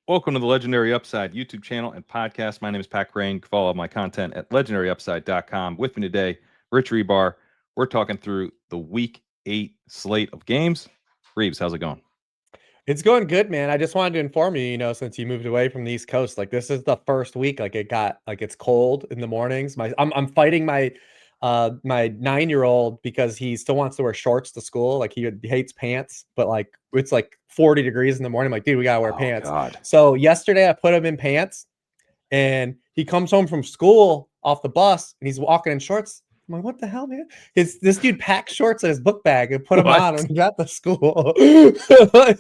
Welcome to the Legendary Upside YouTube channel and podcast. My name is Pat Crane. You can follow all my content at legendaryupside.com. With me today, Rich Hribar. We're talking through the Week 8 slate of games. Reeves, how's it going? It's going good, man. I just wanted to inform you, since you moved away from the East Coast, like this is the first week, like it's cold in the mornings. I'm fighting my 9-year-old because he still wants to wear shorts to school. Like he hates pants, but like it's like 40 degrees in the morning. I'm like, dude, we gotta wear Oh, pants. God. So yesterday I put him in pants and he comes home from school off the bus and he's walking in shorts. I'm like, what the hell, man? This dude packed shorts in his book bag and put them What? on when he got to school. Like,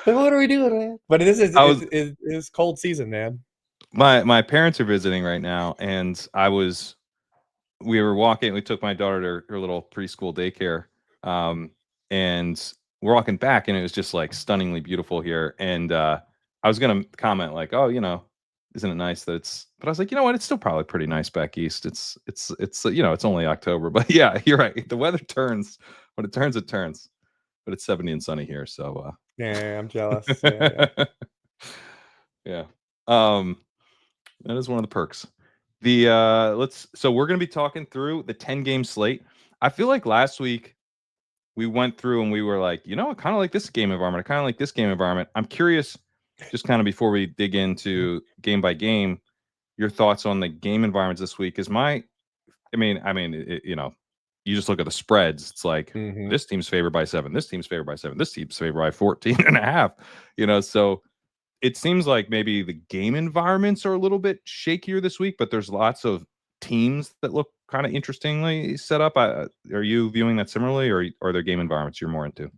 what are we doing, man? But this is I was it's cold season, man. my parents are visiting right now, and we were walking. We took my daughter to her little preschool daycare, and we're walking back, and it was just like stunningly beautiful here. And I was gonna comment like, oh, isn't it nice that it's? But I was like, you know what? It's still probably pretty nice back east. It's it's only October, but yeah, you're right. The weather turns when it turns, it turns. But it's 70 and sunny here, so Yeah, I'm jealous. Yeah. yeah. That is one of the perks. The so we're gonna be talking through the 10 game slate. I feel like last week we went through and we were like, I kind of like this game environment. I kind of like this game environment. I'm curious, just kind of before we dig into game by game, your thoughts on the game environments this week. You just look at the spreads. It's like Mm-hmm. this team's favored by 7. This team's favored by 7. This team's favored by 14 and a half. So it seems like maybe the game environments are a little bit shakier this week, but there's lots of teams that look kind of interestingly set up. Are you viewing that similarly, or are there game environments you're more into?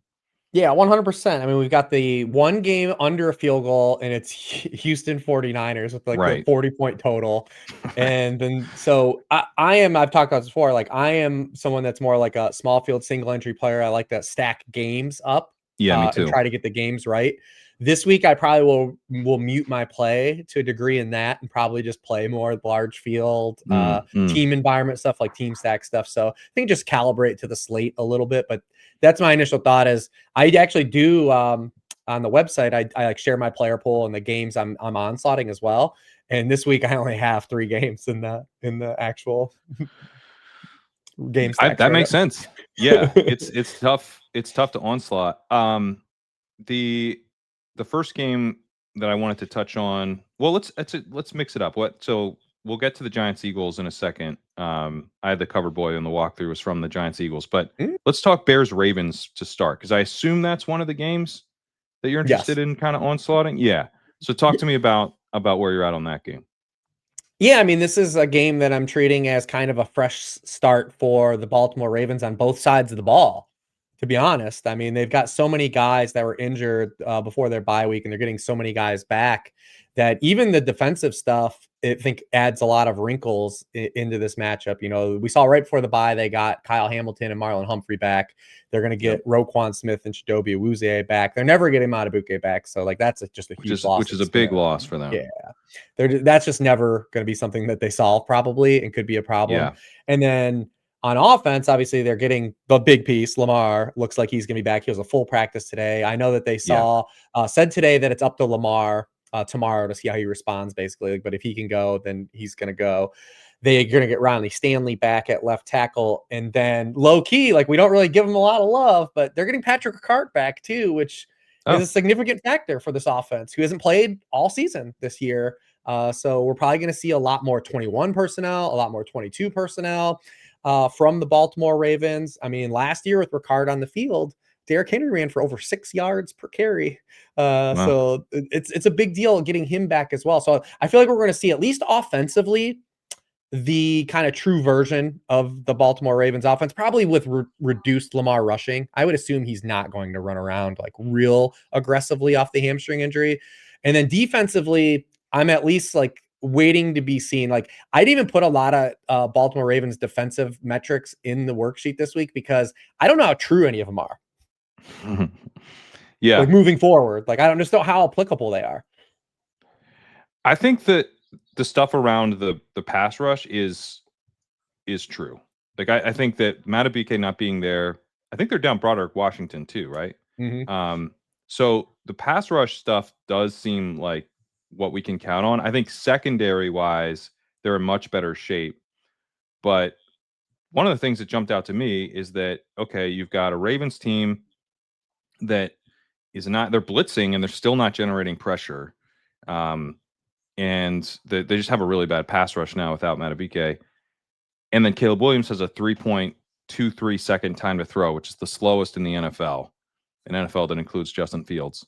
Yeah, 100%. I mean, we've got the one game under a field goal, and it's Houston 49ers with like the Right. 40-point total. And then, so I've talked about this before, like I am someone that's more like a small field single entry player. I like to stack games up Yeah, me and too. try to get the games right. This week, I probably will mute my play to a degree in that and probably just play more large field, team environment stuff like team stack stuff. So I think just calibrate to the slate a little bit. But that's my initial thought is I actually do on the website. I like share my player pool and the games I'm onslaughting as well. And this week I only have 3 games in the actual game stacks That right makes up. sense. Yeah, it's tough. It's tough to onslaught. The the first game that I wanted to touch on. Well, let's mix it up. So we'll get to the Giants Eagles in a second. I had the cover boy on the walkthrough was from the Giants Eagles, but Mm, let's talk Bears Ravens to start because I assume that's one of the games that you're interested yes. in kind of onslaughting. Yeah. So talk to me about where you're at on that game. Yeah, I mean, this is a game that I'm treating as kind of a fresh start for the Baltimore Ravens on both sides of the ball. To be honest, I mean, they've got so many guys that were injured before their bye week, and they're getting so many guys back that even the defensive stuff, I think, adds a lot of wrinkles into this matchup. We saw right before the bye, they got Kyle Hamilton and Marlon Humphrey back. They're going to Yep. get Roquan Smith and Chidobe Awuzie back. They're never getting Madubuike back. So, like, that's just a huge loss. Which is a big loss for them. Yeah, that's just never going to be something that they solve probably and could be a problem. Yeah. And then on offense, obviously they're getting the big piece. Lamar looks like he's going to be back. He was a full practice today. I know that they Yeah. said today that it's up to Lamar tomorrow to see how he responds basically. But if he can go, then he's going to go. They're going to get Ronnie Stanley back at left tackle. And then low key, like we don't really give him a lot of love, but they're getting Patrick Ricard back too, which is Oh. a significant factor for this offense who hasn't played all season this year. So we're probably going to see a lot more 21 personnel, a lot more 22 personnel from the Baltimore Ravens. I mean, last year with Ricard on the field, Derrick Henry ran for over 6 yards per carry. Wow. So it's a big deal getting him back as well. So I feel like we're going to see at least offensively the kind of true version of the Baltimore Ravens offense, probably with reduced Lamar rushing. I would assume he's not going to run around like real aggressively off the hamstring injury. And then defensively, I'm at least like waiting to be seen. Like I'd even put a lot of Baltimore Ravens defensive metrics in the worksheet this week because I don't know how true any of them are. Yeah. Like moving forward, like I don't just know how applicable they are. I think that the stuff around the pass rush is true. Like I think that Matabike not being there, I think they're down Broderick Washington too, right? Mm-hmm. Um, So the pass rush stuff does seem like what we can count on. I think secondary wise, they're in much better shape. But one of the things that jumped out to me is that, okay, you've got a Ravens team that is not, they're blitzing and they're still not generating pressure. And they just have a really bad pass rush now without Matabike. And then Caleb Williams has a 3.23 second time to throw, which is the slowest in the NFL. An NFL that includes Justin Fields.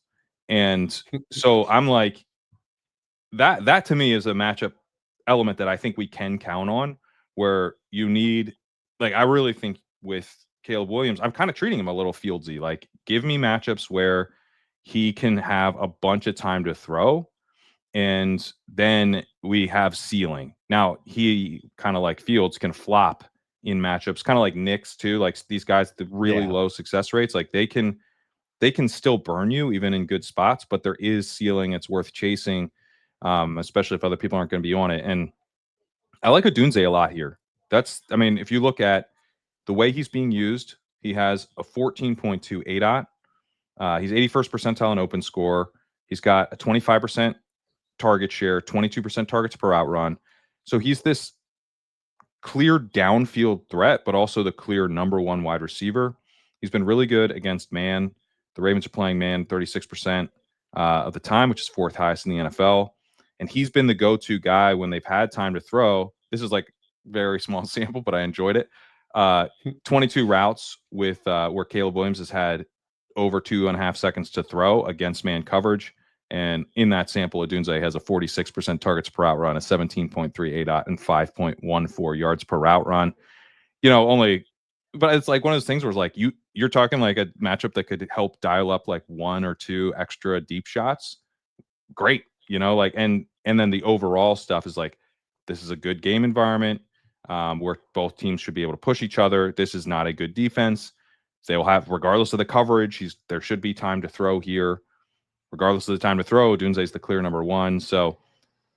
And so I'm like, that to me is a matchup element that I think we can count on, where you need, like, I really think with Caleb Williams, I'm kind of treating him a little Fieldsy. Like, give me matchups where he can have a bunch of time to throw, and then we have ceiling. Now, he kind of like Fields can flop in matchups, kind of like Knicks too. Like these guys, the really Yeah. low success rates, like they can still burn you even in good spots, but there is ceiling. It's worth chasing, especially if other people aren't going to be on it. And I like Odunze a lot here. I mean, if you look at the way he's being used, he has a 14.2 ADOT. He's 81st percentile in open score. He's got a 25% target share, 22% targets per out run. So he's this clear downfield threat, but also the clear number one wide receiver. He's been really good against man. The Ravens are playing man 36% of the time, which is fourth highest in the NFL. And he's been the go-to guy when they've had time to throw. This is like very small sample, but I enjoyed it. 22 routes with where Caleb Williams has had over 2.5 seconds to throw against man coverage. And in that sample, Odunze has a 46% targets per route run, a 17.3 ADOT, and 5.14 yards per route run. Only, but it's like one of those things where it's like you're talking like a matchup that could help dial up like one or two extra deep shots. Great, like and then the overall stuff is like, this is a good game environment where both teams should be able to push each other. This is not a good defense. They will have, regardless of the coverage, there should be time to throw here. Regardless of the time to throw, Odunze is the clear number one. So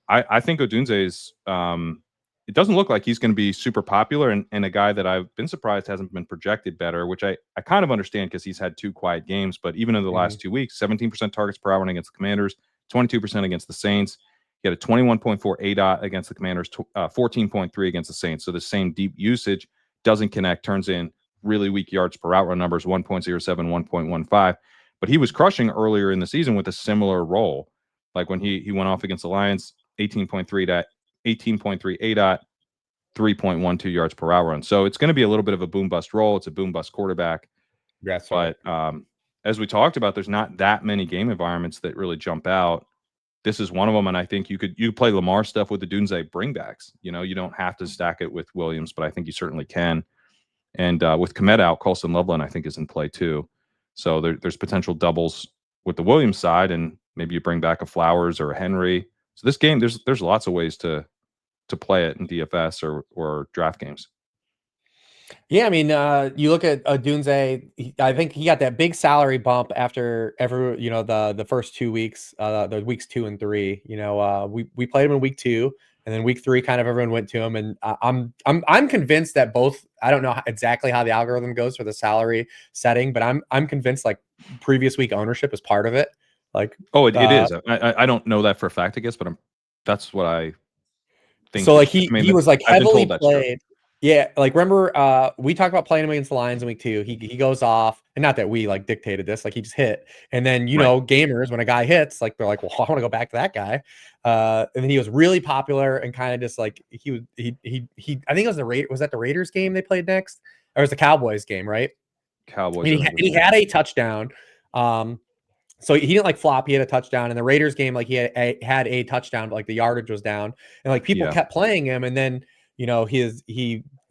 I think Odunze's it doesn't look like he's going to be super popular, and a guy that I've been surprised hasn't been projected better, which I kind of understand because he's had two quiet games. But even in the last 2 weeks, 17% targets per hour against the Commanders, 22% against the Saints. He had a 21.4 ADOT against the Commanders, 14.3 against the Saints. So the same deep usage doesn't connect, turns in really weak yards per route run numbers, 1.07, 1.15. But he was crushing earlier in the season with a similar role. Like when he went off against the Lions, 18.3 ADOT, 3.12 yards per hour run. So it's going to be a little bit of a boom bust role. It's a boom bust quarterback. That's right. But as we talked about, there's not that many game environments that really jump out. This is one of them, and I think you play Lamar stuff with the Dunze bringbacks. You don't have to stack it with Williams, but I think you certainly can. And with Komet out, Colson Loveland, I think, is in play too. So there's potential doubles with the Williams side, and maybe you bring back a Flowers or a Henry. So this game, there's lots of ways to play it in DFS or draft games. Yeah, I mean, you look at Odunze. I think he got that big salary bump after the first 2 weeks, the weeks 2 and 3. We played him in week 2, and then week 3, kind of everyone went to him. And I'm convinced that both. I don't know exactly how the algorithm goes for the salary setting, but I'm convinced like previous week ownership is part of it. Like, it is. I don't know that for a fact, I guess, but that's what I think. so like I mean, he was like I've been heavily told that's true. played. Yeah, like remember we talked about playing him against the Lions in week 2. He goes off, and not that we like dictated this, like he just hit. And then Right. gamers, when a guy hits, like they're like, well, I want to go back to that guy. And then he was really popular and kind of just like he I think it was the Raiders game they played next, or it was the Cowboys game, right? Cowboys, And I think was he next. had a touchdown. So he didn't like flop. He had a touchdown in the Raiders game. Like he had a touchdown, but like the yardage was down, and like people kept playing him. And then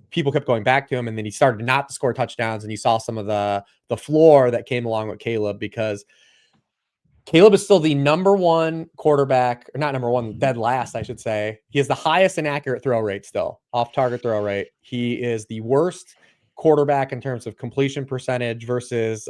people kept going back to him, and then he started not to score touchdowns. And you saw some of the floor that came along with Caleb, because Caleb is still the number one quarterback, or not number one, dead last, I should say. He has the highest inaccurate throw rate still, off target throw rate. He is the worst quarterback in terms of completion percentage versus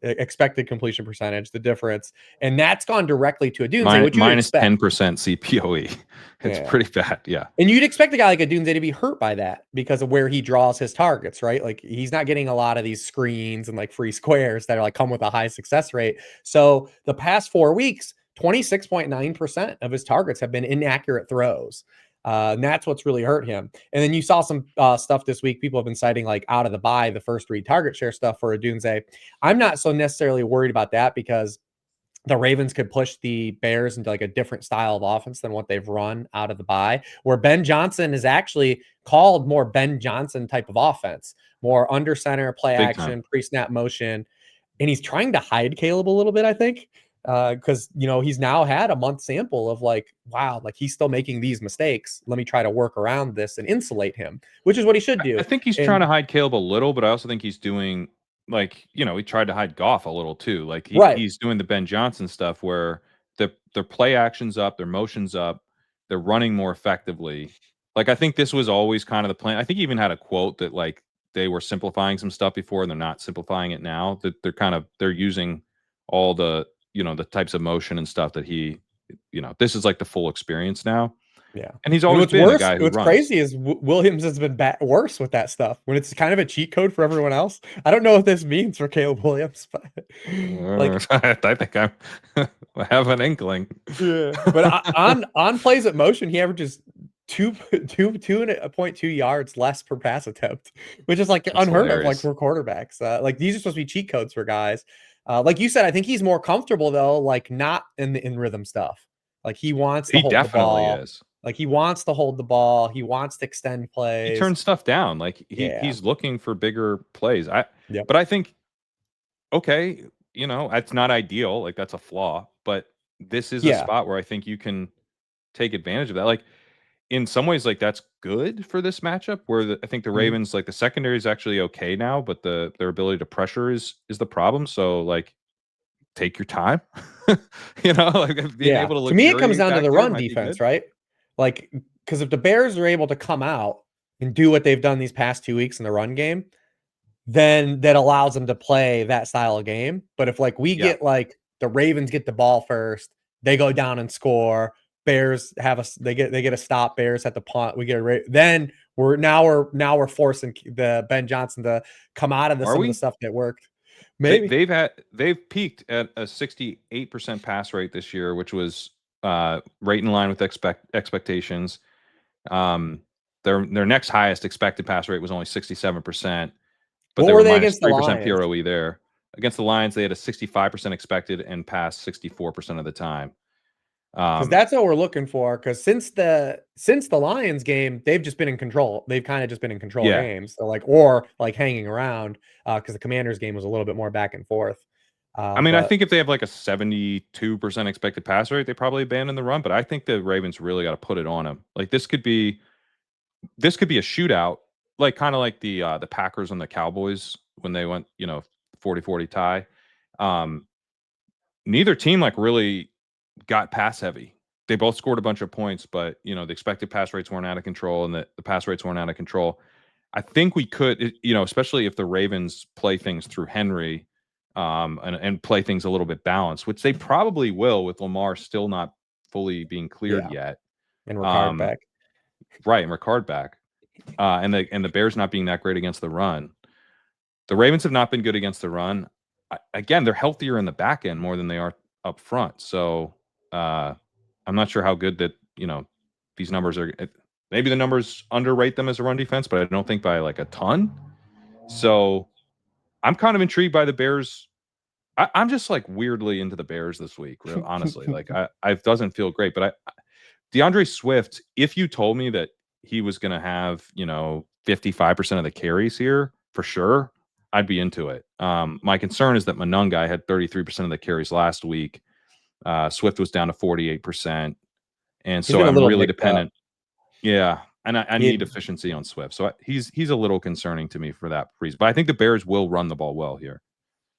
expected completion percentage, the difference, and that's gone directly to a Dunze, which you'd Minus expect. 10% CPOE. It's Yeah. pretty bad. Yeah. And you'd expect a guy like a Dunze to be hurt by that because of where he draws his targets, right? Like he's not getting a lot of these screens and like free squares that are like come with a high success rate. So the past 4 weeks, 26.9% of his targets have been inaccurate throws. And that's what's really hurt him. And then you saw some stuff this week. People have been citing like out of the bye, the first read target share stuff for a Dunze. I'm not so necessarily worried about that because the Ravens could push the Bears into like a different style of offense than what they've run out of the bye, where Ben Johnson is actually called more Ben Johnson type of offense, more under center, play Big time. action, pre-snap motion. And he's trying to hide Caleb a little bit, I think, because, he's now had a month sample of like, wow, like he's still making these mistakes. Let me try to work around this and insulate him, which is what he should do. I think he's trying And to hide Caleb a little, but I also think he's doing like, he tried to hide Goff a little too. Like right. he's doing the Ben Johnson stuff where their play actions up, their motions up, they're running more effectively. Like I think this was always kind of the plan. I think he even had a quote that like they were simplifying some stuff before and they're not simplifying it now. That they're using all the the types of motion and stuff that this is like the full experience now. Yeah. And he's And always what's been a worse, guy who what's runs. crazy is Williams has been worse with that stuff when it's kind of a cheat code for everyone else. I don't know what this means for Caleb Williams, but like, I think I have an inkling. yeah. But on plays at motion, he averages 2.2 yards less per pass attempt, which is like That's unheard of, like hilarious. for quarterbacks. Like these are supposed to be cheat codes for guys. Like you said, I think he's more comfortable though, like not in rhythm stuff. Like he wants to He hold the definitely ball. is. Like he wants to hold the ball. He wants to extend He plays. turns stuff down. Like Yeah. he's looking for bigger plays. Yep. But I think okay, that's not ideal. Like that's a flaw. But this is a Yeah. spot where I think you can take advantage of that. Like in some ways, like that's good for this matchup. Where I think the Mhm. Ravens, like the secondary is actually okay now, but their ability to pressure is the problem. So like take your time. Like being Yeah. able to To me, it comes luxuriate down to back the there run might be defense, good. right? Like, because if the Bears are able to come out and do what they've done these past 2 weeks in the run game, then that allows them to play that style of game. But if like we Yeah. get like the Ravens get the ball first, they go down and score. Bears they get a stop. Bears at the punt. We get then we're forcing the Ben Johnson to come out of Are some of the we? stuff that worked. Maybe. They've peaked at a 68% pass rate this year, which was right in line with expectations. Um, their next highest expected pass rate was only 67%, but What they were were they minus against the 3% Lions? PROE there. Against the Lions, they had a 65% expected and passed 64% of the time. Because that's what we're looking for. Because since the Lions game, they've just been in control. They've kind of just been in control of Yeah. games, so or hanging around. Because the Commanders game was a little bit more back and forth. I mean, I But think if they have like a 72% expected pass rate, they probably abandon the run. But I think the Ravens really got to put it on them. Like this could be a shootout, like kind of like the Packers and the Cowboys when they went, 40-40 tie. Um, Neither team like really got pass heavy. They both scored a bunch of points, but the expected pass rates weren't out of control and the pass rates weren't out of control. I think we could, especially if the Ravens play things through Henry, and play things a little bit balanced, which they probably will with Lamar still not fully being cleared yeah, yet. and Ricard Um, back. right, and Ricard back, and the Bears not being that great against the run. The Ravens have not been good against the run. Again, they're healthier in the back end more than they are up front. So I'm not sure how good that these numbers are. Maybe the numbers underrate them as a run defense, but I don't think by like a ton. So I'm kind of intrigued by the Bears. I'm just like weirdly into the Bears this week. Real honestly, like I doesn't feel great, but DeAndre Swift. If you told me that he was going to have 55% of the carries here for sure, I'd be into it. My concern is that Monungai had 33% of the carries last week. Swift was down to 48%, and He's so been a I'm little really nicked up. dependent. Yeah, and I need He, efficiency on Swift, so he's a little concerning to me for that reason. But I think the Bears will run the ball well here.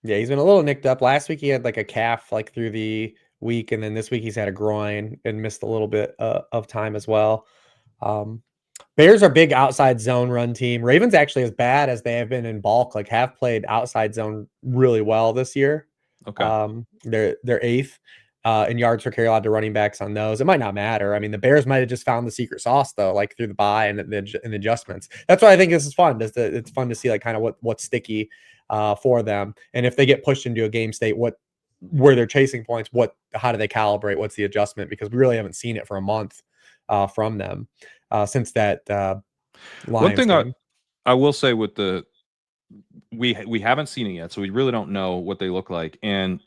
yeah, he's been a little nicked up. Last week he had like a calf like through the week, and then this week he's had a groin and missed a little bit of time as well. Um, Bears are big outside zone run team. Ravens actually, as bad as they have been in bulk, like have played outside zone really well this year. Okay. They're eighth in yards per carry allowed to running backs on those. It might not matter. I mean, the Bears might have just found the secret sauce though, like through the bye and the adjustments. That's why I think this is fun. It's fun to see like kind of what's sticky for them, and if they get pushed into a game state, where they're chasing points, how do they calibrate? What's the adjustment? Because we really haven't seen it for a month from them since that One Lions thing game. I will say with the we haven't seen it yet, so we really don't know what they look like. And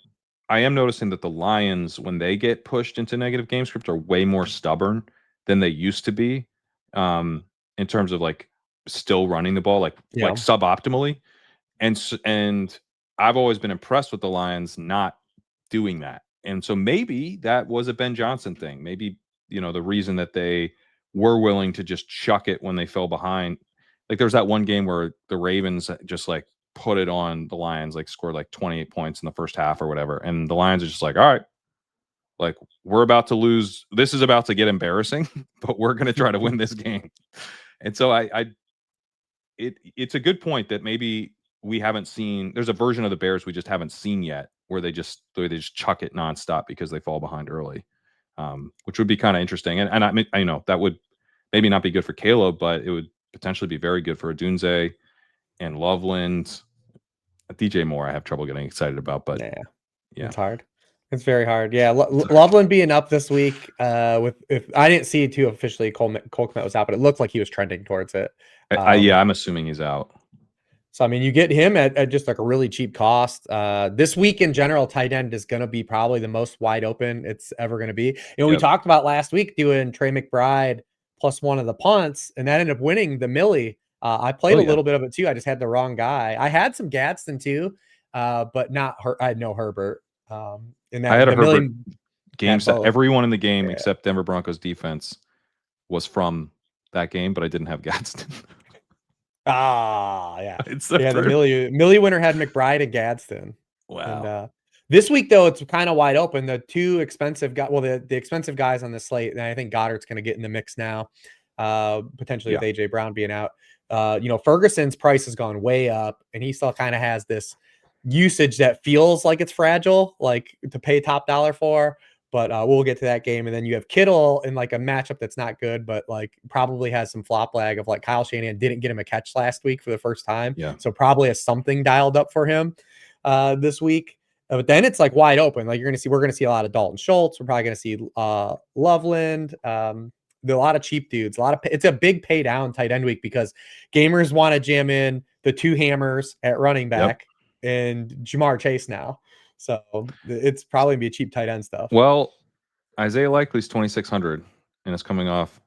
I am noticing that the Lions, when they get pushed into negative game script, are way more stubborn than they used to be, in terms of like still running the ball like Yeah. suboptimally. And I've always been impressed with the Lions not doing that. And so maybe that was a Ben Johnson thing. Maybe, the reason that they were willing to just chuck it when they fell behind. Like there was that one game where the Ravens just like put it on the Lions, like scored like 28 points in the first half or whatever. And the Lions are just like, all right, like we're about to lose. This is about to get embarrassing, but we're going to try to win this game. And so it's a good point that maybe we haven't seen. There's a version of the Bears we just haven't seen yet, where they just chuck it nonstop because they fall behind early, which would be kind of interesting. And I mean, I know that would maybe not be good for Caleb, but it would potentially be very good for Adunze and Loveland. DJ Moore, I have trouble getting excited about, but Yeah, yeah, it's hard. It's very hard. Yeah, Loveland being up this week. With if I didn't see it too officially, Cole Kmet was out, but it looked like he was trending towards it. yeah, Um, I'm assuming he's out. So I mean, you get him at just like a really cheap cost. This week in general, tight end is going to be probably the most wide open it's ever going to be. We Yep. talked about last week doing Trey McBride plus one of the punts, and that ended up winning the Millie. I played Oh a yeah, little bit of it too. I just had the wrong guy. I had some Gadsden too, but not her. I had no Herbert. And I that had a the Herbert Millie game had set. both. Everyone in the game Yeah. except Denver Broncos defense was from that game, but I didn't have Gadsden. Yeah. It's the Yeah, the proof. Millie winner had McBride and Gadsden. And Wow. this week though, it's kind of wide open. The two expensive guys, well, the expensive guys on the slate, and I think Goddard's going to get in the mix now, potentially with Yeah. AJ Brown being out. Ferguson's price has gone way up, and he still kind of has this usage that feels like it's fragile, like to pay top dollar for. But we'll get to that game, and then you have Kittle in like a matchup that's not good, but like probably has some flop lag of like Kyle Shanahan didn't get him a catch last week for the first time, Yeah. so probably has something dialed up for him this week. But then it's like wide open. Like we're gonna see a lot of Dalton Schultz. We're probably gonna see Loveland. There are a lot of cheap dudes. It's a big pay down tight end week because gamers want to jam in the two hammers at running Yep. back and Jamar Chase now. So it's probably gonna be a cheap tight end stuff. Well, Isaiah Likely's 2,600 and it's coming off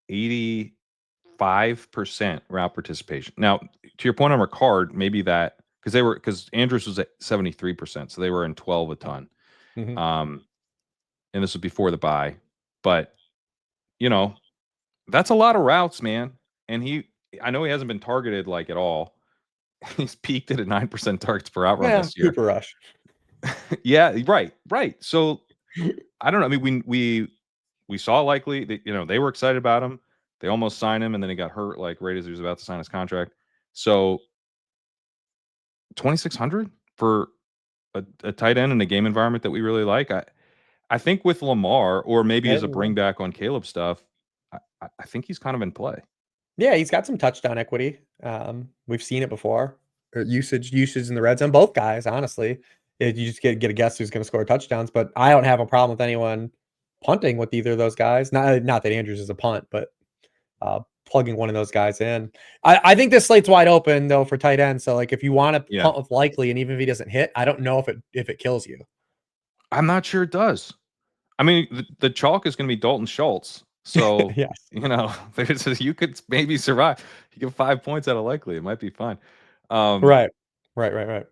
85% route participation. Now, to your point on Ricard, maybe that because Andrews was at 73%, so they were in 12 a ton. Mhm. And this was before the bye. But, you know, that's a lot of routes, man. And I know he hasn't been targeted like at all. He's peaked at a 9% targets per out run Yeah, this year. Cooper Rush. Yeah, right. So I don't know. I mean, we saw Likely that they were excited about him. They almost signed him, and then he got hurt like right as he was about to sign his contract. So 2,600 for a tight end in a game environment that we really like. I think with Lamar, or maybe as a bring back on Caleb stuff, I think he's kind of in play. Yeah, he's got some touchdown equity. We've seen it before. Usage in the red zone. Both guys, honestly. You just get a guess who's going to score touchdowns. But I don't have a problem with anyone punting with either of those guys. Not that Andrews is a punt, but plugging one of those guys in. I think this slate's wide open though for tight end. So like if you want to Yeah, punt with Likely, and even if he doesn't hit, I don't know if it kills you. I'm not sure it does. I mean, the chalk is going to be Dalton Schultz. So, Yes. you could maybe survive. You get 5 points out of Likely. It might be fine. Right. Right.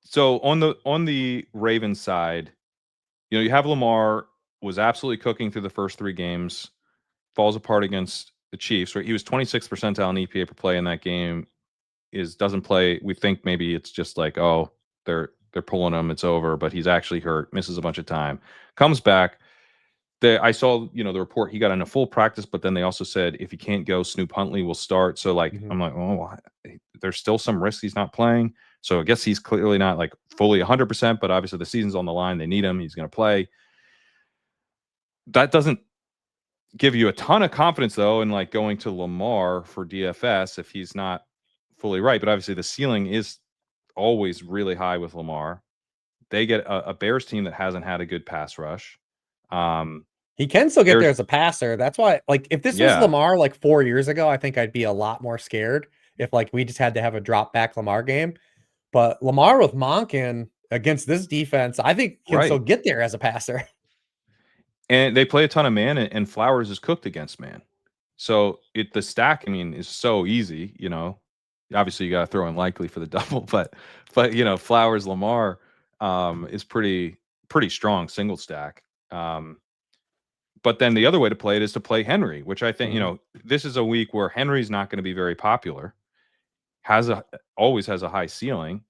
So on the Ravens side, you have Lamar was absolutely cooking through the first three games, falls apart against the Chiefs. Right, he was 26th percentile in EPA per play in that game. Doesn't play. We think maybe it's just like, oh, they're pulling him, it's over, but he's actually hurt, misses a bunch of time, comes back. I saw, the report, he got in a full practice, but then they also said if he can't go, Snoop Huntley will start. So like, Mhm. I'm like, oh, there's still some risk he's not playing. So I guess he's clearly not like fully 100%, but obviously the season's on the line. They need him. He's going to play. That doesn't give you a ton of confidence though in like going to Lamar for DFS if he's not fully right. But obviously the ceiling is always really high with Lamar. They get a Bears team that hasn't had a good pass rush. He can still get there There's as a passer. That's why, like, if this was yeah, Lamar like 4 years ago, I think I'd be a lot more scared if like we just had to have a drop back Lamar game. But Lamar with Monken against this defense, I think can still right. get there as a passer. And they play a ton of man, and Flowers is cooked against man. So the stack, I mean, is so easy. Obviously you got to throw in Likely for the double, but Flowers Lamar is pretty strong single stack. But then the other way to play it is to play Henry, which I think Mhm. this is a week where Henry's not going to be very popular. Always has a high ceiling,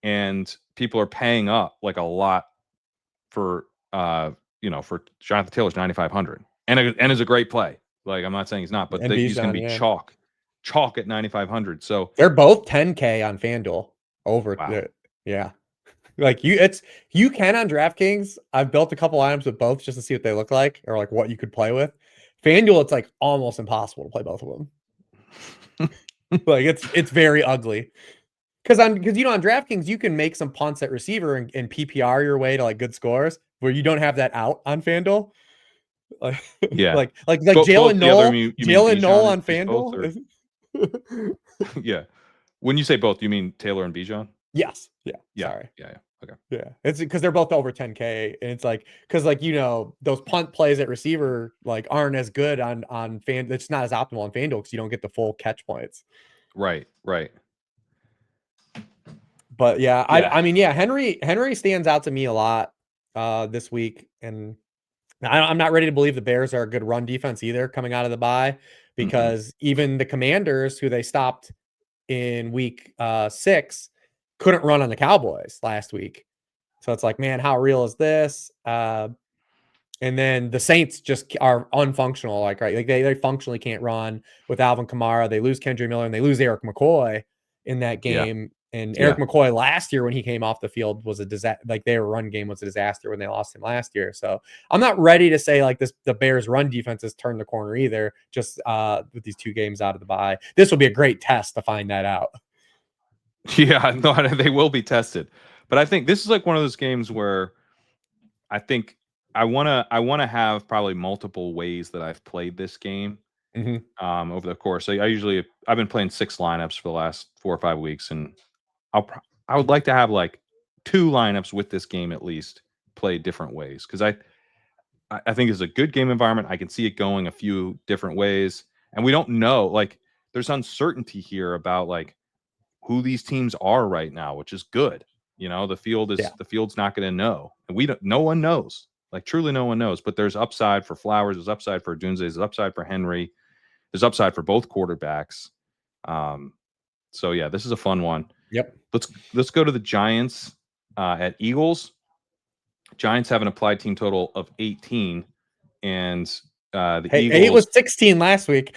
and people are paying up like a lot for for Jonathan Taylor's 9,500, and is a great play. Like I'm not saying he's not, but And he's going to Bijan, be yeah. chalk at 9,500. So They're both 10K on FanDuel over wow, the yeah. Like you can on DraftKings. I've built a couple items with both just to see what they look like or like what you could play with. FanDuel, it's like almost impossible to play both of them. Like it's very ugly. Because on DraftKings, you can make some punts at receiver and PPR your way to like good scores where you don't have that out on FanDuel. Like yeah. like Both the other, you mean Jalen Noel Bijan on is both, FanDuel or is yeah. When you say both, you mean Taylor and Bijan? yes. Yeah. Yeah, Sorry. yeah, yeah. Okay. Yeah. It's because they're both over 10K. And it's like because like those punt plays at receiver like aren't as good on fan. It's not as optimal on FanDuel because you don't get the full catch points. Right, right. But yeah, Yeah. I mean, yeah, Henry stands out to me a lot this week. And I'm not ready to believe the Bears are a good run defense either coming out of the bye Mm-mm. because even the Commanders, who they stopped in week 6, couldn't run on the Cowboys last week. So it's like, man, how real is this? And then the Saints just are unfunctional, like right, like they functionally can't run with Alvin Kamara. They lose Kendrick Miller and they lose Eric McCoy in that Yeah, game. And Eric yeah. McCoy last year when he came off the field was a disaster. Like their run game was a disaster when they lost him last year. So I'm not ready to say like this the Bears run defense has turned the corner either. Just with these 2 games out of the bye, this will be a great test to find that out. Yeah, no, they will be tested. But I think this is like one of those games where I think I wanna have probably multiple ways that I've played this game Mm-hmm. over the course. I've been playing 6 lineups for the last 4 or 5 weeks, and I would like to have like 2 lineups with this game at least played different ways because I think it's a good game environment. I can see it going a few different ways, and we don't know, like, there's uncertainty here about like who these teams are right now, which is good. Yeah. The field's not going to know, and no one knows. Like truly, no one knows. But there's upside for Flowers. There's upside for Dunze. There's upside for Henry. There's upside for both quarterbacks. Um, so yeah, this is a fun one. Yep. Let's go to the Giants at Eagles. Giants have an applied team total of 18, and the Hey, it Eagles. was 16 last week.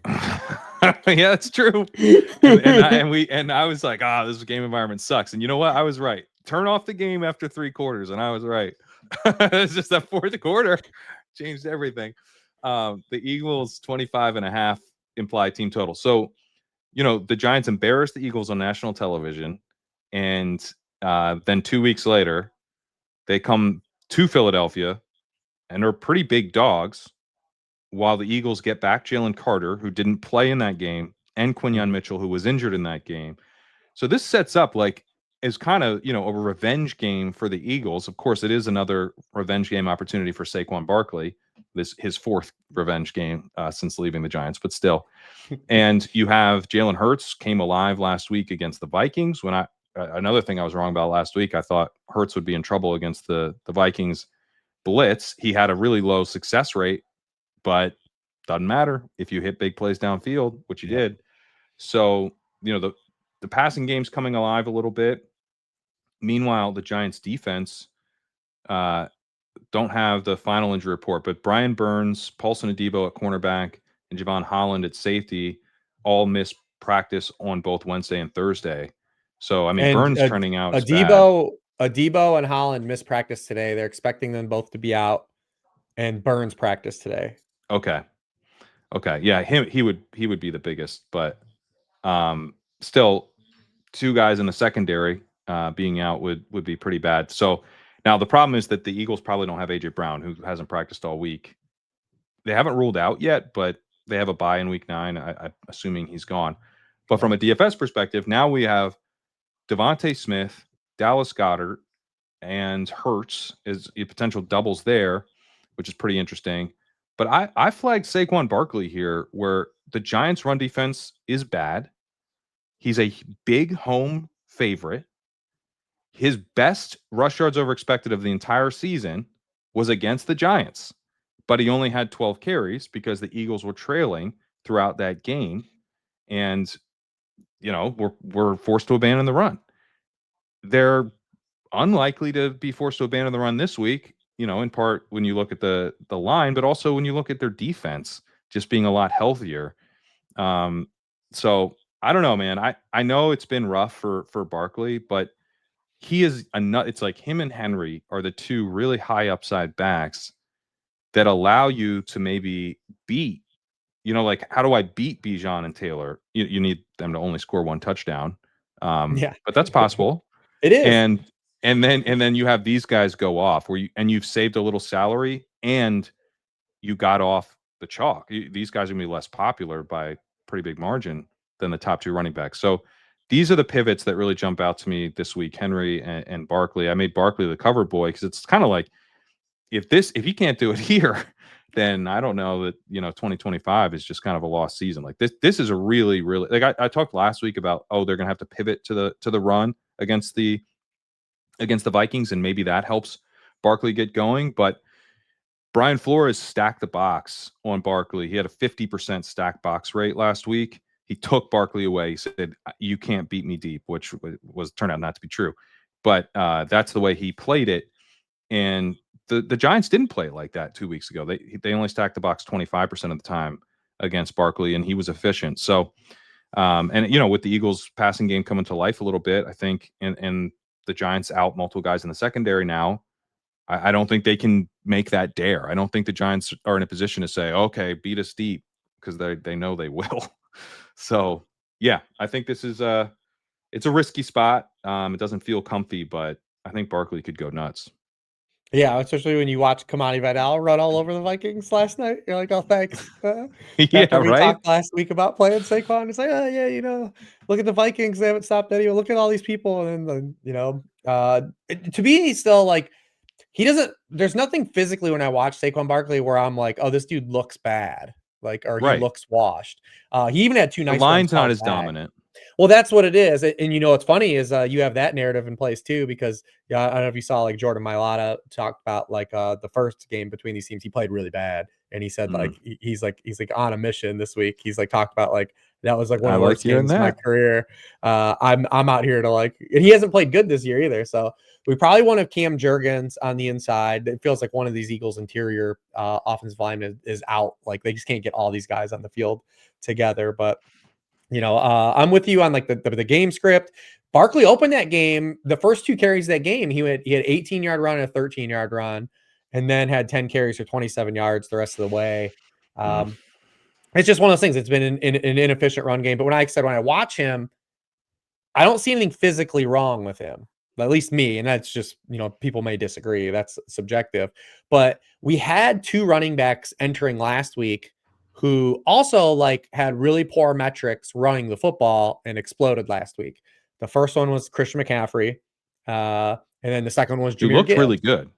Yeah, that's true. And I was like, this game environment sucks. And you know what? I was right. Turn off the game after 3 quarters, and I was right. It's just that fourth quarter changed everything. The Eagles 25.5 implied team total. So, the Giants embarrassed the Eagles on national television, and then 2 weeks later, they come to Philadelphia and are pretty big dogs while the Eagles get back Jalen Carter, who didn't play in that game, and Quinyon Mhm. Mitchell, who was injured in that game. So this sets up like as kind of, a revenge game for the Eagles. Of course, it is another revenge game opportunity for Saquon Barkley. This his 4th revenge game since leaving the Giants, but still. And you have Jalen Hurts came alive last week against the Vikings. Another thing I was wrong about last week, I thought Hurts would be in trouble against the Vikings blitz. He had a really low success rate, but doesn't matter if you hit big plays downfield, which you Yep. did. So, the passing game's coming alive a little bit. Meanwhile, the Giants defense don't have the final injury report, but Brian Burns, Paulson Adebo at cornerback, and Javon Holland at safety all missed practice on both Wednesday and Thursday. So, I mean, And Burns turning out is bad. Adebo and Holland missed practice today. They're expecting them both to be out, and Burns practice today. Okay. Okay. Yeah, he would be the biggest, but still, two guys in the secondary being out would be pretty bad. So now the problem is that the Eagles probably don't have AJ Brown, who hasn't practiced all week. They haven't ruled out yet, but they have a bye in week 9. I'm assuming he's gone. But from a DFS perspective, now we have Devontae Smith, Dallas Goedert, and Hurts is a potential doubles there, which is pretty interesting. But I flagged Saquon Barkley here, where the Giants' run defense is bad. He's a big home favorite. His best rush yards over expected of the entire season was against the Giants, but he only had 12 carries because the Eagles were trailing throughout that game, and we're forced to abandon the run. They're unlikely to be forced to abandon the run this week, in part when you look at the line, but also when you look at their defense just being a lot healthier. So I don't know, man. I know it's been rough for Barkley, but he is a nut. It's like him and Henry are the two really high upside backs that allow you to maybe beat, like how do I beat Bijan and Taylor? You need them to only score one touchdown. Yeah, But that's possible. it is. And then you have these guys go off you've saved a little salary and you got off the chalk. These guys are going to be less popular by a pretty big margin than the top two running backs. So these are the pivots that really jump out to me this week, Henry and Barkley. I made Barkley the cover boy because it's kind of like if you can't do it here, then I don't know that 2025 is just kind of a lost season. Like this is a really like I talked last week about they're gonna have to pivot to the run against the Vikings, and maybe that helps Barkley get going. But Brian Flores stacked the box on Barkley. He had a 50% stack box rate last week. He took Barkley away. He said, "You can't beat me deep," which was turned out not to be true. But that's the way he played it. And the Giants didn't play it like that 2 weeks ago. They only stacked the box 25% of the time against Barkley, and he was efficient. So, and with the Eagles' passing game coming to life a little bit, I think, and the Giants out multiple guys in the secondary now, I don't think they can make that dare. I don't think the Giants are in a position to say, "Okay, beat us deep," because they know they will. So, yeah, I think this is it's a risky spot. It doesn't feel comfy, but I think Barkley could go nuts. Yeah, especially when you watch Kamani Vidal run all over the Vikings last night. You're like, "Oh, thanks." Yeah, After we right? talked last week about playing Saquon, it's like, "Oh, yeah, look at the Vikings. They haven't stopped anyone. Look at all these people." And then, to me, he's still like, he doesn't, there's nothing physically when I watch Saquon Barkley where I'm like, "Oh, this dude looks bad." Like, or he Right. looks washed. He even had 2 The nice ones line's not called as back. dominant. Well, that's what it is, and what's funny is, you have that narrative in place too because, yeah, I don't know if you saw, like, Jordan Mailata talked about, like, the first game between these teams, he played really bad, and he said, Mm. like, he's on a mission this week. He's, like, talked about, like, that was, like, one I of the like worst hearing games of my that. career. I'm out here to, like, and he hasn't played good this year either, so we probably won't have Cam Jurgens on the inside. It feels like one of these Eagles interior, offensive linemen is out, like, they just can't get all these guys on the field together, but I'm with you on like the game script. Barkley opened that game. The first 2 carries of that game, he had 18-yard run and a 13-yard run, and then had 10 carries for 27 yards the rest of the way. Mm. Um, it's just one of those things. It's been an inefficient run game. But when I watch him, I don't see anything physically wrong with him. At least me, and that's just, people may disagree. That's subjective. But we had 2 running backs entering last week who also like had really poor metrics running the football and exploded last week. The first one was Christian McCaffrey, and then the second one was Who Jahmyr looked Gibbs. really good.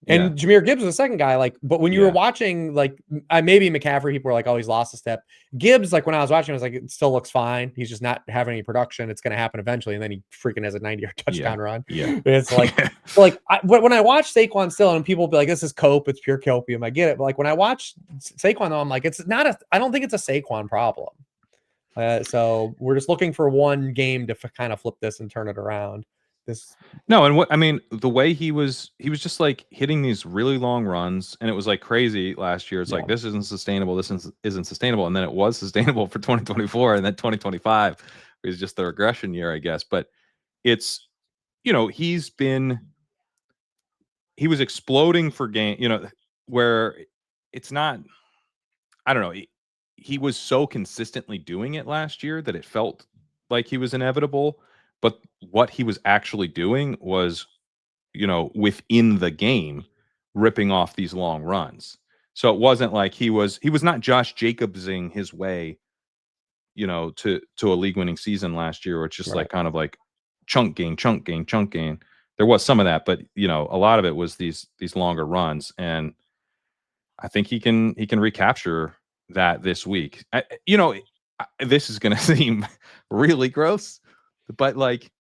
Yeah. And Jahmyr Gibbs was the second guy. Like, but when you were Yeah. watching, like, maybe McCaffrey, people were like, "Oh, he's lost a step." Gibbs, like when I was watching, I was like, "It still looks fine. He's just not having any production. It's going to happen eventually." And then he freaking has a 90-yard Yeah. touchdown run. Yeah. It's like, when I watch Saquon still, and people be like, "This is cope. It's pure copium." I get it. But like when I watch Saquon, though, I'm like, it's not a. I don't think it's a Saquon problem. So we're just looking for one game to kind of flip this and turn it around. This No, and what I mean, the way he was just like hitting these really long runs, and it was like crazy last year. It's like yeah, this isn't sustainable. Isn't sustainable, and then it was sustainable for 2024, and then 2025 was just the regression year, I guess. But it's he was exploding for game, where it's not. I don't know. He was so consistently doing it last year that it felt like he was inevitable. But what he was actually doing was within the game, ripping off these long runs. So it wasn't like he was not Josh Jacobsing his way, to a league winning season last year, where it's just like right. kind of like chunk gain, chunk gain, chunk gain. There was some of that, but a lot of it was these longer runs, and I think he can recapture that this week. This is going to seem really gross, but like,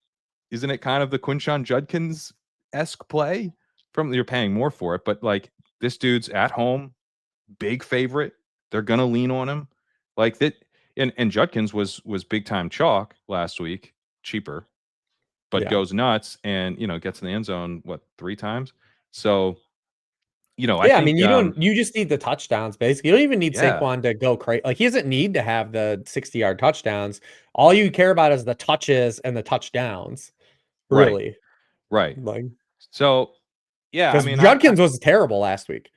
isn't it kind of the Quinshon Judkins esque play? From you're paying more for it, but like this dude's at home, big favorite. They're gonna lean on him, like that. And Judkins was big time chalk last week, cheaper, but Yeah. goes nuts and gets in the end zone what 3 times. So I Yeah, I think mean, you just need the touchdowns, basically. You don't even need yeah, Saquon to go crazy. Like, he doesn't need to have the 60-yard touchdowns. All you care about is the touches and the touchdowns, right, really. right. Like, So yeah, I because mean, I Judkins was terrible last week.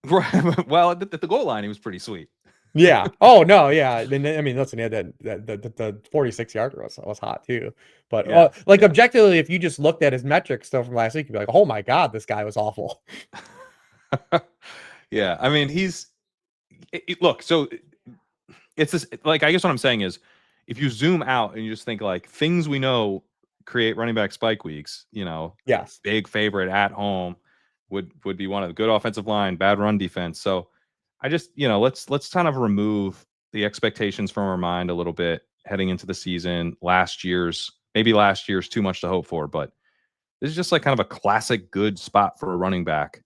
well at the goal line he was pretty sweet. Yeah. Oh, no, yeah. I mean, listen, yeah, the 46-yarder was hot too. But, Yeah, like, yeah. objectively, if you just looked at his metrics still from last week, you'd be like, "Oh my god, this guy was awful." Yeah, I mean, look. So it's this, like, I guess what I'm saying is, if you zoom out and you just think like things we know create running back spike weeks, Yes. big favorite at home would be one of the good offensive line, bad run defense. So I just, let's kind of remove the expectations from our mind a little bit heading into the season. Maybe last year's too much to hope for, but this is just like kind of a classic good spot for a running back.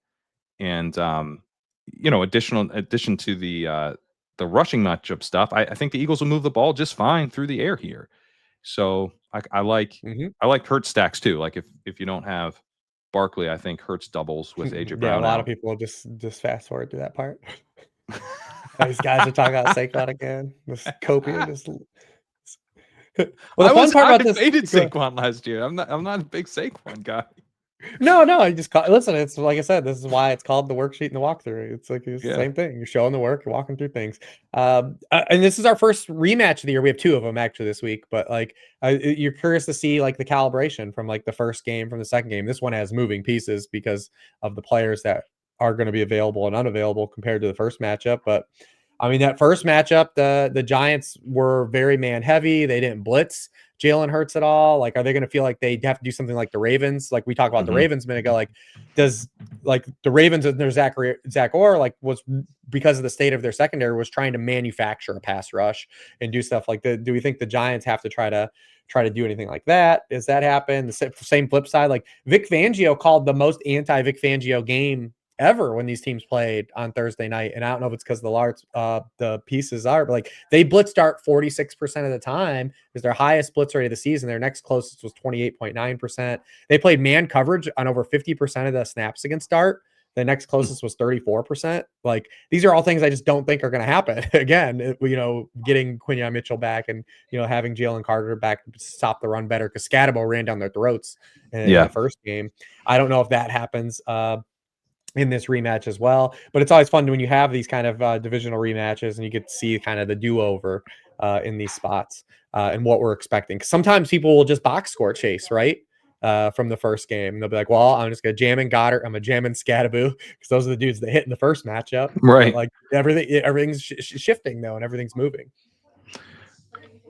And addition to the rushing matchup stuff, I think the Eagles will move the ball just fine through the air here. So Mhm. I like Hurts stacks too. Like if you don't have Barkley, I think Hurts doubles with AJ Yeah, a Brown lot of out. people just fast forward to that part. These guys are talking about Saquon again. This copia just well, the fun part I about this debated go Saquon last year. I'm not a big Saquon guy. no, no, I just listen, it's like I said, this is why it's called the worksheet and the walkthrough. It's like it's the Yeah. same thing. You're showing the work, you're walking through things. And this is our first rematch of the year. We have two of them actually this week, but like you're curious to see like the calibration from like the first game from the second game. This one has moving pieces because of the players that are going to be available and unavailable compared to the first matchup. But I mean, that first matchup, the Giants were very man heavy. They didn't blitz Jalen Hurts at all. Like, are they going to feel like they have to do something like the Ravens? Like we talked about the Hmm. Ravens a minute ago. Like, does like the Ravens and their Zach Orr like was because of the state of their secondary was trying to manufacture a pass rush and do stuff like that. Do we think the Giants have to try to do anything like that? Does that happen? The same flip side, like Vic Fangio called the most anti Vic Fangio game ever when these teams played on Thursday night. And I don't know if it's because the pieces are, but like they blitz start 46% of the time is their highest blitz rate of the season. Their next closest was 28.9%. They played man coverage on over 50% of the snaps against Dart. The next closest was 34%. Like these are all things I just don't think are going to happen again. Getting Quinion Mitchell back and having Jalen Carter back to stop the run better because Scatabo ran down their throats in Yeah. the first game. I don't know if that happens in this rematch as well. But it's always fun when you have these kind of divisional rematches and you get to see kind of the do-over in these spots and what we're expecting. 'Cause sometimes people will just box score chase, right? From the first game. They'll be like, well, I'm just going to jam in Goddard. I'm going to jam in Scattaboo because those are the dudes that hit in the first matchup. But Right. like everything's shifting though and everything's moving.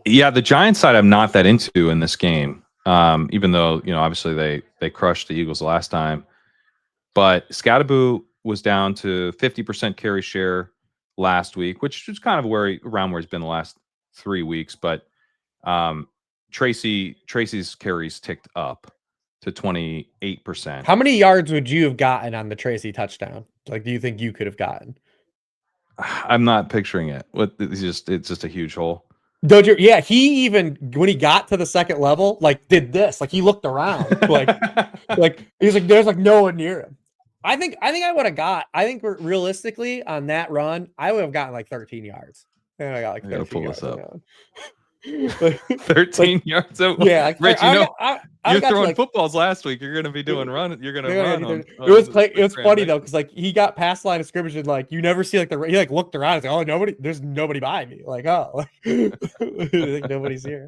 Yeah, the Giants side I'm not that into in this game. Even though, obviously they crushed the Eagles last time. But Scattaboo was down to 50% carry share last week, which is kind of around where he's been the last 3 weeks. But um, Tracy's carries ticked up to 28%. How many yards would you have gotten on the Tracy touchdown? Like, do you think you could have gotten? I'm not picturing it. It's just a huge hole. Dojo, yeah, he even when he got to the second level, like did this, like he looked around, like he's like, there's like no one near him. I would have got. I think we're realistically on that run, I would have gotten like 13 yards. And I got like I gotta 13 pull this yards on up. that one. like, 13 like, yards. So, yeah, like Rich, I you're got you throwing like footballs last week. You're gonna be doing run. You're gonna run on it the was funny though, translation. because like he got past the line of scrimmage and like you never see like he like looked around and like, oh nobody, there's nobody by me. Like, oh like nobody's here.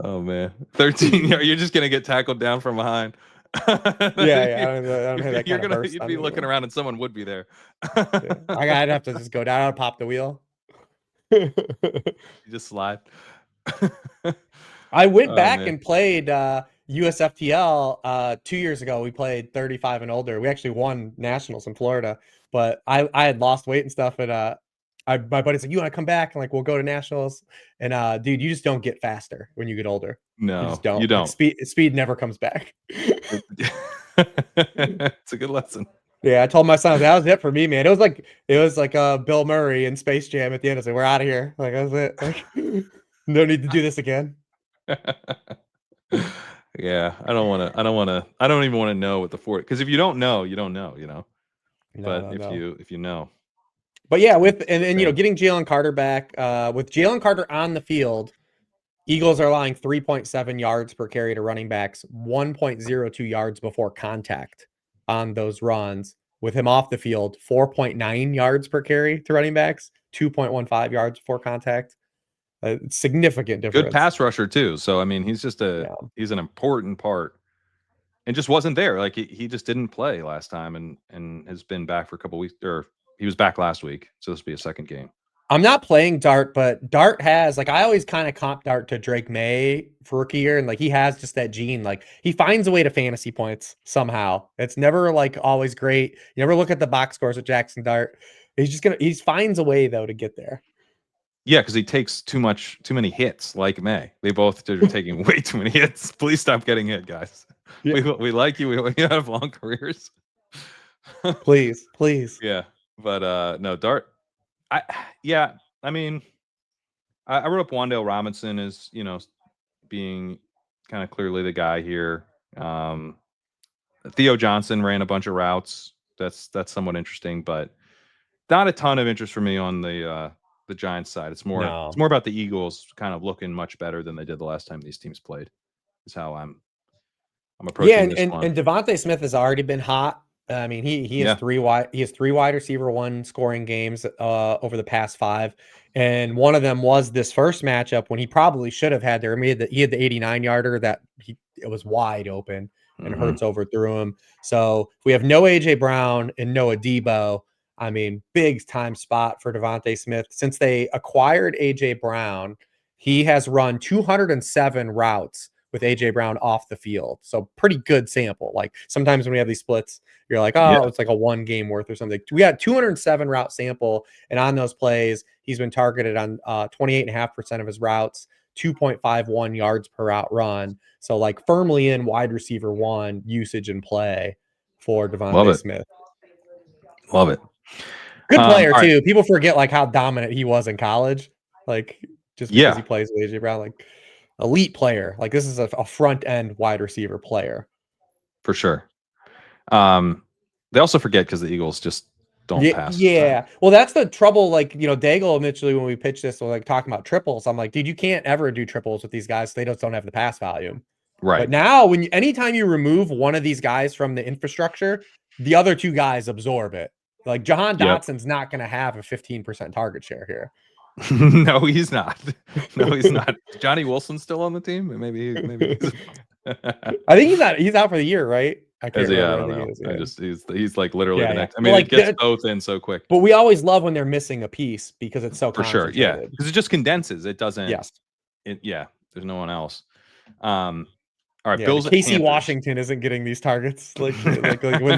Oh man, 13 yards. You're just gonna get tackled down from behind. Yeah, I don't have that You're kind of gonna burst you'd on be me. looking Yeah. around and someone would be there. Yeah. I'd have to just go down and pop the wheel. You just slide. I went Oh back man, and played USFTL 2 years ago. We played 35 and older. We actually won nationals in Florida, but I had lost weight and stuff. And my buddy's like, "You want to come back?" And like, we'll go to nationals. And dude, you just don't get faster when you get older. You just no, don't. you Like don't. speed never comes back. It's a good lesson. Yeah, I told my son that was it for me, man. It was like Bill Murray in Space Jam at the end. I was like, we're out of here. Like that was it. Like no need to do this again. Yeah, I don't want to. I don't want to. I don't even want to know what the four. Because if you don't know, you don't know. No, But no, if no. you know, But yeah, it's with and insane. getting Jalen Carter back, with Jalen Carter on the field, Eagles are allowing 3.7 yards per carry to running backs, 1.02 yards before contact on those runs. With him off the field, 4.9 yards per carry to running backs, 2.15 yards before contact. Significant Good difference. pass rusher too. So I mean, Yeah. he's an important part, and just wasn't there. Like he just didn't play last time, and has been back for a couple weeks, or he was back last week. So this will be a second game. I'm not playing Dart, but Dart has like I always kind of comp Dart to Drake May for rookie year, and like he has just that gene. Like he finds a way to fantasy points somehow. It's never like always great. You never look at the box scores with Jackson Dart. He finds a way though to get there. Yeah, because he takes too many hits. Like May, they both are taking way too many hits. Please stop getting hit, guys. Yeah, We like you. We want you to have long careers. please, please. Yeah, but no, Dart. I yeah. I mean, I wrote up Wandale Robinson as being kind of clearly the guy here. Theo Johnson ran a bunch of routes. That's somewhat interesting, but not a ton of interest for me on the Giants side. It's No. more about the Eagles kind of looking much better than they did the last time these teams played. Is how I'm Yeah, approaching this one. and Devontae Smith has already been hot. I mean, he has Yeah. three wide receiver one scoring games over the past five, and one of them was this first matchup when he probably should have had there. He had the 89 yarder that it was wide open and Hmm. Hurts overthrew him. So if we have no AJ Brown and no Adebo, I mean, big time spot for Devontae Smith since they acquired AJ Brown. He has run 207 routes with AJ Brown off the field. So pretty good sample. Like sometimes when we have these splits, you're like, oh, Yeah. it's like a one game worth or something. We got 207 route sample. And on those plays, he's been targeted on 28.5% of his routes, 2.51 yards per route run. So like firmly in wide receiver one usage and play for Love Devontae it. Smith. Love it. Good player All right. too. People forget like how dominant he was in college. Like just because he Yeah, plays with AJ Brown, like elite player. Like this is a front end wide receiver player. for sure. Um, they also forget because the Eagles just don't Yeah, pass a ton. yeah. Well, that's the trouble. Like, Daigle initially when we pitched this, was like talking about triples. I'm like, dude, you can't ever do triples with these guys. They just don't have the pass volume. But Right. now, anytime you remove one of these guys from the infrastructure, the other two guys absorb it. Like Jahan Yep. Dotson's not going to have a 15% target share here. No, he's not. No, he's not. Johnny Wilson's still on the team. Maybe he's I think he's out for the year, right? I can't yeah, I remember. I don't think he know. is. I Yeah. just he's like literally Yeah, the yeah. next. I But mean, it like gets both in so quick. but we always love when they're missing a piece because it's so For sure. Yeah, concentrated. because it just condenses. It doesn't. Yes. Yeah, there's no one else. All right, Yeah, the Bills at Casey Panthers. Washington isn't getting these targets like when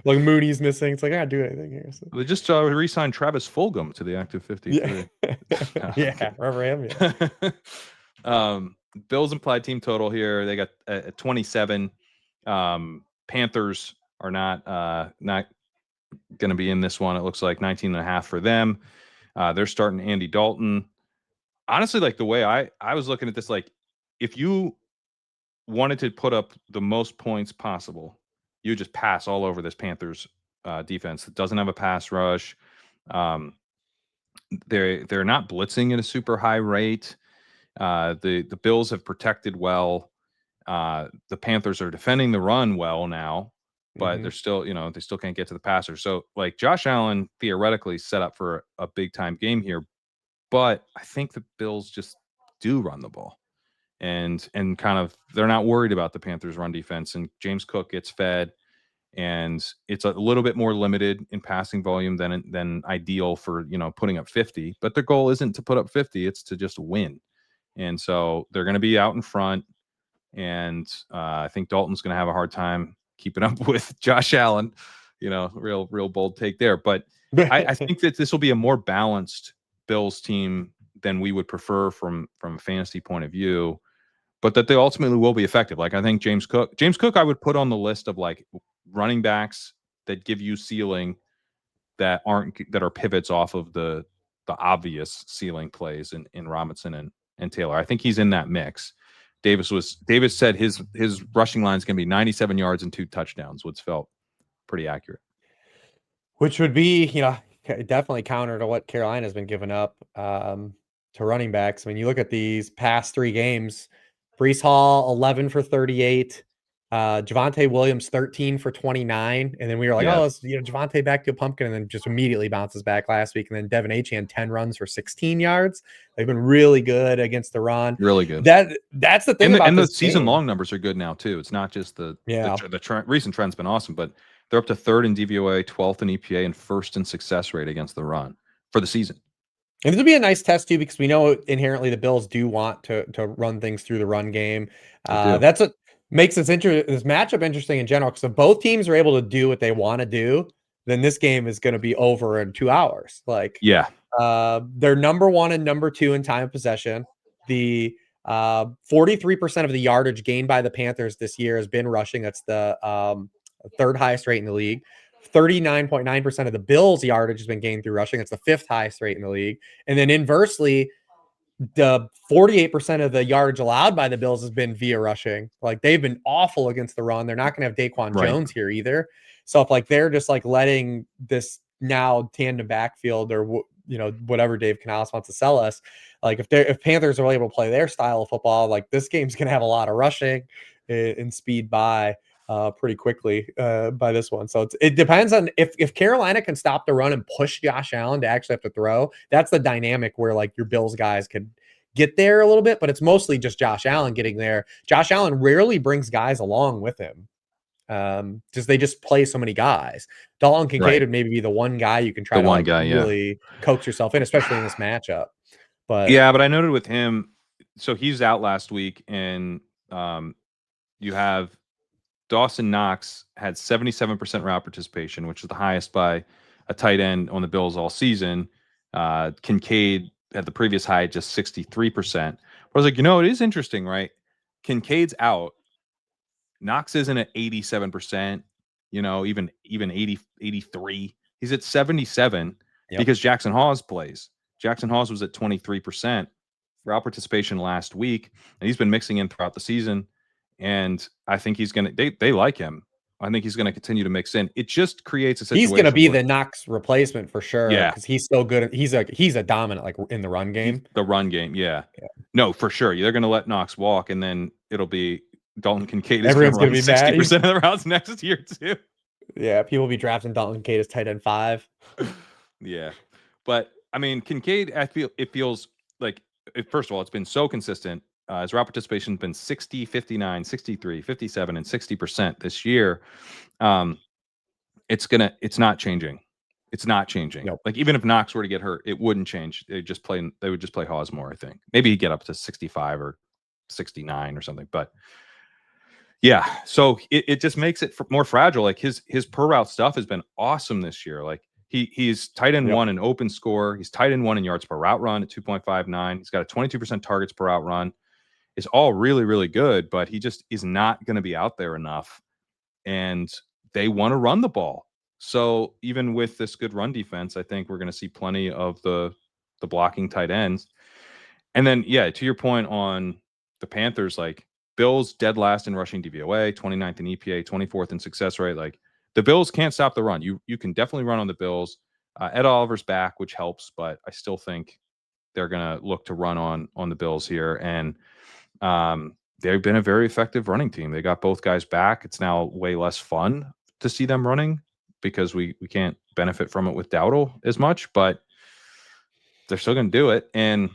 like Mooney's missing. It's like I gotta do anything here. So. They just re-signed Travis Fulgham to the active Yeah, 53. No, yeah, remember him? Yeah, Bills implied team total here. They got 27. Panthers are not going to be in this one. It looks like 19 and a half for them. They're starting Andy Dalton. Honestly, like the way I was looking at this, like if you wanted to put up the most points possible, you just pass all over this Panthers defense that doesn't have a pass rush. Um, they're not blitzing at a super high rate. The Bills have protected well. The Panthers are defending the run well now, but they're still, they still can't get to the passer. So like Josh Allen theoretically set up for a big time game here, but I think the Bills just do run the ball. And kind of they're not worried about the Panthers run defense, and James Cook gets fed, and it's a little bit more limited in passing volume than ideal for putting up 50, but their goal isn't to put up 50, it's to just win. And so they're going to be out in front, and I think Dalton's going to have a hard time keeping up with Josh Allen. Real bold take there, but I think that this will be a more balanced Bills team than we would prefer from a fantasy point of view, but that they ultimately will be effective. Like I think James Cook, I would put on the list of like running backs that give you ceiling that are pivots off of the obvious ceiling plays in Robinson and Taylor. I think he's in that mix. Davis said his rushing line is going to be 97 yards and 2 touchdowns, which felt pretty accurate. Which would be, definitely counter to what Carolina's been giving up to running backs. I mean, you look at these past 3 games, Breece Hall, 11 for 38, Javonte Williams, 13 for 29. And then we were like, Yeah. oh, it's, Javonte back to a pumpkin, and then just immediately bounces back last week. And then Devin Achane, 10 runs for 16 yards. They've been really good against the run. Really good. That's the thing about and the this season game. long numbers are good now too. It's not just the recent trend's been awesome, but they're up to 3rd in DVOA, 12th in EPA, and 1st in success rate against the run for the season. And this would be a nice test too, because we know inherently the Bills do want to run things through the run game. That's what makes this matchup interesting in general, because if both teams are able to do what they want to do, then this game is going to be over in 2 hours. Like, they're number 1 and number 2 in time of possession. The 43% of the yardage gained by the Panthers this year has been rushing. That's the 3rd highest rate in the league. 39.9% of the Bills' yardage has been gained through rushing. It's the 5th highest rate in the league. And then inversely, the 48% of the yardage allowed by the Bills has been via rushing. Like, they've been awful against the run. They're not going to have Daquan Jones here either. So if they're just letting this now tandem backfield, or whatever Dave Canales wants to sell us, if Panthers are able to play their style of football, this game's going to have a lot of rushing and speed by pretty quickly by this one. So it depends on if Carolina can stop the run and push Josh Allen to actually have to throw. That's the dynamic where your Bills guys could get there a little bit, but it's mostly just Josh Allen getting there. Josh Allen rarely brings guys along with him. They just play so many guys. Dalton Kincaid would maybe be the one guy you can try to really coax yourself in, especially in this matchup. But but I noted with him, so he's out last week, and you have Dawson Knox had 77% route participation, which is the highest by a tight end on the Bills all season. Kincaid at the previous high, just 63%. I was like, it is interesting, right? Kincaid's out. Knox isn't at 87%, even 80, 83. He's at 77 because Jackson Hawes plays. Jackson Hawes was at 23% route participation last week, and he's been mixing in throughout the season. And I think he's going to, they like him. I think he's going to continue to mix in. It just creates a situation. He's going to be the Knox replacement for sure. Yeah. Because he's so good. He's a dominant, in the run game. The run game. Yeah. No, for sure. They're going to let Knox walk, and then it'll be Dalton Kincaid is going to run 60% of the routes next year too. Yeah. People will be drafting Dalton Kincaid as tight end 5. Yeah. But I mean, Kincaid, it feels like, first of all, it's been so consistent. His route participation has been 60, 59, 63, 57, and 60% this year. It's not changing. It's not changing. Nope. Even if Knox were to get hurt, it wouldn't change. They would just play Hawes more, I think. Maybe he'd get up to 65 or 69 or something. But yeah, so it just makes it more fragile. His per route stuff has been awesome this year. He's tight end 1 in open score. He's tight end 1 in yards per route run at 2.59. He's got a 22% targets per route run. It's all really, really good, but he just is not going to be out there enough. And they want to run the ball. So even with this good run defense, I think we're going to see plenty of the the blocking tight ends. And then, yeah, to your point on the Panthers, like Bills dead last in rushing DVOA, 29th in EPA, 24th in success rate. Like the Bills can't stop the run. You can definitely run on the Bills. Ed Oliver's back, which helps, but I still think they're going to look to run on the Bills here. And they've been a very effective running team. They got both guys back. It's now way less fun to see them running because we can't benefit from it with Dowdle as much, but they're still going to do it. And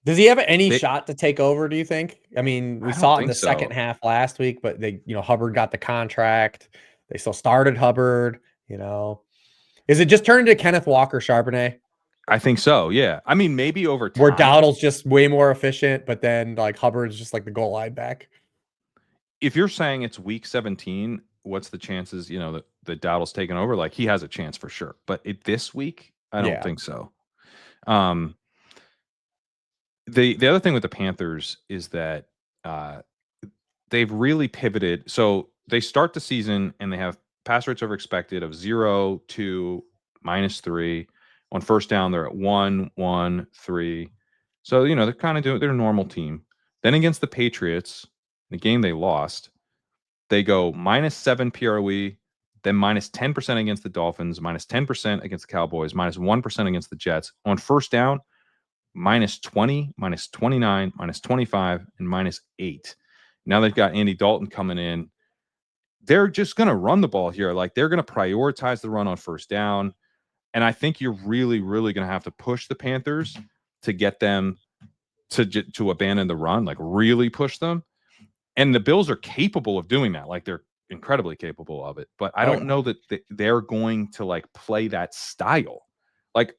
does he have any shot to take over, do you think? I mean, we I don't saw it in think the second so. half last week, but Hubbard got the contract. They still started Hubbard, Is it just turned into Kenneth Walker Charbonnet? I think so. Yeah. I mean, maybe over Where time. Dowdle's just way more efficient, but then like Hubbard's just like the goal line back. If you're saying it's week 17, what's the chances, that Dowdle's taken over? Like he has a chance for sure. But this week, I don't think so. The other thing with the Panthers is that they've really pivoted. So they start the season and they have pass rates over expected of 0 to -3. On first down, they're at 1, 1, 3. So, they're kind of doing their normal team. Then against the Patriots, the game they lost, they go -7 PROE, then -10% against the Dolphins, -10% against the Cowboys, -1% against the Jets. On first down, -20, -29, -25, and -8. Now they've got Andy Dalton coming in. They're just going to run the ball here. Like they're going to prioritize the run on first down. And I think you're really, really going to have to push the Panthers to get them to abandon the run, like really push them. And the Bills are capable of doing that. Like they're incredibly capable of it. But I don't know that they're going to like play that style. Like,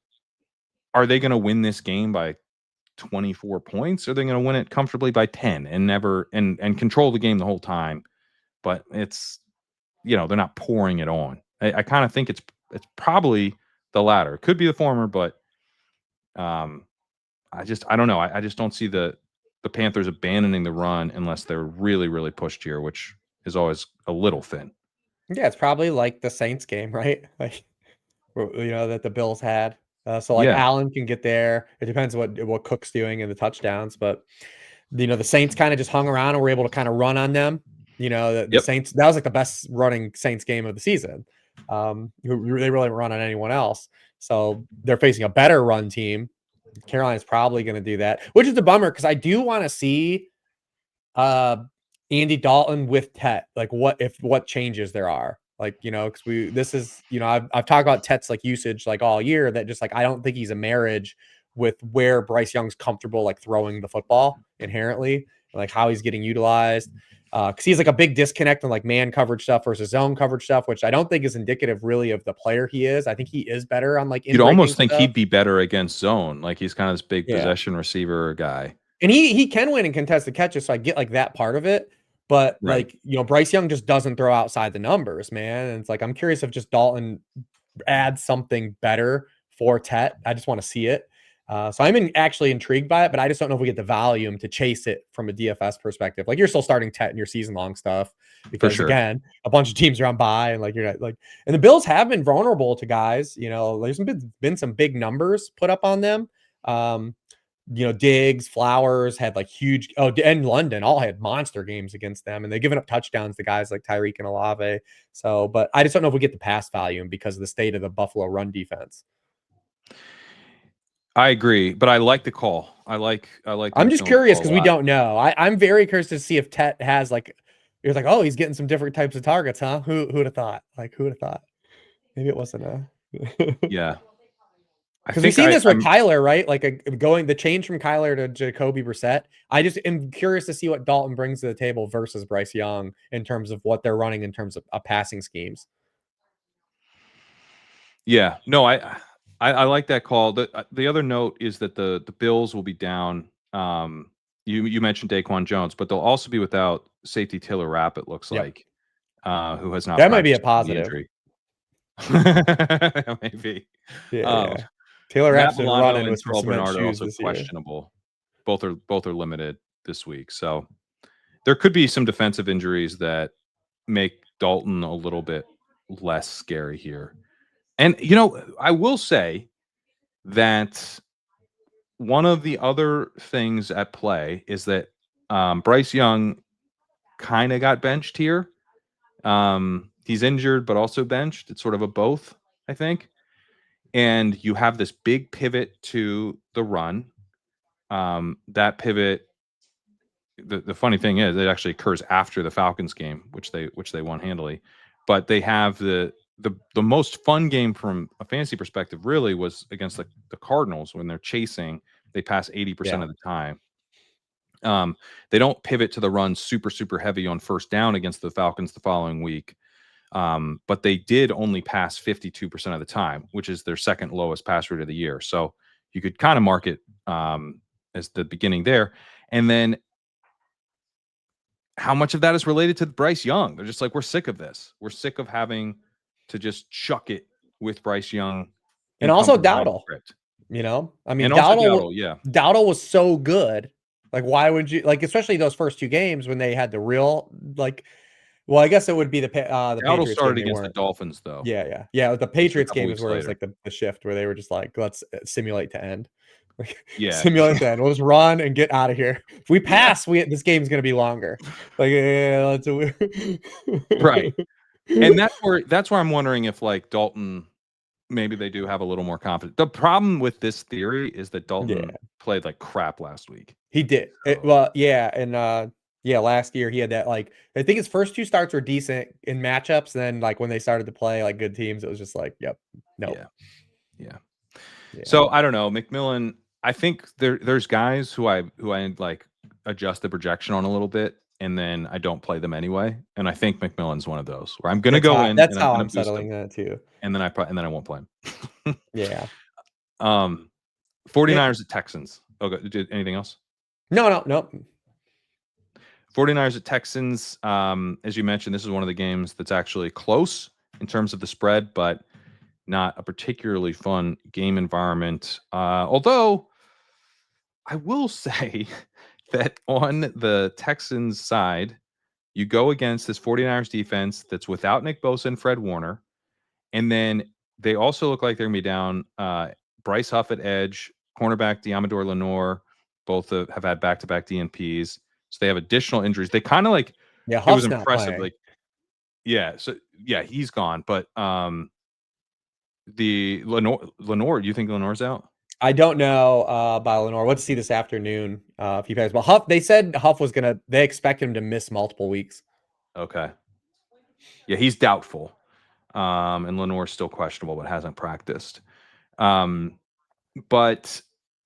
are they going to win this game by 24 points? Or are they going to win it comfortably by 10 and never and control the game the whole time? But it's they're not pouring it on. I kind of think it's probably the latter. It could be the former, but I don't know. I just don't see the Panthers abandoning the run unless they're really, really pushed here, which is always a little thin. Yeah, it's probably like the Saints game, right? Like that the Bills had. So like Yeah. Allen can get there. It depends what Cook's doing in the touchdowns, but the Saints kind of just hung around and were able to kind of run on them. The Yep. Saints, that was like the best running Saints game of the season. They really haven't run on anyone else. So they're facing a better run team. Carolina's probably going to do that, which is a bummer because I do want to see Andy Dalton with Tet. Like what changes there are. Like, because I've talked about Tet's like usage like all year that just like I don't think he's a marriage with where Bryce Young's comfortable like throwing the football inherently, like how he's getting utilized. Because he's like a big disconnect on like man coverage stuff versus zone coverage stuff, which I don't think is indicative really of the player he is. I think he is better on like You'd in-breaking almost think stuff. he'd be better against zone. Like he's kind of this big Yeah. possession receiver guy. And he can win in contested catches, so I get like that part of it. But Right. like, Bryce Young just doesn't throw outside the numbers, man. And it's like I'm curious if just Dalton adds something better for Tet. I just want to see it. So I'm actually intrigued by it, but I just don't know if we get the volume to chase it from a DFS perspective. Like you're still starting Tet in your season long stuff because sure. again, a bunch of teams are on bye and like you're not like, and the Bills have been vulnerable to guys. There's been some big numbers put up on them. Diggs, Flowers had like huge. Oh, and London all had monster games against them, and they've given up touchdowns to guys like Tyreek and Olave. So, but I just don't know if we get the pass volume because of the state of the Buffalo run defense. I agree, but I like the call. I like. I'm just curious because we don't know. I'm very curious to see if Tet has like. You're like, oh, he's getting some different types of targets, huh? Who'd have thought? Like, who'd have thought? Maybe it wasn't a. Yeah. Because we've seen this with Kyler, right? Like the change from Kyler to Jacoby Brissett. I just am curious to see what Dalton brings to the table versus Bryce Young in terms of what they're running in terms of passing schemes. Yeah, no, I like that call. The other note is that the Bills will be down. You mentioned Daquan Jones, but they'll also be without safety Taylor Rapp. It looks like, who has not. That might be a practiced with the positive. injury. Maybe. Yeah. Taylor Matt Rapp's been Milano running and with some Terrell cement Bernard are shoes also this year. questionable. Both are limited this week, so there could be some defensive injuries that make Dalton a little bit less scary here. And I will say that one of the other things at play is that Bryce Young kind of got benched here. He's injured, but also benched. It's sort of a both, I think. And you have this big pivot to the run. That pivot, the funny thing is, it actually occurs after the Falcons game, which they won handily. But they have the most fun game from a fantasy perspective really was against the Cardinals when they're chasing. They pass 80% of the time. They don't pivot to the run super heavy on first down against the Falcons the following week. But they did only pass 52% of the time, which is their second lowest pass rate of the year. So you could kind of mark it as the beginning there. And then how much of that is related to Bryce Young? They're just like, we're sick of this. We're sick of having to just chuck it with Bryce Young. And also Dowdle. I mean, and also Dowdle, yeah. Dowdle was so good. Like, why would you especially those first two games when they had the real well, I guess it would be the Patriots started game against the Dolphins, though. Yeah. The Patriots game is where it was like the shift where they were just like, let's simulate to end. Simulate to end. We'll just run and get out of here. If we pass, this game's gonna be longer. Like, right. And that's where I'm wondering if like Dalton, maybe they do have a little more confidence. The problem with this theory is that Dalton played like crap last week. He did. And last year he had that, I think his first two starts were decent in matchups. Then when they started to play like good teams, it was just like, yep, no. Yeah. So I don't know, McMillan. I think there's guys who I like adjust the projection on a little bit, and then I don't play them anyway. And I think McMillan's one of those where I'm gonna go in. That's how I'm settling that too. And then I won't play him. Yeah. 49ers at Texans. Okay, did anything else? No. 49ers at Texans. As you mentioned, this is one of the games that's actually close in terms of the spread, but not a particularly fun game environment. Although I will say that on the Texans side, you go against this 49ers defense that's without Nick Bosa and Fred Warner. And then they also look like they're going to be down Bryce Huff at edge, cornerback Diamador Lenore, both have had back-to-back DNPs. So they have additional injuries. They kind of it was impressive. He's gone. But the Lenore, do you think Lenore's out? I don't know about Lenore. Let's see this afternoon if he plays. Well, Huff, they said Huff was they expect him to miss multiple weeks. Okay. Yeah, he's doubtful. And Lenore's still questionable, but hasn't practiced. But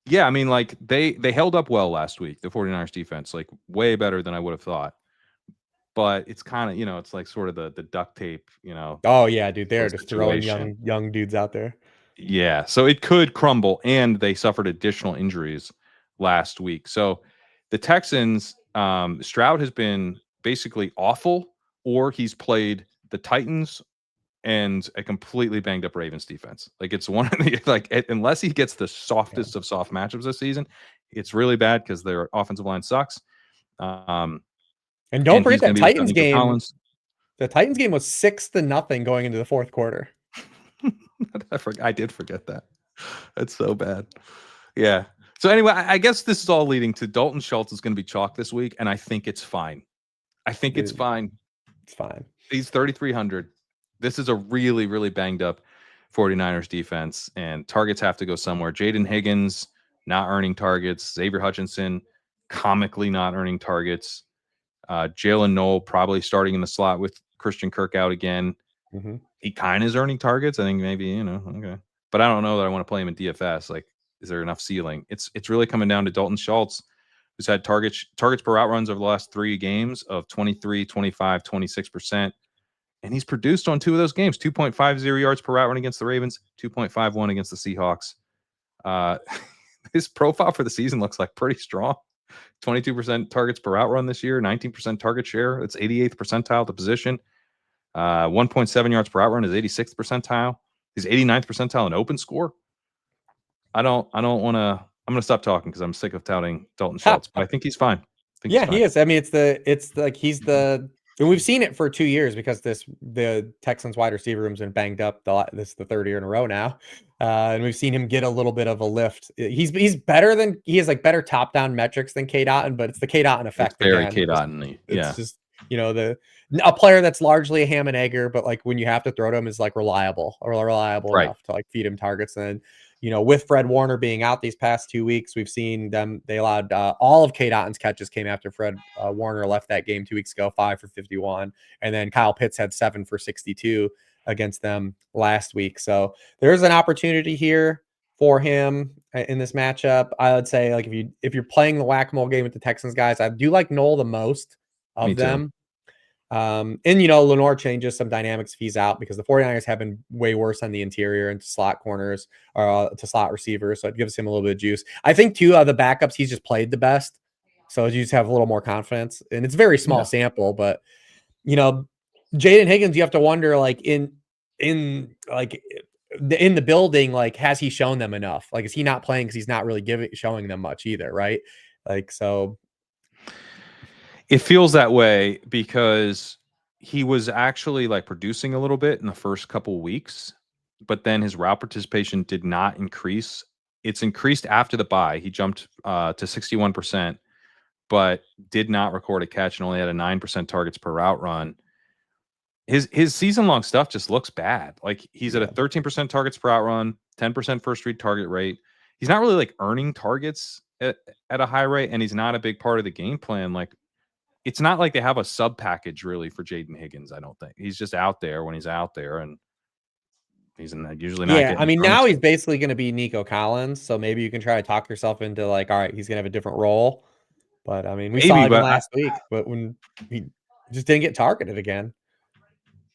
yeah, I mean, they held up well last week, the 49ers defense, way better than I would have thought. But it's kind of, it's like sort of the duct tape, Oh yeah, dude, they're just throwing young dudes out there. Yeah, so it could crumble, and they suffered additional injuries last week. So the Texans, Stroud has been basically awful, or he's played the Titans and a completely banged up Ravens defense. It's one of the unless he gets the softest of soft matchups this season, it's really bad because their offensive line sucks. And don't forget that Titans game. The Titans game was 6-0 going into the fourth quarter. I did forget that. That's so bad. Yeah. So anyway, I guess this is all leading to Dalton Schultz is going to be chalk this week, and I think it's fine. It's fine. It's fine. He's 3,300. This is a really, really banged up 49ers defense, and targets have to go somewhere. Jaden Higgins not earning targets. Xavier Hutchinson comically not earning targets. Jalen Noel probably starting in the slot with Christian Kirk out again. Mm-hmm. He kind of is earning targets. I think maybe, okay. But I don't know that I want to play him in DFS. Is there enough ceiling? It's really coming down to Dalton Schultz, who's had targets per out runs over the last 3 games of 23, 25, 26%. And he's produced on 2 of those games, 2.50 yards per route run against the Ravens, 2.51 against the Seahawks. His profile for the season looks like pretty strong. 22% targets per route run this year, 19% target share. It's 88th percentile at the position. 1.7 yards per route run is 86th percentile. He's 89th percentile in open score. I don't want to. I'm going to stop talking because I'm sick of touting Dalton Schultz, but I think he's fine. He is. I mean, it's he's the And we've seen it for 2 years because the Texans wide receiver room's been banged up. This is the 3rd year in a row now, and we've seen him get a little bit of a lift. He's better than he has like better top down metrics than K Dotton, but it's the K Dotton It's effect very again. K Dotton. It's Yeah. just a player that's largely a ham and egger, but like when you have to throw to him is like reliable Right. enough to like feed him targets. And with Fred Warner being out these past 2 weeks, we've seen them. They allowed all of K Dotton's catches came after Fred Warner left that game 2 weeks ago, 5 for 51, and then Kyle Pitts had 7 for 62 against them last week. So there's an opportunity here for him in this matchup. I would say like if you're playing the whack-a-mole game with the Texans guys, I do like Noel the most Me of too. them. And Lenore changes some dynamics if he's out because the 49ers have been way worse on the interior and to slot corners or to slot receivers. So it gives him a little bit of juice. I think two of the backups, he's just played the best. So you just have a little more confidence. And it's very small Yeah. sample, but Jaden Higgins, you have to wonder like in the building, like, has he shown them enough? Like, is he not playing because he's not really showing them much either, right? Like, so It feels that way because he was actually like producing a little bit in the first couple weeks, but then his route participation did not increase. It's increased after the bye. He jumped to 61%, but did not record a catch and only had a 9% targets per route run. His season long stuff just looks bad. Like he's at a 13% targets per route run, 10% first read target rate. He's not really like earning targets at a high rate, and he's not a big part of the game plan. Like it's not like they have a sub package really for Jaden Higgins. I don't think he's just out there when he's out there, and he's usually not yeah, getting I his mean, runs. now he's basically going to be Nico Collins. So maybe you can try to talk yourself into like, all right, he's going to have a different role. But I mean, we saw Maybe, even but last week, but when he just didn't get targeted again.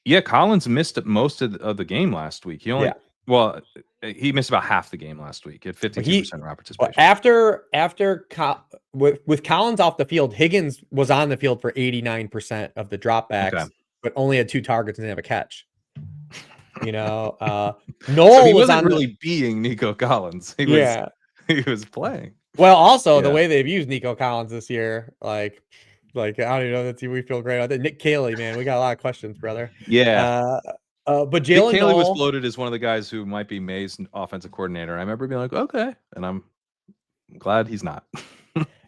yeah, Collins missed most of the game last week. He only Yeah. he missed about half the game last week. He had 52% route Well, participation. with Collins off the field, Higgins was on the field for 89% of the Okay. dropbacks, but only had 2 targets and didn't have a catch. So he Noel was wasn't on the really being Nico Collins. He was yeah. playing. Well, also the Yeah. way they've used Nico Collins this year, like I don't even know that we feel great about that. Nick Caley, man, we got a lot of questions, brother. Yeah. But Nick Jalen Caley was Noel, floated as one of the guys who might be May's offensive coordinator. I remember being like, okay, and I'm glad he's not.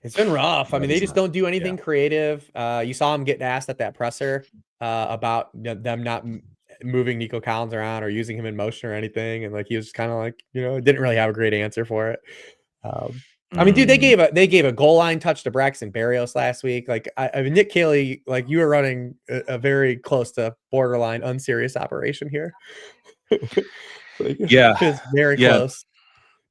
it's been rough. I Glad mean, they he's just not. don't do Yeah. anything creative. You saw him getting asked at that presser about them not moving Nico Collins around or using him in motion or anything, and like he was just kind of like, didn't really have a great answer for it. I mean, dude, they gave a goal line touch to Braxton Berrios last week. Like, I mean, Nick Caley, like you were running a very close to borderline unserious operation here. Like, Yeah. it's very Yeah. close.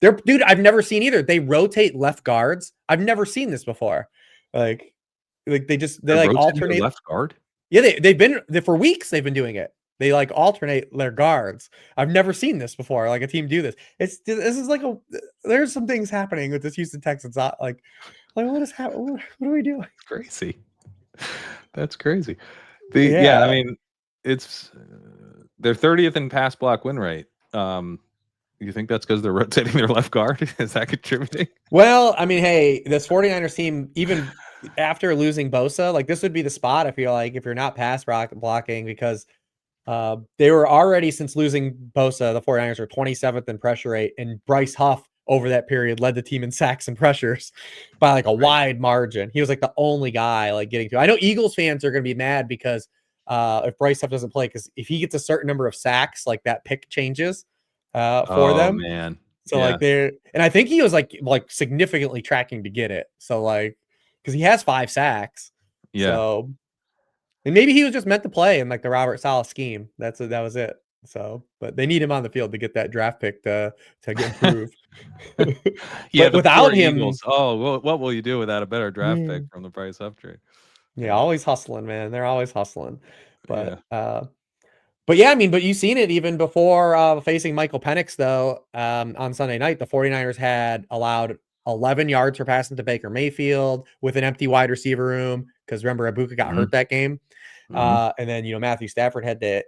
Dude, I've never seen either. They rotate left guards. I've never seen this before. Like they They're like rotating their alternate. left guard. Yeah, for weeks they've been doing it. They like alternate their guards. I've never seen this before. Like a team do this. This is like there's some things happening with this Houston Texans. Like what is happening? What are we doing? It's crazy. That's crazy. Yeah, I Yeah. mean, it's they're 30th in pass block win rate. You think that's because they're rotating their left guard? Is that contributing? Well, I mean, hey, this 49ers team, even after losing Bosa, like this would be the spot, I feel like, if you're not pass blocking, because they were already, since losing Bosa, the 49ers are 27th in pressure rate, and Bryce Huff over that period led the team in sacks and pressures by like a wide margin. He was like the only guy like getting to. I know Eagles fans are going to be mad because if Bryce Huff doesn't play, because if he gets a certain number of sacks, like that pick changes for Oh them. man. So Yeah. like and I think he was like significantly tracking to get it. So like, because he has 5 sacks. Yeah. So, and maybe he was just meant to play in like the Robert Saleh scheme. That was it. So, but they need him on the field to get that draft pick to get improved. Yeah, But the poor without him, Eagles. Oh, what will you do without a better draft pick from the Bryce Huff trade? yeah, Yeah. always hustling, man. They're always hustling. Yeah. But yeah, I mean, but you've seen it even before facing Michael Penix, though, on Sunday night. The 49ers had allowed 11 yards for passing to Baker Mayfield with an empty wide receiver room. Because remember, Ibuka got Mhm. hurt that game. Mhm. And then, Matthew Stafford had the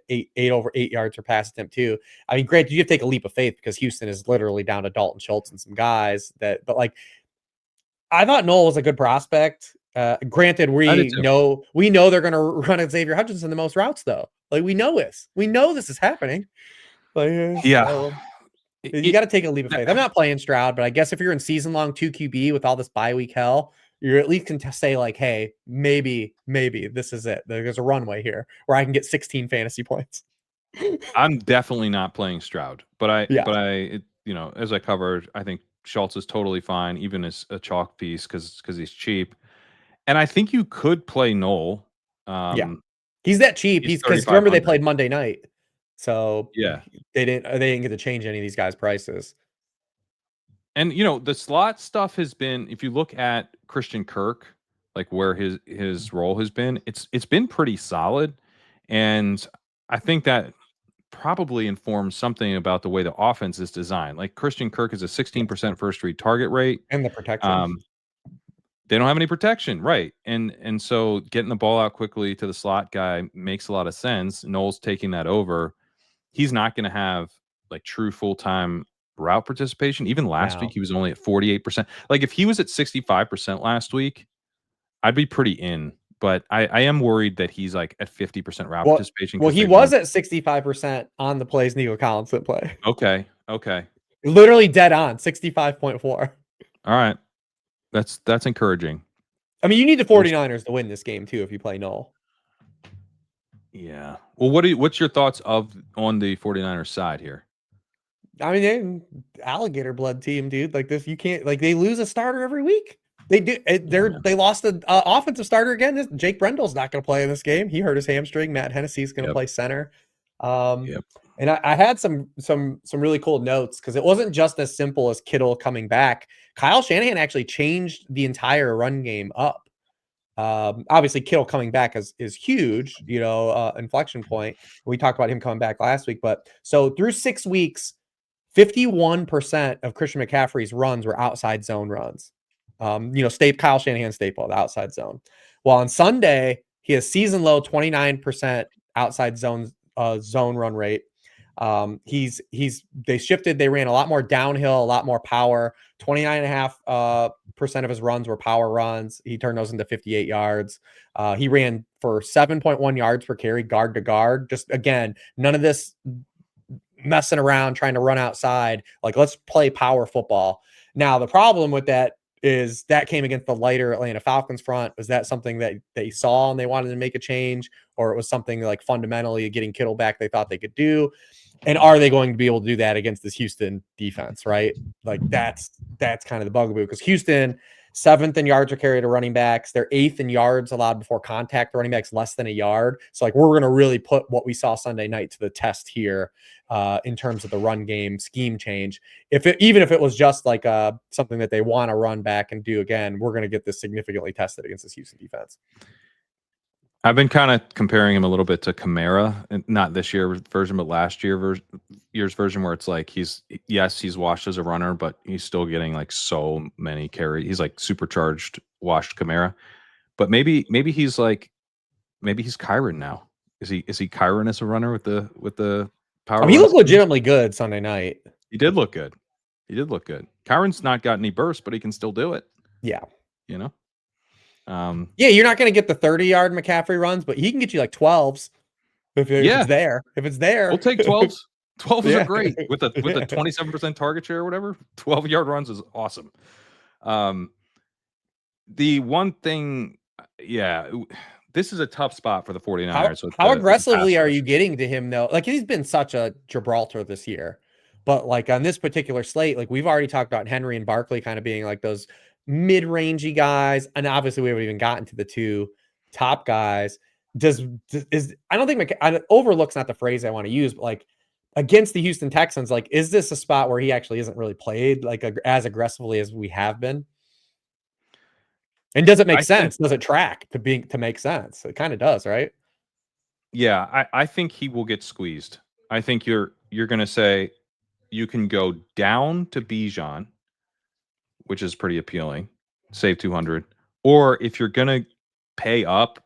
over 8 yards per pass attempt, too. I mean, granted, you have to take a leap of faith because Houston is literally down to Dalton Schultz and some guys but like, I thought Noel was a good prospect. Granted, I did we too. know they're going to run Xavier Hutchinson the most routes, though. Like we know this is happening. Like Yeah. so, It, you got it to take a leap of that- faith. I'm not playing Stroud, but I guess if you're in season long 2 QB with all this bye week hell, you at least can say like, hey, maybe this is it. There's a runway here where I can get 16 fantasy points. I'm definitely not playing Stroud, Yeah, as I covered, I think Schultz is totally fine, even as a chalk piece because he's cheap. And I think you could play Knoll. yeah. Um, He's that cheap. he's He's because remember they 3,500. played Monday night, so Yeah. they didn't get to change any of these guys' prices. And the slot stuff has been, if you look at Christian Kirk, like where his role has been, it's been pretty solid. And I think that probably informs something about the way the offense is designed. Like Christian Kirk is a Yes, 16% first read target rate. and the protection. Um, they don't have any protection, right? And so getting the ball out quickly to the slot guy makes a lot of sense. Noel's taking that over. He's not going to have like true full-time route participation. Even last week Now, he was only at 48%. Like if he was at 65% last week, I'd be pretty in. But I am worried that he's like at 50% route well, participation well, because he they run. was at 65% on the plays Nico Collins didn't play. Okay. Literally dead on 65.4. All right. That's encouraging. I mean, you need the We'll see. 49ers to win this game too if you play Null. Yeah. Well, what's your thoughts on the 49ers side here? I mean, alligator blood team, dude. Like this, you can't like they lose a starter every week. They do. They lost an offensive starter again. Jake Brendel's not going to play in this game. He hurt his hamstring. Matt Hennessy's going to Yep. play center. Um, Yep. and I had some really cool notes because it wasn't just as simple as Kittle coming back. Kyle Shanahan actually changed the entire run game up. Obviously, Kittle coming back is huge, inflection point. We talked about him coming back last week, but so through 6 weeks, 51% of Christian McCaffrey's runs were outside zone runs. Kyle Shanahan staple, the outside zone. Well, on Sunday, he has season low 29% outside zone run rate. They shifted, they ran a lot more downhill, a lot more power. 29.5% of his runs were power runs. He turned those into 58 yards. He ran for 7.1 yards per carry, guard to guard. Just again, none of this messing around trying to run outside. Like, let's play power football. Now, the problem with that is that came against the lighter Atlanta Falcons front. Was that something that they saw and they wanted to make a change, or it was something like fundamentally getting Kittle back they thought they could do? And are they going to be able to do that against this Houston defense, right? Like that's kind of the bugaboo because Houston 7th in yards per carry to running backs. They're 8th in yards allowed before contact. The running backs less than a yard. So like we're going to really put what we saw Sunday night to the test here in terms of the run game scheme change. Even if it was just like something that they want to run back and do again, we're going to get this significantly tested against this Houston defense. I've been kind of comparing him a little bit to Kamara, and not this year's version, but last year's version, where it's like he's washed as a runner, but he's still getting like so many carries. He's like supercharged washed Kamara, but maybe he's Kyron now. Is he Kyron as a runner with the power He run looked scheme? legitimately good Sunday night. He did look good. Kyron's not got any burst, but he can still do it. Yeah. You know. Yeah, you're not going to get the 30-yard McCaffrey runs, but he can get you like 12s if it's there. If it's there, we'll take 12s. 12s Yeah. are great with a 27% target share or whatever. 12-yard runs is awesome. The one thing, this is a tough spot for the 49ers. How With the pass aggressively are rush. you getting to him though? Like he's been such a Gibraltar this year, but like on this particular slate, like we've already talked about Henry and Barkley kind of being like those mid-rangey guys, and obviously we haven't even gotten to the two top guys. I don't think overlook's not the phrase I want to use, but like against the Houston Texans, like is this a spot where he actually isn't really played like as aggressively as we have been? And does it make I think, sense? Does it track to make sense? It kind of does, right? I think he will get squeezed. I think you're going to say you can go down to Bijan, which is pretty appealing, save 200. Or if you're going to pay up,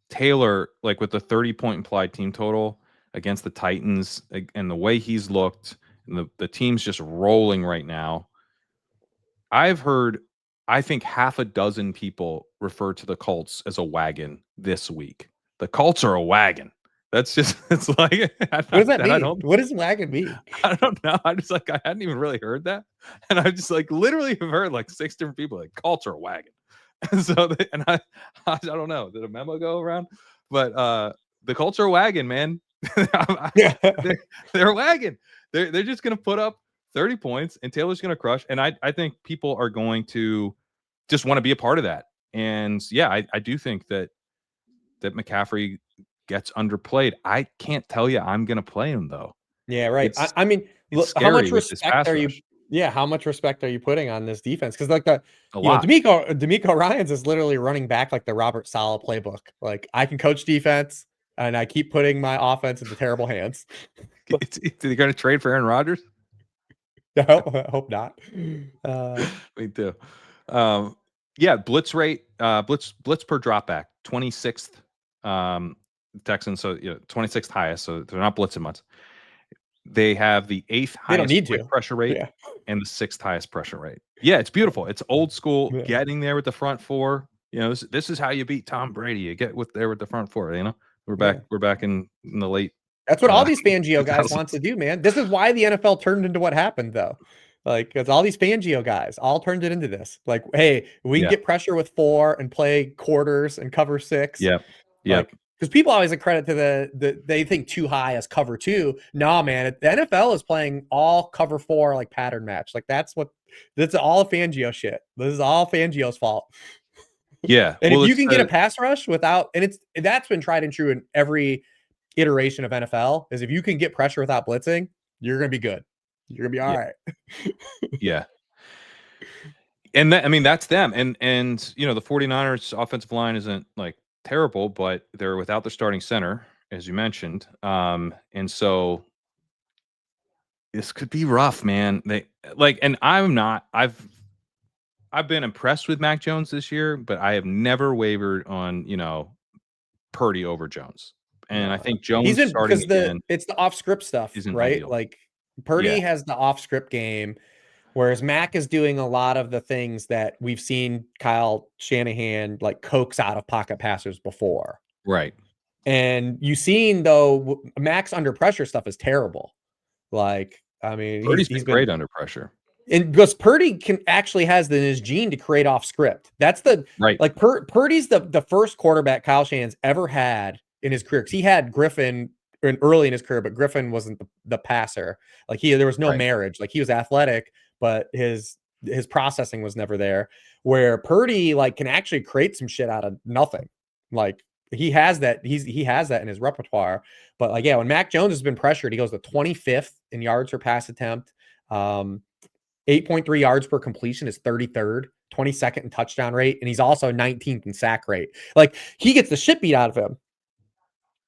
Taylor, like with the 30-point implied team total against the Titans and the way he's looked, and the team's just rolling right now. I've heard I think half a dozen people refer to the Colts as a wagon this week. The Colts are a wagon. That's just it's like What does that I mean? don't What does wagon mean? I don't know. I just like I hadn't even really heard that, and I just like literally have heard like 6 different people like Colts are a wagon. And so and I don't know. Did a memo go around? But the Colts are a wagon, man. Yeah. They're a wagon. They're just gonna put up 30 points, and Taylor's gonna crush. And I think people are going to just want to be a part of that. And yeah, I do think that McCaffrey gets underplayed. I can't tell you I'm gonna play him though. Yeah, right. It's I mean, it's look, how scary much with this respect pass are you rush. yeah, how much respect are you putting on this defense? Because like the A lot. D'Amico Ryans is literally running back like the Robert Saleh playbook. Like, I can coach defense, and I keep putting my offense into terrible hands. They're gonna trade for Aaron Rodgers? I hope not. Me too. Yeah, blitz rate, blitz per dropback, 26th. Texans, so 26th highest, so they're not blitzing much. They have the 8th They don't highest need quick to. pressure rate Yeah. and the 6th highest pressure rate. Yeah, it's beautiful. It's old school, Yeah. getting there with the front four. This is how you beat Tom Brady. You get there with the front four. We're Yeah. back in the late That's what all these Fangio guys 2000s. want to do, man. This is why the NFL turned into what happened, though. Like, it's all these Fangio guys all turned it into this. Like, hey, we can Yeah. get pressure with 4 and play quarters and cover 6. Yep. Yep. Like, because people always credit to they think too high as cover 2. Nah, man, the NFL is playing all cover 4 like pattern match. Like, that's all Fangio shit. This is all Fangio's fault. Yeah. And if Well, you it's can get a pass rush without, and that's been tried and true in every iteration of NFL, is if you can get pressure without blitzing, you're gonna be good. You're gonna be all yeah. right. Yeah. And that, I mean, that's them. And the 49ers offensive line isn't like terrible, but they're without their starting center, as you mentioned. And so this could be rough, man. And I've been impressed with Mac Jones this year, but I have never wavered on, Purdy over Jones. And I No, think he's Jones been starting because again it's the off script stuff, isn't right? ideal. Like Purdy Yeah. has the off script game, whereas Mac is doing a lot of the things that we've seen Kyle Shanahan like coax out of pocket passers before. Right. And you've seen though Mac's under pressure stuff is terrible. Like, I mean, Purdy's he's been been great under pressure. and because Purdy has in his gene to create off script. That's the Right. like Purdy's the first quarterback Kyle Shanahan's ever had in his career. Because he had Griffin early in his career, but Griffin wasn't the passer. Like there was no Right. marriage. Like he was athletic, but his processing was never there. Where Purdy like can actually create some shit out of nothing. Like he has that. He has that in his repertoire. But like when Mac Jones has been pressured, he goes to 25th in yards per pass attempt. 8.3 yards per completion is 33rd, 22nd in touchdown rate, and he's also 19th in sack rate. Like he gets the shit beat out of him.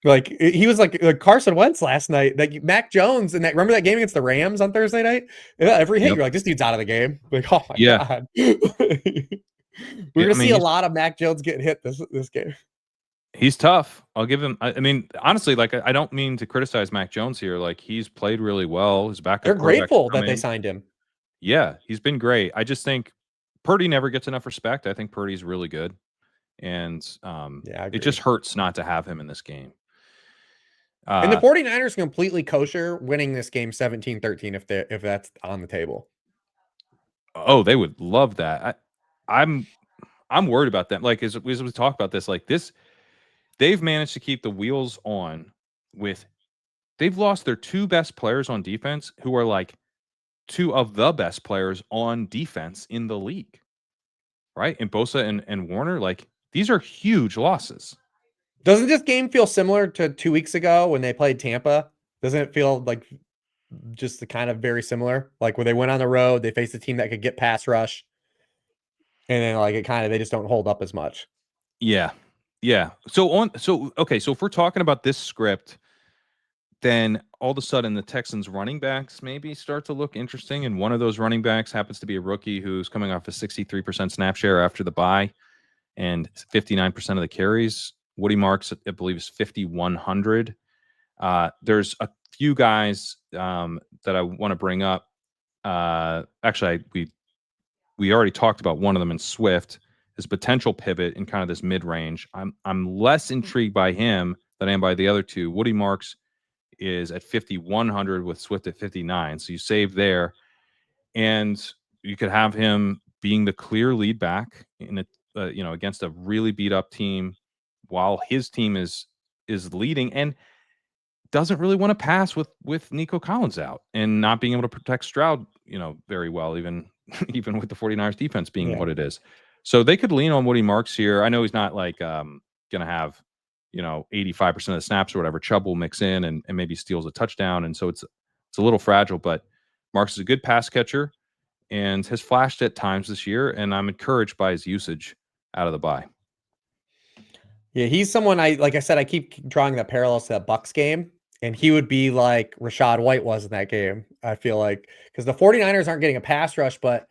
Like he was like Carson Wentz last night. Like Mac Jones and remember that game against the Rams on Thursday night? Yeah, every hit Yep. you're like, this dude's out of the game. Like, oh my Yeah. god. We're Yeah, gonna I mean, see a lot of Mac Jones getting hit this game. he's tough. I'll give him. I mean, honestly, like I don't mean to criticize Mac Jones here. Like he's played really well. His They're backup quarterback grateful come that they in. signed him. Yeah, he's been great. I just think Purdy never gets enough respect. I think Purdy's really good, and Yeah, I it agree. just hurts not to have him in this game. And the Uh, 49ers completely kosher winning this game 17-13 if that's on the table. oh, they would love that. I'm worried about them. Like as we talk about this, like this, they've managed to keep the wheels on with. They've lost their 2 best players on defense, who are like 2 of the best players on defense in the league, right? And Bosa and Warner, like these are huge losses. Doesn't this game feel similar to 2 weeks ago when they played Tampa? Doesn't it feel like just the kind of very similar? Like where they went on the road, they faced a team that could get pass rush, and then like they just don't hold up as much. Yeah. Yeah. Okay, so if we're talking about this script, then all of a sudden the Texans running backs maybe start to look interesting. And one of those running backs happens to be a rookie who's coming off a 63% snap share after the bye and 59% of the carries. Woody Marks, I believe, is 5,100. There's a few guys that I want to bring up. Actually, we we already talked about one of them in Swift, his potential pivot in kind of this mid range. I'm less intrigued by him than I am by the other two. Woody Marks is at 5,100 with Swift at 59, so you save there, and you could have him being the clear lead back in a against a really beat up team, while his team is leading and doesn't really want to pass with Nico Collins out and not being able to protect Stroud, very well, even even with the 49ers defense being Yeah. what it is. So they could lean on Woody Marks here. I know he's not like gonna have 85% of the snaps or whatever. Chubb will mix in and maybe steals a touchdown. And so it's a little fragile, but Marks is a good pass catcher and has flashed at times this year, and I'm encouraged by his usage out of the bye. Yeah, he's someone like I said, I keep drawing that parallels to that Bucks game, and he would be like Rachaad White was in that game. I feel like because the 49ers aren't getting a pass rush, but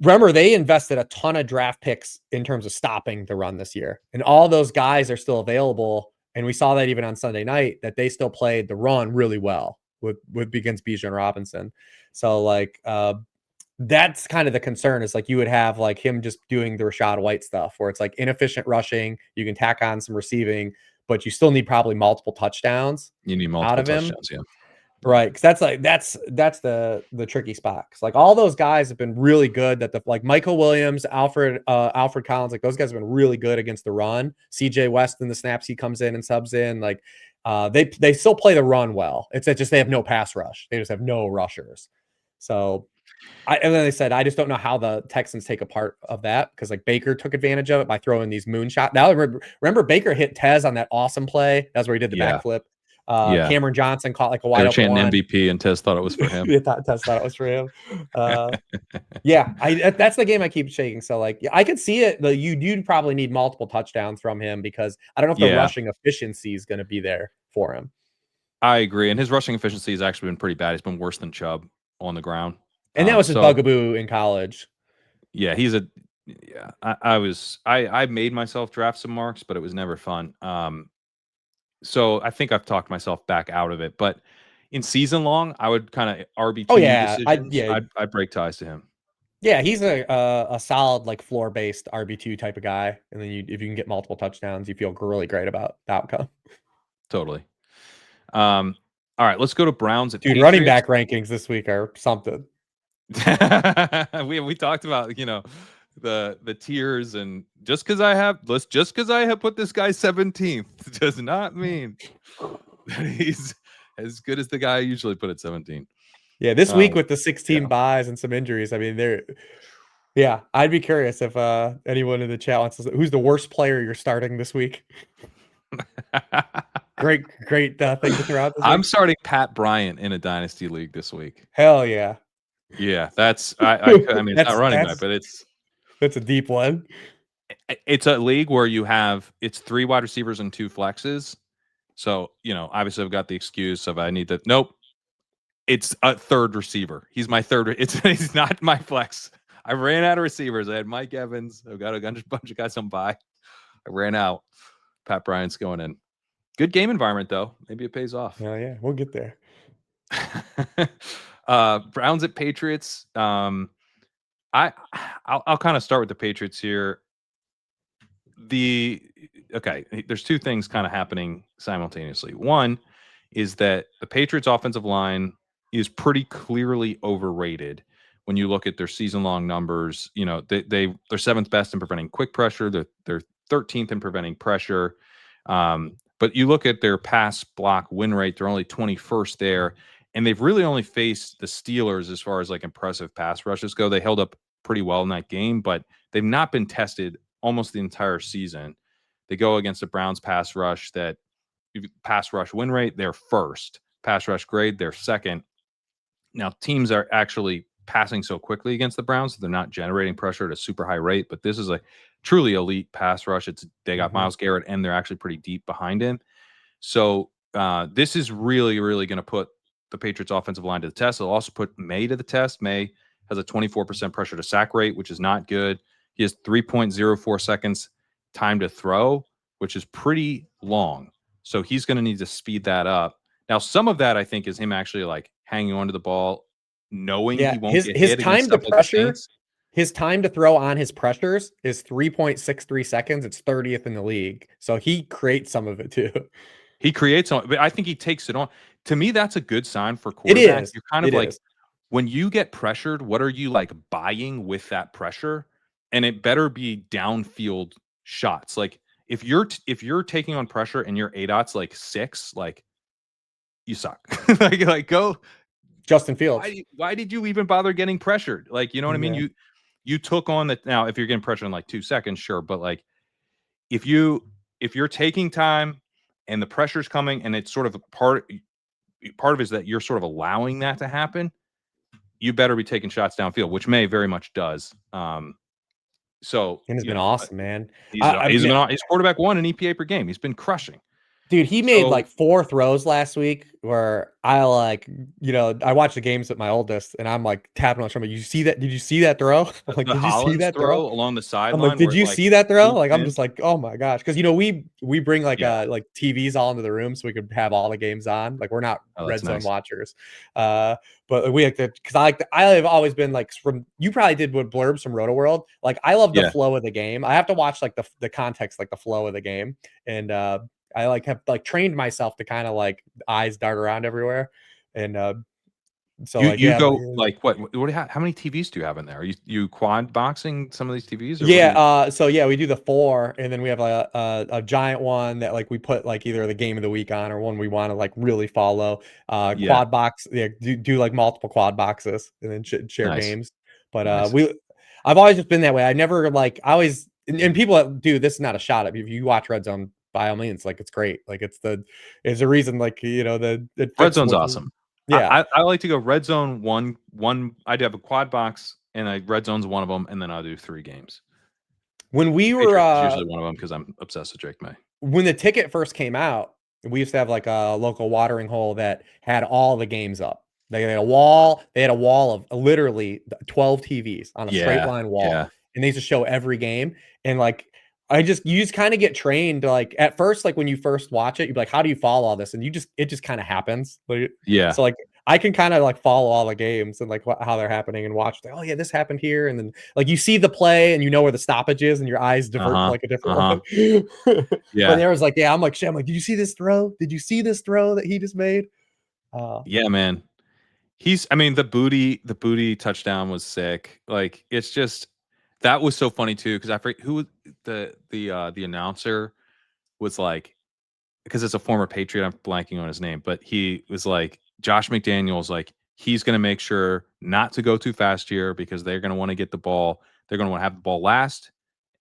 remember they invested a ton of draft picks in terms of stopping the run this year, and all those guys are still available. And we saw that even on Sunday night that they still played the run really well with against Bijan Robinson. So like that's kind of the concern is like you would have like him just doing the Rachaad White stuff where it's like inefficient rushing. You can tack on some receiving, but you still need probably multiple touchdowns You need out multiple of him. touchdowns, yeah. Right. Cause that's the tricky spot. Cause like all those guys have been really good that like Michael Williams, Alfred Collins, like those guys have been really good against the run. CJ West in the snaps he comes in and subs in, like they still play the run well. It's just they have no pass rush. They just have no rushers. So and then they said, I just don't know how the Texans take a part of that because like Baker took advantage of it by throwing these moonshot. Now remember Baker hit Tez on that awesome play. That's where he did the Yeah. backflip. Yeah. Cameron Johnson caught like a They wide were open chanting one. MVP and Tez thought it was for him. Tez thought it was for him. Yeah, that's the game I keep shaking. So like, yeah, I could see it. You'd probably need multiple touchdowns from him because I don't know if the rushing efficiency is going to be there for him. I agree, and his rushing efficiency has actually been pretty bad. He's been worse than Chubb on the ground, and that was his bugaboo in college. Yeah, I made myself draft some Marks, but it was never fun. So I think I've talked myself back out of it. But in season long, I would kind of RB2 decisions. I'd break ties to him. Yeah, he's a solid like floor based RB2 type of guy, and then if you can get multiple touchdowns, you feel really great about the outcome. Totally. All right, let's go to Browns at Patriots. Running back rankings this week are something. we talked about the tiers, and just because I have put this guy 17th does not mean that he's as good as the guy I usually put at 17. Yeah, this week with the 16 buys and some injuries, I mean, I'd be curious if anyone in the chat wants to say, who's the worst player you're starting this week? great thing to throw out this I'm week. starting Pat Bryant in a dynasty league this week. Hell yeah. Yeah, that's I mean it's not running back, but that's a deep one. It's a league where it's 3 wide receivers and 2 flexes. So, obviously I've got the excuse of I need to nope. It's a third receiver. He's my third. He's not my flex. I ran out of receivers. I had Mike Evans. I've got a bunch of guys on bye. I ran out. Pat Bryant's going in. Good game environment though. Maybe it pays off. Oh yeah, we'll get there. Browns at Patriots. I'll kind of start with the Patriots here. There's 2 things kind of happening simultaneously. One is that the Patriots offensive line is pretty clearly overrated when you look at their season-long numbers. They're 7th best in preventing quick pressure. They're 13th in preventing pressure. But you look at their pass block win rate, they're only 21st there. And they've really only faced the Steelers as far as like impressive pass rushes go. They held up pretty well in that game, but they've not been tested almost the entire season. They go against the Browns pass rush pass rush win rate, they're first. Pass rush grade, they're second. Now, teams are actually passing so quickly against the Browns, so they're not generating pressure at a super high rate, but this is a truly elite pass rush. They got Myles Garrett, and they're actually pretty deep behind him. So this is really, really going to put the Patriots offensive line to the test. It'll also put May to the test. May has a 24% pressure to sack rate, which is not good. He has 3.04 seconds time to throw, which is pretty long. So he's going to need to speed that up. Now, some of that I think is him actually like hanging onto the ball, knowing he won't get his hit time against to stuff like the pressure. Saints. His time to throw on his pressures is 3.63 seconds. It's 30th in the league. So he creates some of it too. He creates on, but I think he takes it on. To me, that's a good sign for It quarterback. is. You're kind of It like, is. when you get pressured, what are you like buying with that pressure? And it better be downfield shots. Like if you're taking on pressure and your ADOT's like 6, like you suck. like go. Justin Fields. Why did you even bother getting pressured? Like, you know what I mean? Yeah. You took on that. Now if you're getting pressured in like 2 seconds, sure, but like if you're taking time and the pressure's coming and it's sort of part of it is that you're sort of allowing that to happen, you better be taking shots downfield, which May very much does. So And it's you been know, awesome, man. he's quarterback 1 in EPA per game. He's been crushing. Dude, he made So like 4 throws last week where I like, I watched the games with my oldest and I'm like tapping on somebody. You see that? Did you see that throw? I'm like, the did you see Hollins that throw? throw along the I'm like, sideline where did it you like see that throw? loops Like, I'm in, just like, oh my gosh. Cause we bring like yeah, like TVs all into the room so we could have all the games on. Like we're not oh, that's red zone nice. watchers. But we like to, cause I have always been like from, you probably did with blurbs from Roto World. Like I love the Yeah, flow of the game. I have to watch like the context, like the flow of the game. And I like have like trained myself to kind of like eyes dart around everywhere. And so like, you yeah, go like how many TVs do you have in there? Are you quad boxing some of these TVs, or what do yeah. you? So yeah, we do the 4, and then we have a giant one that like we put like either the game of the week on or one we want to like really follow. Yeah, Quad box, yeah, do like multiple quad boxes and then share nice, games. But nice. I've always just been that way. I never like I always and people that do this is not a shot at. If you watch Red Zone, by all means, like it's great. Like it's a reason like the it Red fits zone's with awesome. yeah. I like to go red zone one. I do have a quad box, and red zone's one of them, and then I'll do 3 games. When we were Patriots is usually one of them because I'm obsessed with Drake May. when the ticket first came out, we used to have like a local watering hole that had all the games up. They had a wall. They had a wall of literally 12 TVs on a straight Yeah, line wall, yeah, and they used to show every game. And like, you just kind of get trained to like at first, like when you first watch it, you'd be like, how do you follow all this? And it just kind of happens. Like, yeah. so like I can kind of like follow all the games and like how they're happening and watch. Like, oh yeah, this happened here, and then like you see the play and you know where the stoppage is, and your eyes divert to Uh-huh, like a different uh-huh. one. But Yeah, there was like, yeah, I'm like, shit. I'm like, did you see this throw? Did you see this throw that he just made? yeah, man. The booty touchdown was sick. Like, it's just that was so funny too because I forget who the announcer was like, because it's a former Patriot. I'm blanking on his name, but he was like, Josh McDaniels, like, he's going to make sure not to go too fast here because they're going to want to get the ball. They're going to want to have the ball last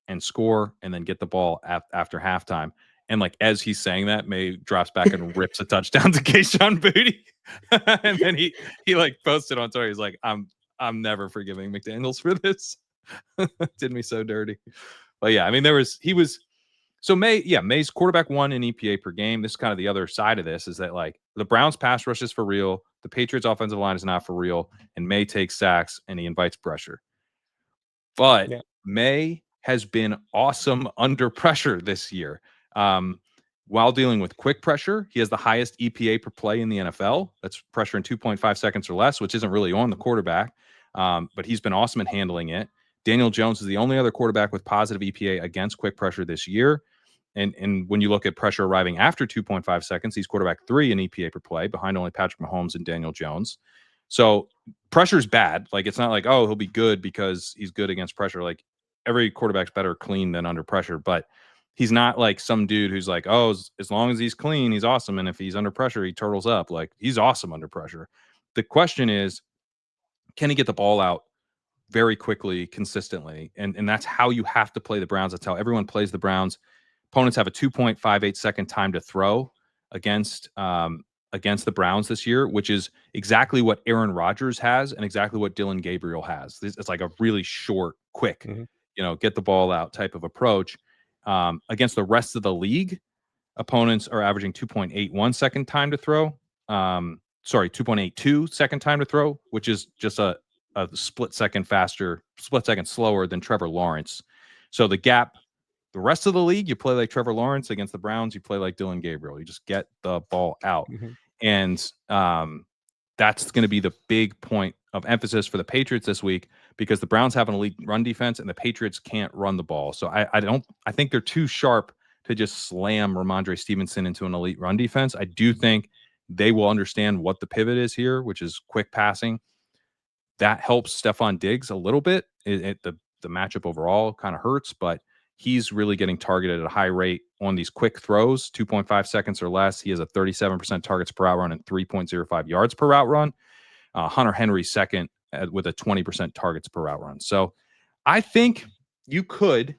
and score and then get the ball after halftime. And like as he's saying that, May drops back and rips a touchdown to Keyshawn Booty. And then he like posted on Twitter. He's like, I'm never forgiving McDaniels for this. Did me so dirty. But yeah, I mean, he was so May's quarterback 1 in EPA per game. This is kind of the other side of this is that like the Browns pass rush is for real. The Patriots offensive line is not for real. And May takes sacks and he invites pressure. But Yeah. May has been awesome under pressure this year. While dealing with quick pressure, he has the highest EPA per play in the NFL. That's pressure in 2.5 seconds or less, which isn't really on the quarterback. But he's been awesome at handling it. Daniel Jones is the only other quarterback with positive EPA against quick pressure this year. And when you look at pressure arriving after 2.5 seconds, he's quarterback 3 in EPA per play, behind only Patrick Mahomes and Daniel Jones. So pressure's bad. Like, it's not like, oh, he'll be good because he's good against pressure. Like, every quarterback's better clean than under pressure, but he's not like some dude who's like, oh, as long as he's clean, he's awesome. And if he's under pressure, he turtles up. Like, he's awesome under pressure. The question is, can he get the ball out very quickly, consistently? And that's how you have to play the Browns. That's how everyone plays the Browns. Opponents have a 2.58 second time to throw against against the Browns this year, which is exactly what Aaron Rodgers has and exactly what Dylan Gabriel has. It's like a really short, quick, Mhm. get the ball out type of approach. Against the rest of the league, opponents are averaging 2.81 second time to throw. 2.82 second time to throw, which is just a split second slower than Trevor Lawrence. So the gap, the rest of the league, you play like Trevor Lawrence. Against the Browns, you play like Dylan Gabriel. You just get the ball out. Mhm. And that's going to be the big point of emphasis for the Patriots this week because the Browns have an elite run defense and the Patriots can't run the ball. So I think they're too sharp to just slam Ramondre Stevenson into an elite run defense. I do think they will understand what the pivot is here, which is quick passing. That helps Stephon Diggs a little bit. The matchup overall kind of hurts, but he's really getting targeted at a high rate on these quick throws, 2.5 seconds or less. He has a 37% targets per route run and 3.05 yards per route run. Hunter Henry second with a 20% targets per route run. So I think you could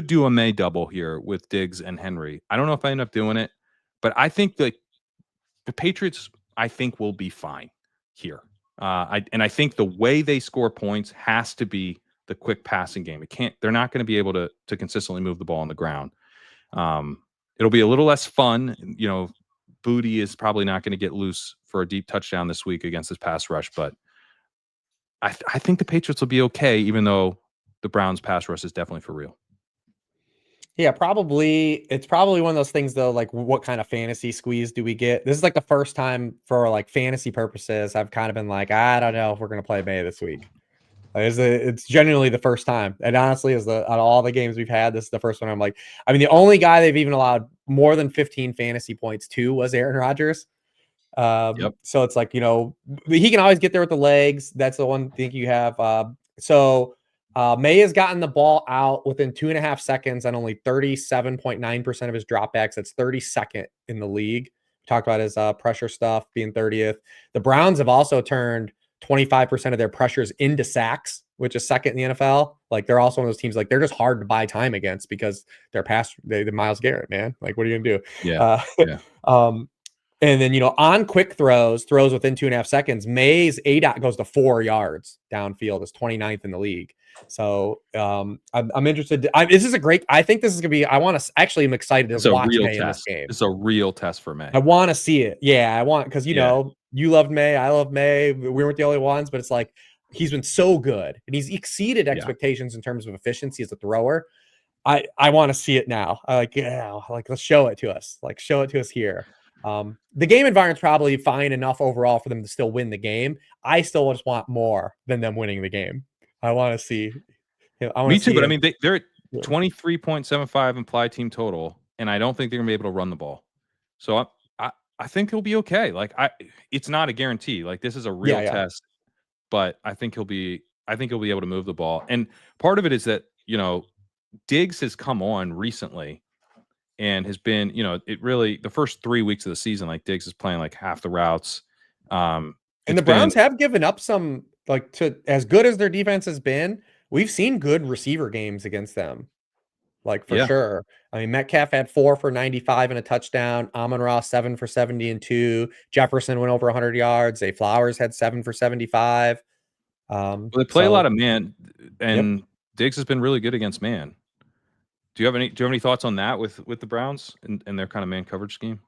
do a May double here with Diggs and Henry. I don't know if I end up doing it, but I think the Patriots, I think, will be fine here. I think the way they score points has to be the quick passing game. They're not going to be able to consistently move the ball on the ground. It'll be a little less fun. Booty is probably not going to get loose for a deep touchdown this week against this pass rush, but I think the Patriots will be okay, even though the Browns pass rush is definitely for real. Yeah, probably. It's probably one of those things though, like what kind of fantasy squeeze do we get? This is like the first time for like fantasy purposes I've kind of been like, I don't know if we're going to play May this week. It's genuinely the first time. And honestly, out of all the games we've had, this is the first one I'm like, I mean, the only guy they've even allowed more than 15 fantasy points to was Aaron Rodgers. Yep. So it's like, he can always get there with the legs. That's the one thing you have. May has gotten the ball out within 2.5 seconds on only 37.9% of his dropbacks. That's 32nd in the league. We talked about his pressure stuff being 30th. The Browns have also turned 25% of their pressures into sacks, which is second in the NFL. Like they're also one of those teams, like they're just hard to buy time against because they're the Myles Garrett, man. Like, what are you gonna do? Yeah. Yeah. And then, on quick throws within 2.5 seconds, May's ADOT goes to 4 yards downfield. It's 29th in the league. So I'm interested. This is a great. I think this is gonna be. I'm excited It's to a watch real May in this test. game. It's a real test for May. I want to see it. Yeah, I want because Yeah. you loved May, I love May. We weren't the only ones, but it's like he's been so good and he's exceeded expectations in terms of efficiency as a thrower. I want to see it now. Let's show it to us. Like show it to us here. The game environment's probably fine enough overall for them to still win the game. I still just want more than them winning the game. I want to see. I want Me to too, see but I him. mean they're at 23.75 implied team total, and I don't think they're gonna be able to run the ball. So I think he'll be okay. Like it's not a guarantee. Like this is a real Yeah. test, but I think he'll be able to move the ball. And part of it is that Diggs has come on recently and has been it really the first 3 weeks of the season, like Diggs is playing like half the routes. And It's the been Browns have given up some, like, to as good as their defense has been, we've seen good receiver games against them, like, for yeah. sure. I mean, Metcalf had 4 for 95 and a touchdown. Amon-Ra, 7 for 70 and 2. Jefferson went over 100 yards. Zay Flowers had 7 for 75. Well, they play a lot So of man, yep. and Diggs has been really good against man. Do you have any thoughts on that with the Browns and their kind of man coverage scheme?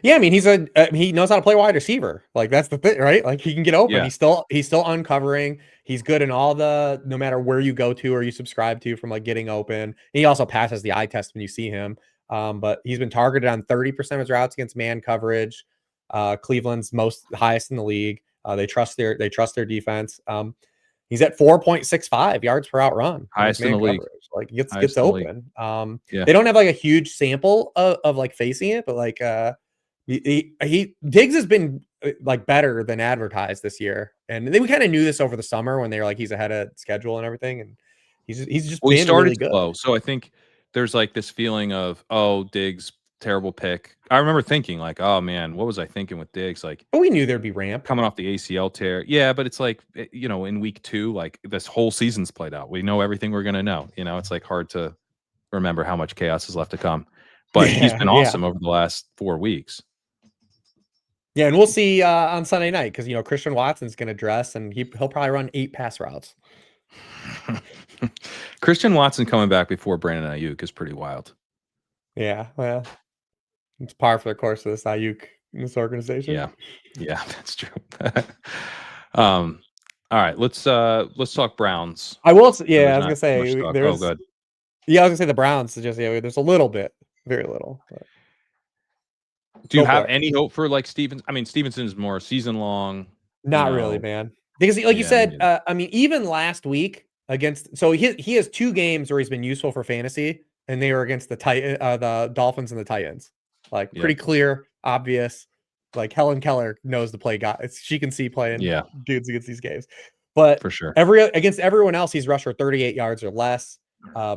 Yeah, I mean, he knows how to play wide receiver. Like that's the thing, right? Like he can get open. Yeah. He's still uncovering. He's good in all no matter where you go to or you subscribe to from like getting open. And he also passes the eye test when you see him. But he's been targeted on 30% of his routes against man coverage. Cleveland's highest in the league. They trust their defense. He's at 4.65 yards per out run against Highest in man the league. coverage. Like he gets Highest in the league. open. Yeah. They don't have like a huge sample of like facing it, but like Diggs has been like better than advertised this year, and we kind of knew this over the summer when they were like he's ahead of schedule and everything, and he's just Well, he been started really good. slow, so I think there's like this feeling of, oh, Diggs, terrible pick. I remember thinking like, oh man, what was I thinking with Diggs? Like But we knew there'd be ramp. coming off the ACL tear. Yeah, but it's like in week 2, like this whole season's played out. We know everything we're gonna know. It's like hard to remember how much chaos is left to come. But he's Yeah, been yeah, awesome over the last 4 weeks. yeah, and we'll see on Sunday night because Christian Watson's going to dress and he'll probably run 8 pass routes. Christian Watson coming back before Brandon Ayuk is pretty wild. Yeah, well, it's par for the course of this Ayuk in this organization. Yeah, that's true. All right, let's talk Browns. I will. So Yeah, I there's was not gonna too much say talk. Oh, good. Yeah, I was gonna say the Browns. Just there's a little bit, very little. But Do you go have for it. any hope for like Stevens? I mean, Stevenson is more season long. Not really, man. Because like you Yeah, me said, neither. I mean, even last week against, so he has 2 games where he's been useful for fantasy, and they were against the Dolphins and the Titans. Like Yep. pretty clear, obvious. Like Helen Keller knows to play guys. She can see playing Yeah, dudes against these games. But for sure. against everyone else, he's rushed for 38 yards or less.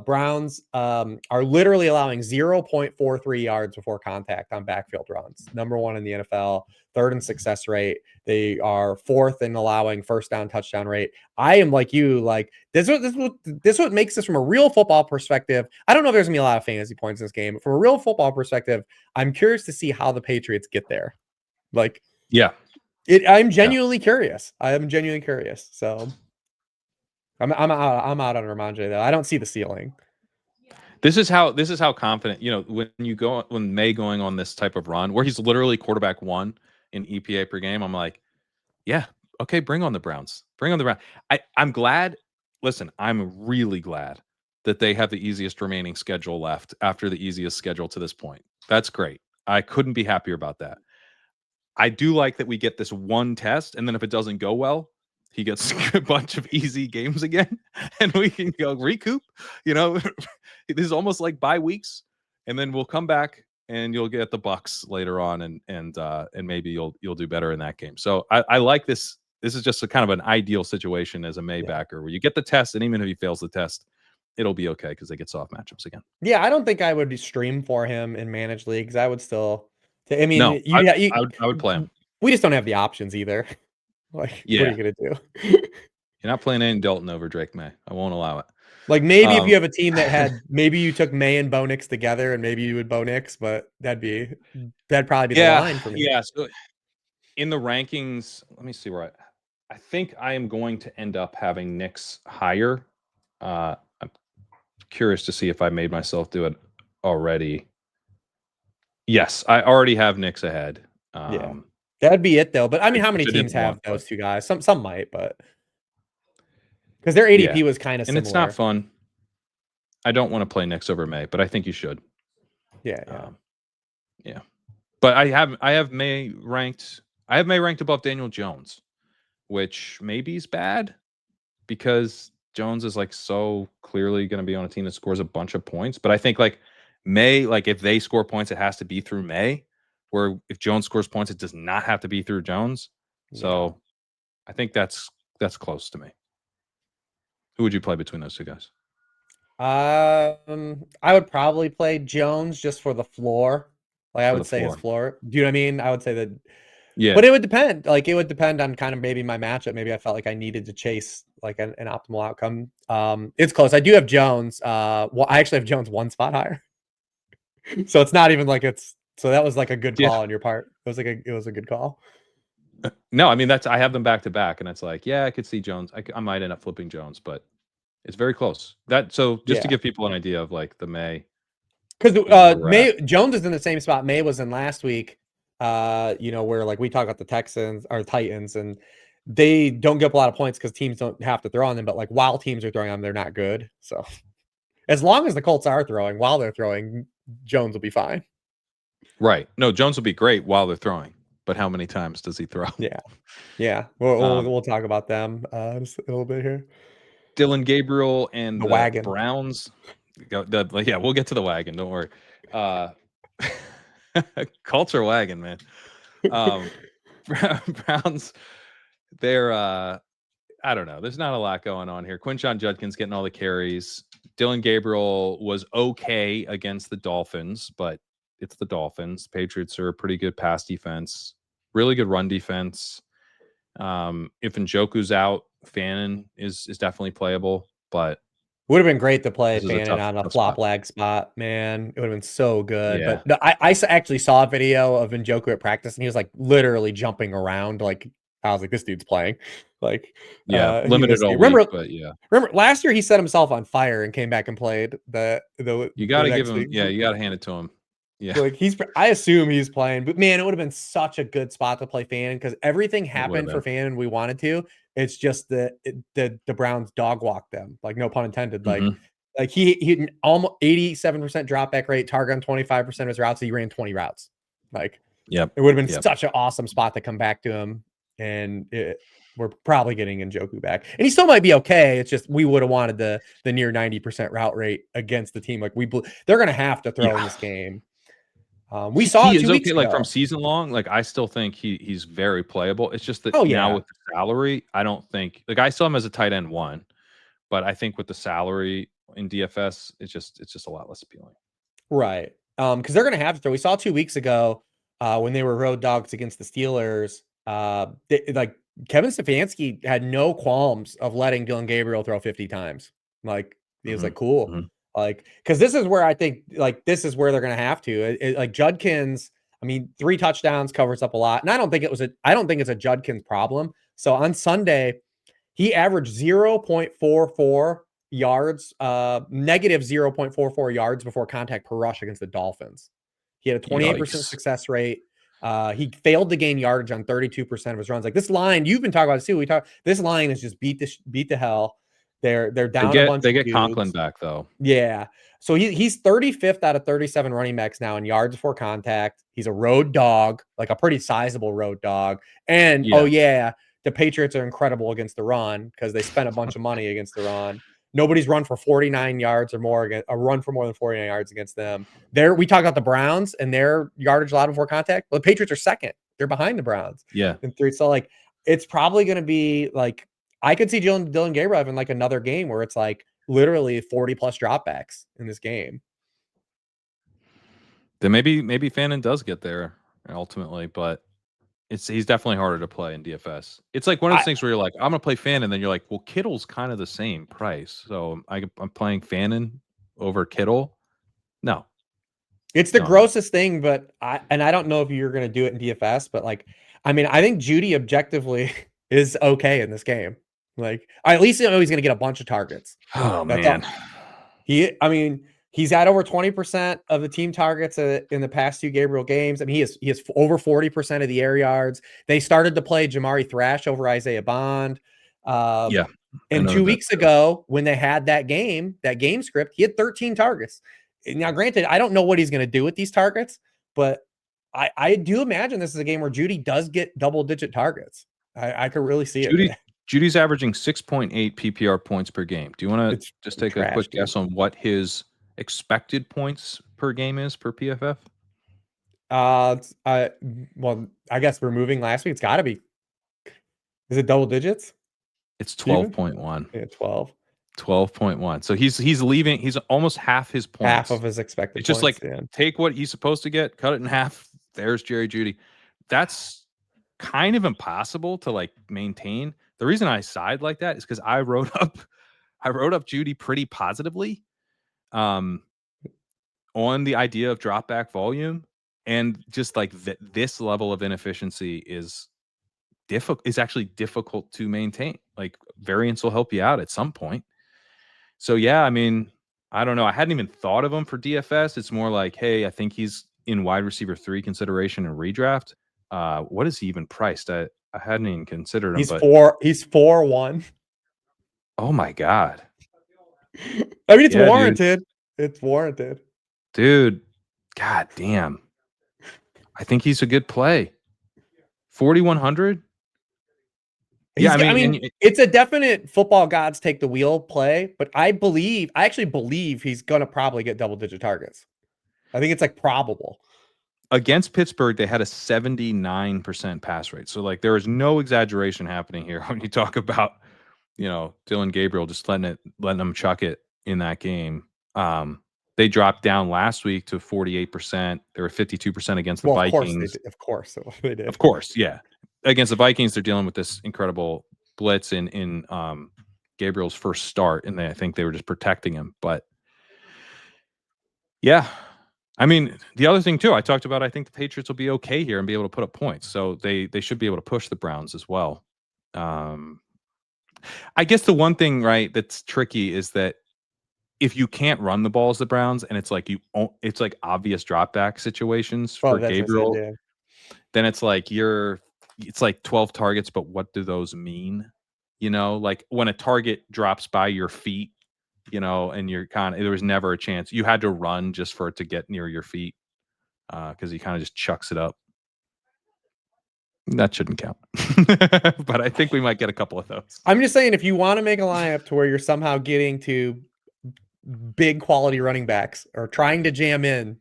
Browns are literally allowing 0.43 yards before contact on backfield runs. Number 1 in the NFL, third in success rate. They are fourth in allowing first down touchdown rate. I am like you, like this what makes this from a real football perspective. I don't know if there's gonna be a lot of fantasy points in this game, but from a real football perspective, I'm curious to see how the Patriots get there. Like Yeah. I'm Yeah. genuinely curious. I am genuinely curious. So I'm out on Ramondre though. I don't see the ceiling. This is how confident, when May going on this type of run where he's literally quarterback 1 in EPA per game, I'm like, yeah, okay, bring on the Browns. Bring on the Browns. I'm glad. Listen, I'm really glad that they have the easiest remaining schedule left after the easiest schedule to this point. That's great. I couldn't be happier about that. I do like that we get this one test, and then if it doesn't go well, he gets a bunch of easy games again, and we can go recoup. You know, this is almost like bye weeks, and then we'll come back and you'll get the Bucks later on, and maybe you'll do better in that game. So I like this. This is just a kind of an ideal situation as a May backer where you get the test, and even if he fails the test, it'll be okay because they get soft matchups again. Yeah, I don't think I would stream for him in managed leagues. I would still. I No, mean, I would play him. we just don't have the options either. Like, what are Yeah, you gonna do? you're not playing any Dalton over Drake May. I won't allow it. Like maybe if Um, you have a team that had maybe you took May and Bo Nix together, and maybe you would Bo Nix, but that'd probably be the yeah, line for me. yeah. So in the rankings, let me see where I think I am going to end up having Knicks higher. I'm curious to see if I made myself do it already. Yes, I already have Knicks ahead. Yeah, that'd be it though. But I mean, how Which many I teams didn't have want, but those 2 guys? Some might, but because their yeah, ADP was kind of and it's not similar. fun. I don't want to play Knicks over May, but I think you should. Yeah, yeah. Yeah, but I have May ranked. I have May ranked above Daniel Jones, which maybe is bad because Jones is like so clearly going to be on a team that scores a bunch of points. But I think like May, like if they score points, it has to be through May. Where if Jones scores points, it does not have to be through Jones. Yeah. So I think that's close to me. Who would you play between those 2 guys? I would probably play Jones just for the floor. Like I For would the say his floor? floor. Do you know what I mean? I would say that, Yeah. but it would depend. Like it would depend on kind of maybe my matchup. Maybe I felt like I needed to chase like an optimal outcome. It's close. I do have Jones. Well, I actually have Jones 1 spot higher, so it's not even like it's. So that was like a good Yeah. call on your part. It was a good call. No, I mean I have them back to back, and it's like, yeah, I could see Jones. I might end up flipping Jones, but it's very close. So just to Yeah. give people an idea of like the May, Because where we're at. May Jones is in the same spot May was in last week. Where like we talk about the Texans or Titans, and they don't give up a lot of points because teams don't have to throw on them. But like while teams are throwing on them, they're not good. So as long as the Colts are throwing while they're throwing, Jones will be fine. Right. No, Jones will be great while they're throwing, but how many times does he throw? Yeah, yeah. We'll Um, we'll talk about them just a little bit here. Dylan Gabriel and The the wagon. Browns. Yeah, we'll get to the wagon. Don't worry. Uh, culture wagon, man. Um, Browns. They're. I don't know. There's not a lot going on here. Quinshon Judkins getting all the carries. Dylan Gabriel was okay against the Dolphins, but it's the Dolphins. Patriots are a pretty good pass defense, really good run defense. If Njoku's out, Fannin is definitely playable, but Would have been great to play this is a Fannin tough on a tough flop spot. lag spot, man. It would have been so good. Yeah, But no, actually saw a video of Njoku at practice, and he was like literally jumping around. Like I was like, this dude's playing. Like yeah, he limited missed it. all week, but yeah, Remember last year he set himself on fire and came back and played the you got the to give next him. week. Yeah, you got to hand it to him. Yeah, Like I assume he's playing, but man, it would have been such a good spot to play Fannin because everything it would have happened for been. Fannin we wanted to. It's just the Browns dog walked them, like no pun intended. Hmm. Like he had an almost 87% drop back rate, target on 25% of his routes. So he ran 20 routes. Like Yep, it would have been yep. such an awesome spot to come back to him, and we're probably getting Njoku back, and he still might be okay. It's just we would have wanted the near 90% route rate against the team. Like they're going to have to throw in Yeah. this game. We saw He it is 2 weeks okay, like, from ago. season long, like, I still think he's very playable. It's just that Oh now yeah, with the salary, I don't think like, I saw him as a tight end 1, but I think with the salary in DFS, it's just a lot less appealing. right. Because they're going to have to throw. We saw 2 weeks ago when they were road dogs against the Steelers. Like Kevin Stefanski had no qualms of letting Dylan Gabriel throw 50 times. Like he was Mhm, like, cool. mhm. Like, because this is where I think like this is where they're going to have to. Like Judkins, I mean, 3 touchdowns covers up a lot, and I don't think it's a Judkins problem. So on Sunday, he averaged 0.44 yards, negative 0.44 yards before contact per rush against the Dolphins. He had a 28% Yikes. success rate. He failed to gain yardage on 32% of his runs. Like this line, you've been talking about this too. This line is just beat the hell. They're down a bunch They of get Conklin dudes. back, though. Yeah. So he's 35th out of 37 running backs now in yards before contact. He's a road dog, like a pretty sizable road dog. And oh Yeah. yeah, the Patriots are incredible against the run because they spent a bunch of money against the run. Nobody's run for 49 yards or more against a run for more than 49 yards against them. We talk about the Browns and their yardage allowed before contact. Well, the Patriots are second. They're behind the Browns Yeah. in 3. So like it's probably going to be like I could see Dylan Gabriel having like another game where it's like literally 40 plus dropbacks in this game. Then maybe Fannin does get there ultimately, but he's definitely harder to play in DFS. It's like one of those I things where you're like, "I'm gonna play Fannin," then you're like, "Well, Kittle's kind of the same price, so I'm playing Fannin over Kittle." No. It's the No. grossest thing, but I don't know if you're going to do it in DFS, but like I mean, I think Judy objectively is okay in this game. Like at least you know he's going to get a bunch of targets. Oh, That's man. all. I mean, he's had over 20% of the team targets in the past 2 Gabriel games. I mean, he has over 40% of the air yards. They started to play Jamari Thrash over Isaiah Bond. Yeah. I And know 2 that weeks too. ago, when they had that game script, he had 13 targets. Now, granted, I don't know what he's going to do with these targets, but I do imagine this is a game where Judy does get double-digit targets. I could really see it today. Judy's averaging 6.8 PPR points per game. Do you wanna It's just take a trash, quick dude. guess on what his expected points per game is per PFF? I well, I guess removing last week, it's got to be. Is it double digits? It's Even? 12.1. Yeah, 12. 12.1. So he's leaving he's almost half his Half of points. his expected It's just points. like, Yeah. take what he's supposed to get, cut it in half. There's Jerry Judy. That's kind of impossible to, like, maintain. The reason I side like that is because I wrote up Judy pretty positively, um, on the idea of drop back volume, and just, like, this level of inefficiency is actually difficult to maintain. Like, variance will help you out at some point. So yeah, I mean, I don't know. I hadn't even thought of him for DFS. It's more like, hey, I think he's in wide receiver 3 consideration in redraft. What is he even priced? I hadn't even considered him, but He's 4-1. oh my god. I mean, it's Yeah, dude. warranted. It's warranted. Dude, god damn. I think he's a good play. 4,100? Yeah, I I mean, mean, it's a definite football gods take the wheel play, but I actually believe he's gonna probably get double digit targets. I think it's like probable. against Pittsburgh, they had a 79% pass rate. So, like, there is no exaggeration happening here when you talk about, Dylan Gabriel just letting them chuck it in that game. They dropped down last week to 48%. They were 52% against the Well, of course they Vikings. did. Of course they Of did. course, yeah. Against the Vikings, they're dealing with this incredible blitz in Gabriel's first start, and I think they were just protecting him. But yeah, I mean, the other thing too, I talked about, I think the Patriots will be okay here and be able to put up points, so they should be able to push the Browns as well. Um, I guess the one thing, right, that's tricky is that if you can't run the ball as the Browns, and it's like obvious drop back situations Well, for that's what I said. Gabriel, Yeah. then it's like 12 targets, but what do those mean? Like when a target drops by your feet, and there was never a chance. You had to run just for it to get near your feet, because he kind of just chucks it up. That shouldn't count. But I think we might get a couple of those. I'm just saying, if you want to make a lineup to where you're somehow getting to big quality running backs or trying to jam in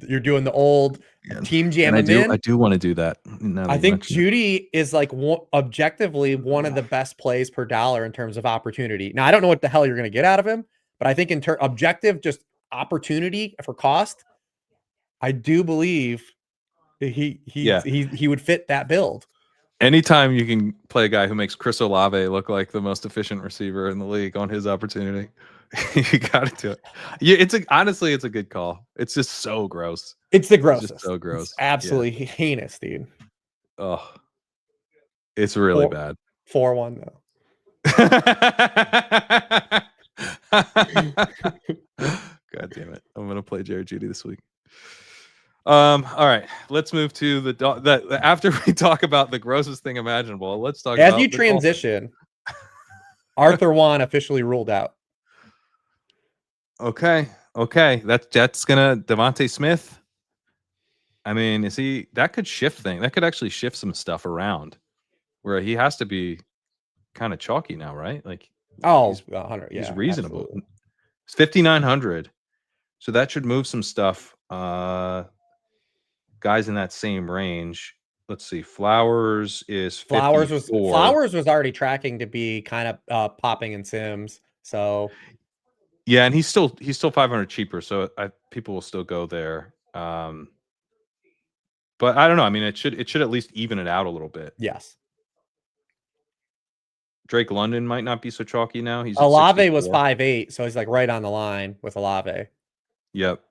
you're doing the old team jam And them I in. do want to do that. Now that I you think mention it. Judy is like objectively one of the best plays per dollar in terms of opportunity. Now, I don't know what the hell you're going to get out of him, but I think in objective, just opportunity for cost, I do believe he would fit that build. Anytime you can play a guy who makes Chris Olave look like the most efficient receiver in the league on his opportunity, you got to do it. Yeah, honestly, it's a good call. It's just so gross. It's the It's grossest. just so gross. It's absolutely heinous, dude. Oh, it's really bad. 4-1 though. God damn it! I'm gonna play Jared Judy this week. All right, let's move to the after we talk about the grossest thing imaginable. Let's talk as about you transition. Arthur Juan officially ruled out. Okay, that's gonna Devontae Smith. I mean, that could shift things. That could actually shift some stuff around, where he has to be kind of chalky now, right? Like, he's 100. Yeah, he's reasonable. absolutely. It's 5,900, so that should move some stuff. Guys in that same range. Let's see. Flowers is 54. Flowers was already tracking to be kind of popping in Sims. So yeah, and he's still 500 cheaper. So people will still go there. But I don't know. I mean, it should at least even it out a little bit. Yes. Drake London might not be so chalky now. He's Olave was 5'8", so he's like right on the line with Olave. Yep.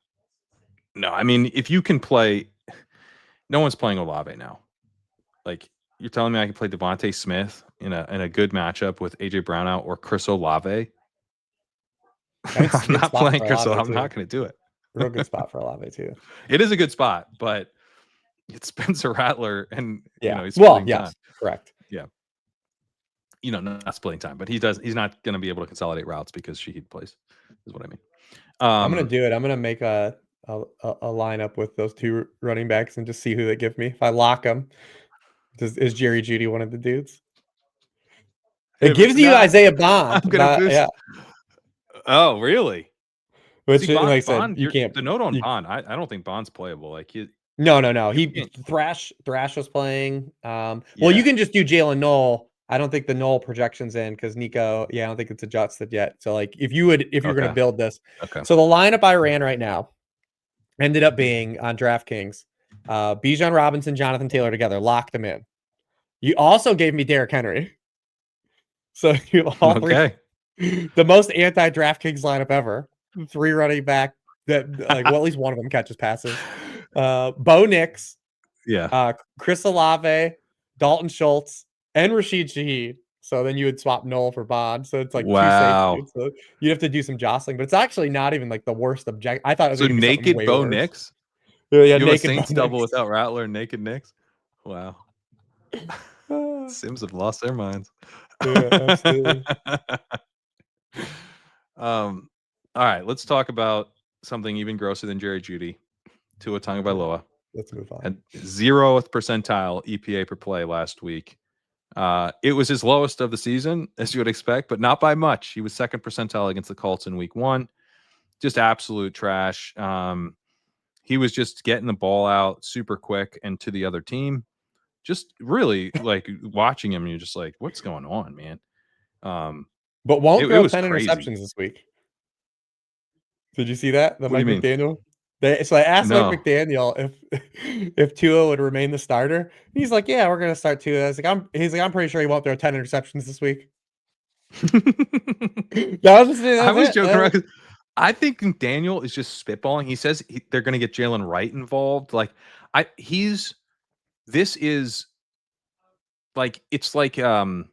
No, I mean, if you can play, no one's playing Olave now. Like, you're telling me I can play Devontae Smith in a good matchup with AJ Brown out or Chris Olave? I'm not playing Chris Olave. I'm not going to do it. Real good spot for Olave too. It is a good spot, but it's Spencer Rattler, and he's splitting time. Correct. Yeah. Not splitting time, but he's not going to be able to consolidate routes because Shaheed plays, is what I mean. I'm going to do it. I'm going to make a lineup with those two running backs and just see who they give me. If I lock them, is Jerry Jeudy one of the dudes? It gives you Isaiah Bond. I'm gonna boost. Yeah. Oh, really? Which, like I said, you can't. The note on Bond, I don't think Bond's playable. Like no. He Thrash was playing. Well, you can just do Jalen Noel. I don't think the Noel projection's in because Nico. Yeah, I don't think it's adjusted yet. So like, if you're going to build this, so the lineup I ran right now ended up being on DraftKings. Bijan Robinson, Jonathan Taylor together, locked them in. You also gave me Derrick Henry. So you all three, the most anti-DraftKings lineup ever. 3 running back that at least one of them catches passes. Bo Nix, Chris Olave, Dalton Schultz, and Rashid Shaheed. So then you would swap Noel for Bond. So it's like 2 safeties. So you'd have to do some jostling, but it's actually not even like the worst object. I thought it was so naked way Bo Nix. Yeah, naked Saints double without Rattler and naked Nix. Wow. Sims have lost their minds. Yeah, absolutely. All right, let's talk about something even grosser than Jerry Jeudy. Tua Tagovailoa. Let's move on. Had 0th percentile EPA per play last week. It was his lowest of the season, as you would expect, but not by much. He was 2nd percentile against the Colts in week 1. Just absolute trash. He was just getting the ball out super quick and to the other team. Just really like watching him, you're just like, what's going on, man? But won't throw 10 interceptions this week. Did you see that? The Mike McDaniel? So I asked Mike McDaniel if Tua would remain the starter. He's like, yeah, we're gonna start Tua. I'm pretty sure he won't throw 10 interceptions this week. I was joking around because I think McDaniel is just spitballing. He says they're gonna get Jalen Wright involved. Like this is like it's like a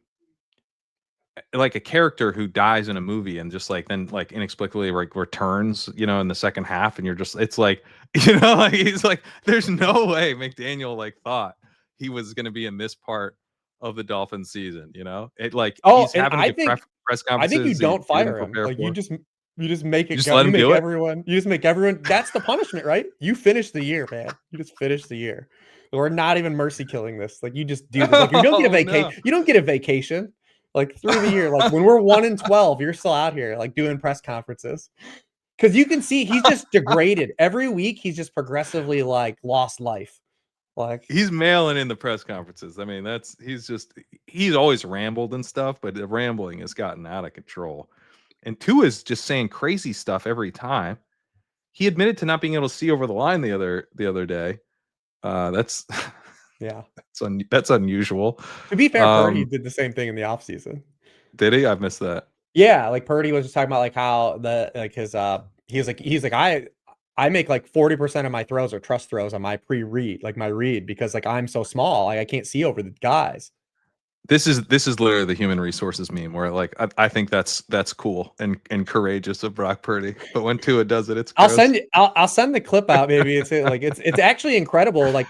character who dies in a movie and just like then like inexplicably like returns, in the second half, and you're just it's like like he's like there's no way McDaniel like thought he was going to be in this part of the Dolphins season, it like he's having to get press conferences. I think you don't fire him. Like you just make it go. You just make everyone. That's the punishment, right? You finish the year, man. You just finish the year. We're not even mercy killing this. Like you just do this. Like you don't get a Oh vacation. no. You don't get a vacation. Like through the year, like when we're 1-12, you're still out here like doing press conferences. Because you can see he's just degraded every week. He's just progressively like lost life. Like He's mailing in the press conferences. I mean, he's always rambled and stuff, but the rambling has gotten out of control. And Tua is just saying crazy stuff every time. He admitted to not being able to see over the line the other day. That's yeah. that's unusual. To be fair, Purdy did the same thing in the offseason. Did he? I've missed that. Yeah, like Purdy was just talking about like how he's like I make like 40% of my throws or trust throws on my pre-read, like my read, because like I'm so small, like I can't see over the guys. This is literally the human resources meme where like I think that's cool and courageous of Brock Purdy, but when Tua does it, it's gross. I'll send the clip out. Maybe it's actually incredible. Like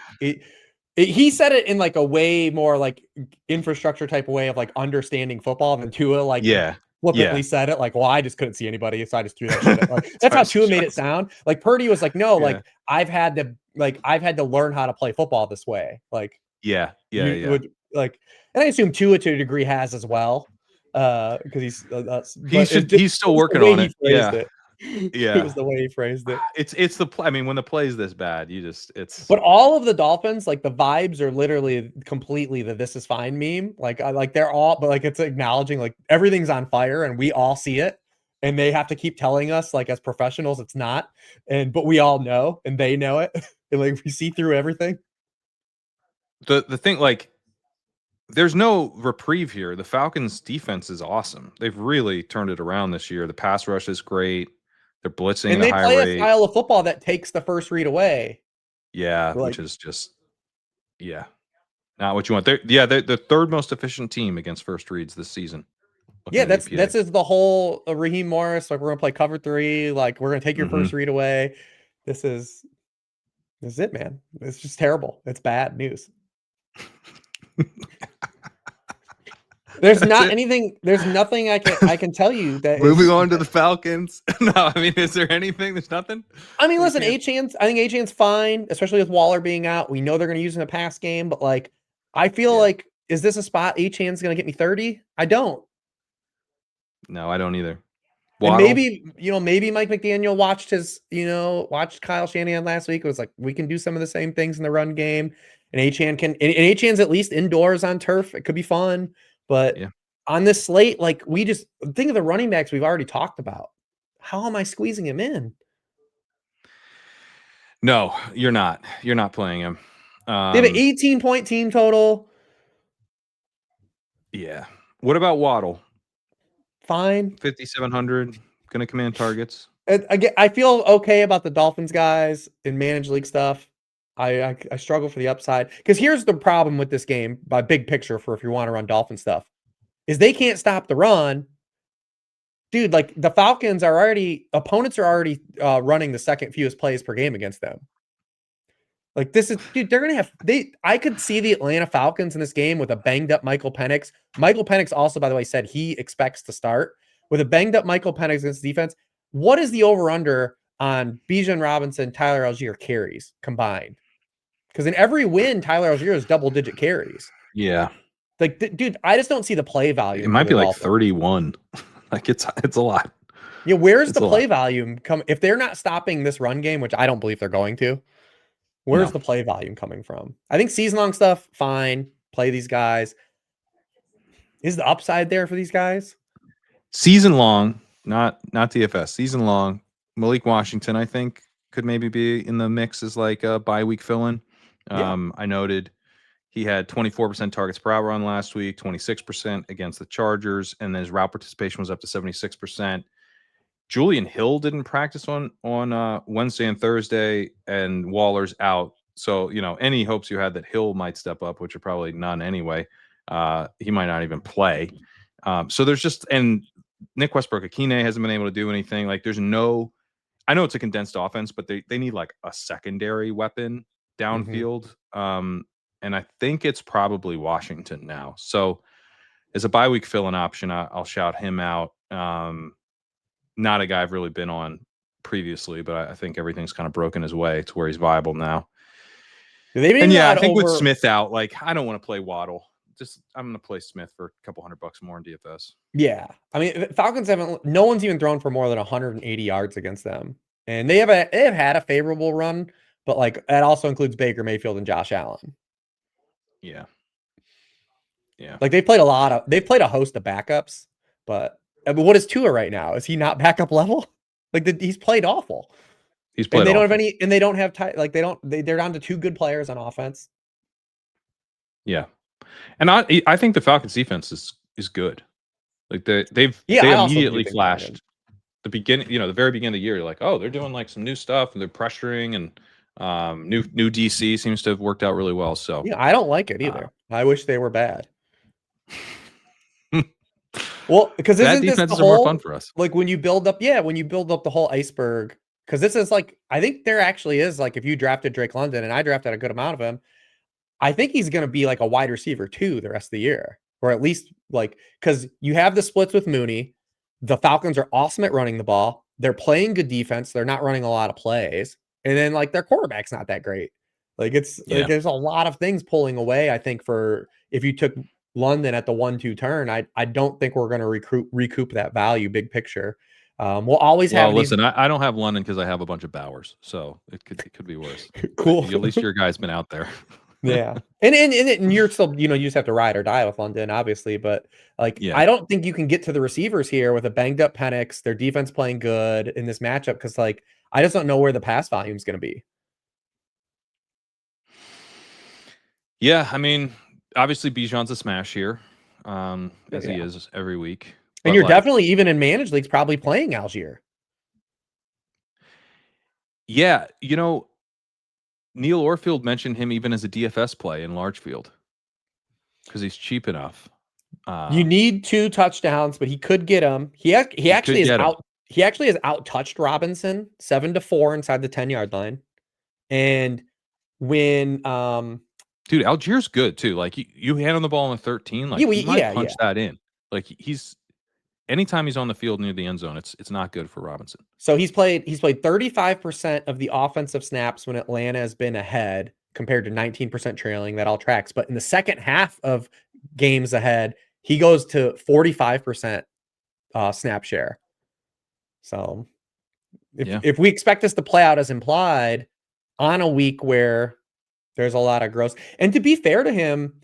he said it in like a way more like infrastructure type of way of like understanding football than Tua like Yeah, flippantly yeah. said it. Like, well, I just couldn't see anybody, so I just threw that shit. Like that's how Tua made it sound. Like Purdy was like, no, Yeah, like I've had to learn how to play football this way. Like yeah, yeah, you yeah. would like, and I assume Tua to a degree has as well, because he's but He's still it was the working way on he it. phrased Yeah, it. It yeah. was the way he phrased it. It's the play. I mean, when the play is this bad, you just it's But all of the Dolphins, like the vibes are literally completely the "this is fine" meme. Like I like they're all, but like it's acknowledging like everything's on fire and we all see it, and they have to keep telling us like as professionals it's not, and but we all know and they know it, and like we see through everything. the thing like there's no reprieve here. The Falcons defense is awesome. They've really turned it around this year. The pass rush is great. They're blitzing at And a they high play a rate. style of football that takes the first read away. Yeah, which Like is just yeah, not what you want. They're the third most efficient team against first reads this season. Looking yeah, at that's EPA. is the whole Raheem Morris. Like we're gonna play cover three. Like we're gonna take your Hmm. first read away. This is this is it, man. It's just terrible. It's bad news. There's That's not it. anything. There's nothing I can tell you that Moving is. on to the Falcons. No, I mean, is there anything? There's nothing. I mean, We listen, can't. Achan's. I think Achan's fine, especially with Waller being out. We know they're going to use him in a pass game, but like, I feel Yeah. like is this a spot Achan's going to get me 30? I don't. No, I don't either. And Waddle. maybe Mike McDaniel watched Kyle Shanahan last week. It was like we can do some of the same things in the run game, and and Achan's at least indoors on turf. It could be fun, but Yeah. on this slate, like we just think of the running backs we've already talked about. How am I squeezing him in? No, you're not. You're not playing him. They have an 18-point team total. Yeah. What about Waddle? Fine. 5,700. Going to command targets. Again, I feel okay about the Dolphins guys in managed league stuff. I struggle for the upside because here's the problem with this game by big picture for if you want to run Dolphin stuff is they can't stop the run. Dude, like the Falcons are already opponents are already running the second fewest plays per game against them. Like this is dude, they're gonna have I could see the Atlanta Falcons in this game with a banged up Michael Penix. Michael Penix also, by the way, said he expects to start with a banged up Michael Penix against defense. What is the over-under on Bijan Robinson, Tyler Algier carries combined? Because in every win, Tyler Algier is double-digit carries. Yeah. Like, dude, I just don't see the play It volume for might the be like Dolphins. 31. Like it's a lot. Yeah, where's It's the a lot. play volume come if they're not stopping this run game, which I don't believe they're going to? Where's No. the play volume coming from? I think season long stuff, fine. Play these guys. Is the upside there for these guys? Season long, not DFS. Season long. Malik Washington, I think, could maybe be in the mix as like a bye week fill-in. Yeah. I noted he had 24% targets per out run last week, 26% against the Chargers, and his route participation was up to 76%. Julian Hill didn't practice on Wednesday and Thursday, and Waller's out. So any hopes you had that Hill might step up, which are probably none anyway. He might not even play. So there's just and Nick Westbrook-Akine hasn't been able to do anything. Like there's no. I know it's a condensed offense, but they need like a secondary weapon Mm-hmm. downfield. And I think it's probably Washington now. So as a bye week fill-in option, I'll shout him out. Not a guy I've really been on previously, but I think everything's kind of broken his way to where he's viable now. They may And yeah, I not think with over. Smith out, like I don't want to play Waddle. Just I'm going to play Smith for a couple $100 more in DFS. Yeah, I mean, Falcons haven't. No one's even thrown for more than 180 yards against them, and they have had a favorable run, but like that also includes Baker Mayfield and Josh Allen. Yeah. Yeah. Like they've played a host of backups, but what is Tua right now? Is he not backup level? Like he's played awful, He's and played they don't have awful. any, and they don't have like they're down to 2 good players on offense. Yeah. And I think the Falcons defense is good. Like Yeah, they I also do immediately think they're good. flashed the beginning, the very beginning of the year. You're like, oh, they're doing like some new stuff and they're pressuring, and new DC seems to have worked out really well. So Yeah, I don't like it uh, either. I wish they were bad. Well, because bad isn't this the defenses are more fun whole, for us. like when you build up the whole iceberg? Because this is like, I think there actually is, like, if you drafted Drake London and I drafted a good amount of him, I think he's going to be like a wide receiver too the rest of the year, or at least like, because you have the splits with Mooney. The Falcons are awesome at running the ball. They're playing good defense. They're not running a lot of plays, and then like their quarterback's not that great. Like it's like Yeah. there's a lot of things pulling away. I think for if you took London at the 1-2 turn, I don't think we're going to recoup that value big picture. We'll always Well, have these listen, I don't have London because I have a bunch of Bowers, so it could be worse. But cool. at least your guy's been out there. Yeah. And you're still, you just have to ride or die with London, obviously. But like, Yeah. I don't think you can get to the receivers here with a banged up Penix, their defense playing good in this matchup. Cause like, I just don't know where the pass volume is going to be. Yeah, I mean, obviously Bijan's a smash here, as he Yeah. is every week. And But you're like, definitely, even in managed leagues, probably playing Algier. yeah, Neil Orfield mentioned him even as a DFS play in large field because he's cheap enough. You need 2 touchdowns, but he could get them. He Could actually is get him. out. He actually has out touched Robinson 7-4 inside the 10-yard line. And when, Dude, Algiers good too. Like you hand him the ball in 13, like he might yeah. punch that in. Like he's anytime he's on the field near the end zone, it's not good for Robinson. So he's played 35% of the offensive snaps when Atlanta has been ahead compared to 19% trailing. That all tracks. But in the second half of games ahead, he goes to 45% snap share. So Yeah. if we expect this to play out as implied on a week where there's a lot of gross, and to be fair to him,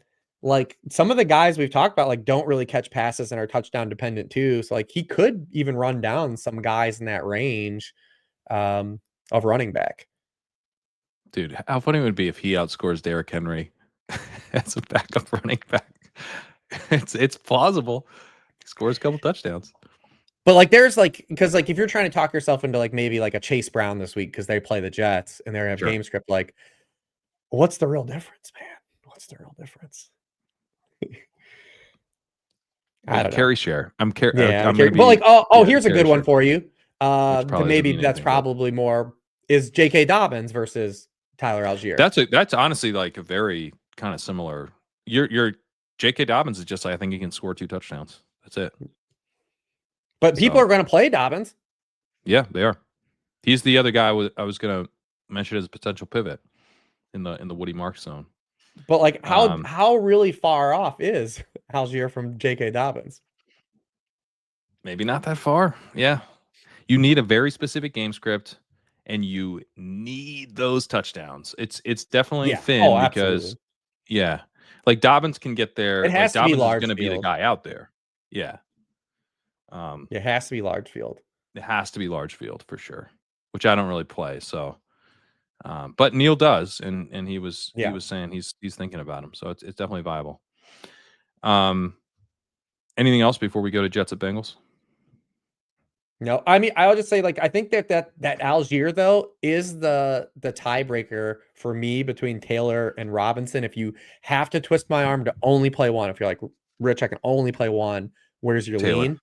like some of the guys we've talked about, like don't really catch passes and are touchdown dependent too. So like he could even run down some guys in that range of running back. Dude, how funny it would be if he outscores Derrick Henry as a backup running back. It's plausible. He scores a couple touchdowns. But like there's like, because like if you're trying to talk yourself into like maybe like a Chase Brown this week because they play the Jets and they have Sure. game script, like what's the real difference, man? What's the real difference? I don't know. Carry share. I'm Yeah, going to but be like, the here's a carry good one share for play, you. which probably doesn't Maybe mean that's anything, but probably more is J.K. Dobbins versus Tyler Algier. that's honestly like a very kind of similar. Your J.K. Dobbins is just like, I think he can score 2 touchdowns. That's it. But people So, are going to play Dobbins. yeah, they are. He's the other guy I was going to mention as a potential pivot in the Woody Marks zone. But like, Um, how really far off is Algier from J.K. Dobbins? Maybe not that far. Yeah. You need a very specific game script and you need those touchdowns. It's definitely Yeah. Oh, thin because absolutely. yeah. Like Dobbins can get there. It Like has to be Dobbins is large going to be the field. guy out there. Yeah. It has to be large field. It has to be large field for sure, which I don't really play. So, but Neil does, and he was Yeah. saying he's thinking about him. So it's definitely viable. Anything else before we go to Jets at Bengals? No, I mean, I'll just say, like, I think that Algier though is the tiebreaker for me between Taylor and Robinson. If you have to twist my arm to only play one, if you're like Rich, I can only play one. Where's your Taylor. lean?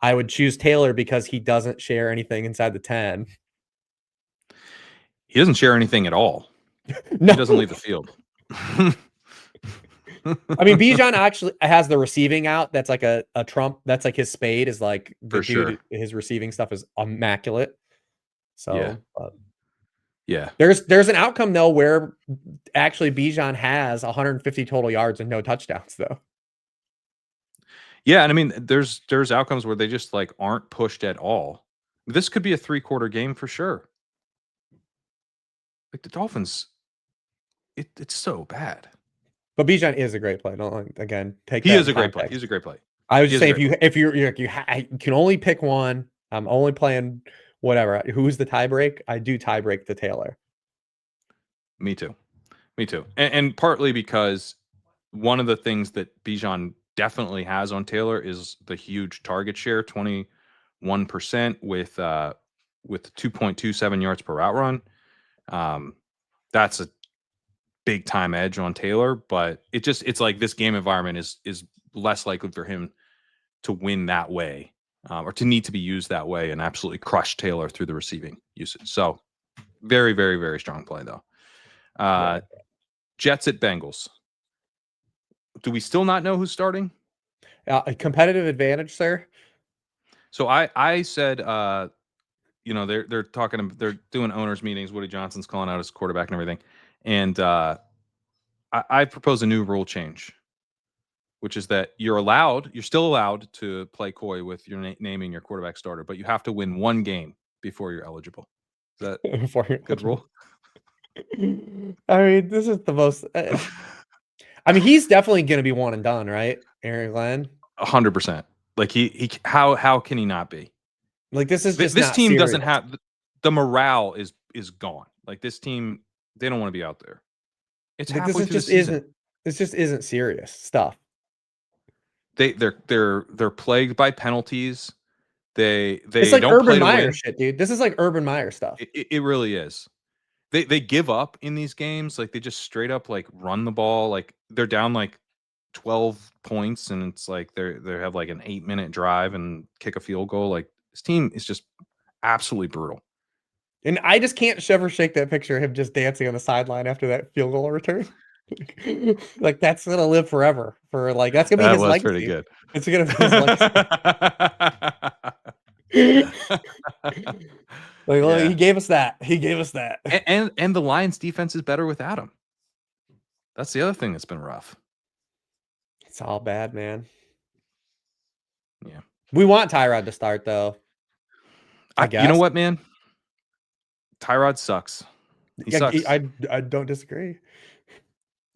I would choose Taylor because he doesn't share anything inside the 10. He doesn't share anything at all. No, He doesn't leave the field. I mean, Bijan actually has the receiving out. That's like a Trump. That's like his spade is like the For dude. sure. His receiving stuff is immaculate. Yeah. So, Yeah. There's an outcome though where actually Bijan has 150 total yards and no touchdowns though. Yeah, and I mean, there's outcomes where they just like aren't pushed at all. This could be a 3-quarter game for sure. Like the Dolphins, it's so bad. But Bijan is a great play. Don't again take He that is in a great play. context. He's a great play. I was He just is a saying great play. if you can only pick one, I'm only playing whatever. Who's the tie break? I do tie break the Taylor. Me too. Me too. And partly because one of the things that Bijan definitely has on Taylor is the huge target share, 21% with 2.27 yards per route run. That's a big time edge on Taylor, but it's like this game environment is less likely for him to win that way, or to need to be used that way and absolutely crush Taylor through the receiving usage. So very, very, very strong play though. Yeah. Jets at Bengals. Do we still not know who's starting? A competitive advantage, sir. So I said, they're talking, they're doing owners meetings. Woody Johnson's calling out his quarterback and everything, and I propose a new rule change, which is that you're still allowed to play coy with your naming your quarterback starter, but you have to win one game before you're eligible. Is that Before you're good rule? I mean, this is the most. I mean, he's definitely going to be one and done, right? Aaron Glenn. 100%. Like how can he not be? Like this is just This not team doesn't serious. have the morale is gone. Like this team, they don't want to be out there. It's Like this halfway is through the just season. isn't. This just isn't serious stuff. They're plagued by penalties. They It's like don't Urban play to Meyer win. shit, dude. This is like Urban Meyer stuff. It really is. They give up in these games. Like they just straight up like run the ball. Like they're down like 12 points and it's like they have like an 8-minute drive and kick a field goal. Like this team is just absolutely brutal. And I just can't ever shake that picture of him just dancing on the sideline after that field goal return. Like that's gonna live forever. For like that's gonna be That his was pretty legacy. good. It's gonna be his legacy. Like well, he Yeah. gave us that. He gave us that. And the Lions defense is better without him. That's the other thing that's been rough. It's all bad, man. Yeah. We want Tyrod to start though. I You know guess. what, man? Tyrod sucks. He Yeah, sucks. I don't disagree.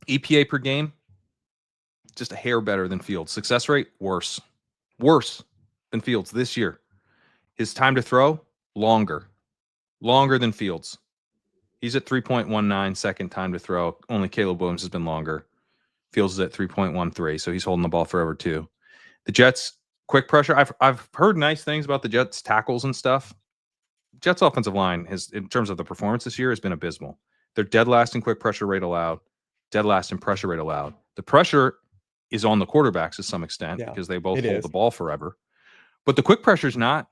EPA per game, just a hair better than Fields. Success rate, worse. Worse than Fields this year. His time to throw, longer. Longer than Fields. He's at 3.19 second time to throw. Only Caleb Williams has been longer. Fields is at 3.13, so he's holding the ball forever too. The Jets, quick pressure. I've heard nice things about the Jets tackles and stuff. Jets offensive line has, in terms of the performance this year, has been abysmal. They're dead last in quick pressure rate allowed, dead last in pressure rate allowed. The pressure is on the quarterbacks to some extent Yeah, because they both it hold is. the ball forever. But the quick pressure is not.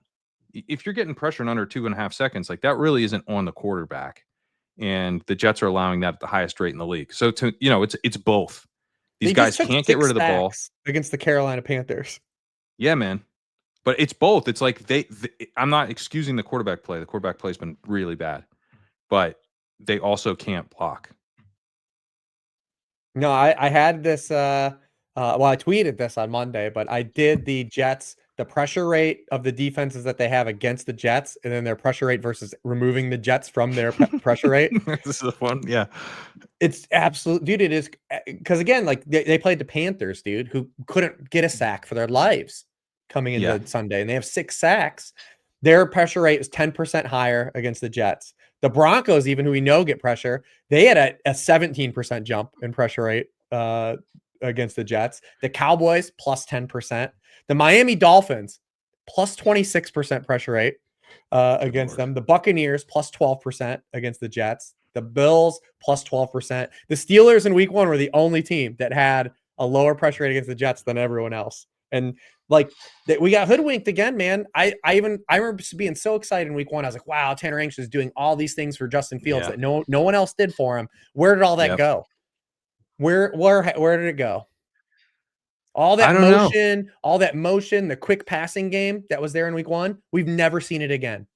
If you're getting pressure in under 2.5 seconds, like that really isn't on the quarterback. And the Jets are allowing that at the highest rate in the league. So it's both. These They just guys took can't get rid 6 of the ball. sacks against the Carolina Panthers. Yeah, man. But it's both. It's like I'm not excusing the quarterback play. The quarterback play has been really bad, but they also can't block. No, I had this well, I tweeted this on Monday, but I did the Jets, the pressure rate of the defenses that they have against the Jets, and then their pressure rate versus removing the Jets from their pressure rate. This is the one. Yeah. It's absolute, dude. It is because again, like they played the Panthers, dude, who couldn't get a sack for their lives coming Yeah. into Sunday, and they have 6 sacks. Their pressure rate is 10% higher against the Jets. The Broncos, even who we know get pressure, they had a 17% jump in pressure rate against the Jets. The Cowboys plus 10%. The Miami Dolphins plus 26% pressure rate against Lord. them. The Buccaneers plus 12% against the Jets. The Bills plus 12%. The Steelers in week 1 were the only team that had a lower pressure rate against the Jets than everyone else. And like we got hoodwinked again, man. I remember being so excited in week 1. I was like, wow, Tanner English is doing all these things for Justin Fields Yeah. that no one else did for him. Where did all that Yep. go? Where did it go? All I that don't know. motion, the quick passing game that was there in week 1, we've never seen it again.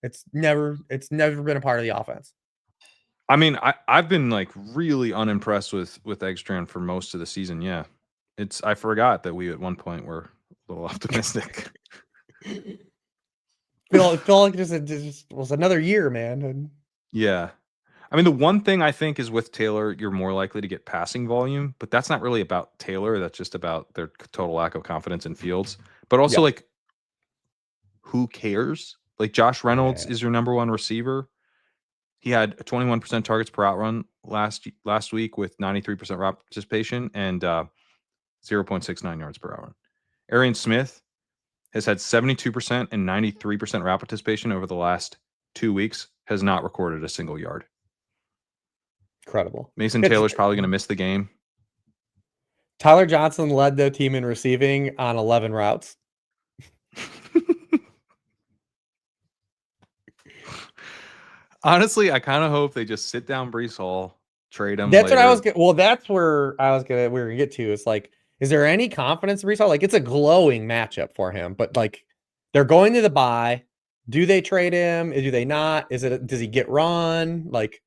It's never been a part of the offense. I mean, I've been like really unimpressed with Eggstrand for most of the season. Yeah, I forgot that we at one point were a little optimistic. Feel like it just was another year, man. And Yeah. I mean, the one thing I think is with Taylor, you're more likely to get passing volume, but that's not really about Taylor. That's just about their total lack of confidence in Fields. But also, yeah, like, who cares? Like, Josh Reynolds yeah, is your number one receiver. He had 21% targets per outrun last week with 93% route participation and 0.69 yards per hour. Arian Smith has had 72% and 93% route participation over the last 2 weeks, has not recorded a single yard. incredible. Mason It's, Taylor's probably going to miss the game. Tyler Johnson led the team in receiving on 11 routes. Honestly, I kind of hope they just sit down Brees Hall, trade him That's what I was. later. Well, that's where we were gonna get to. It's like, is there any confidence in Brees Hall? Like, it's a glowing matchup for him, but like, they're going to the bye. Do they trade him? Do they not? Does he get run? Like,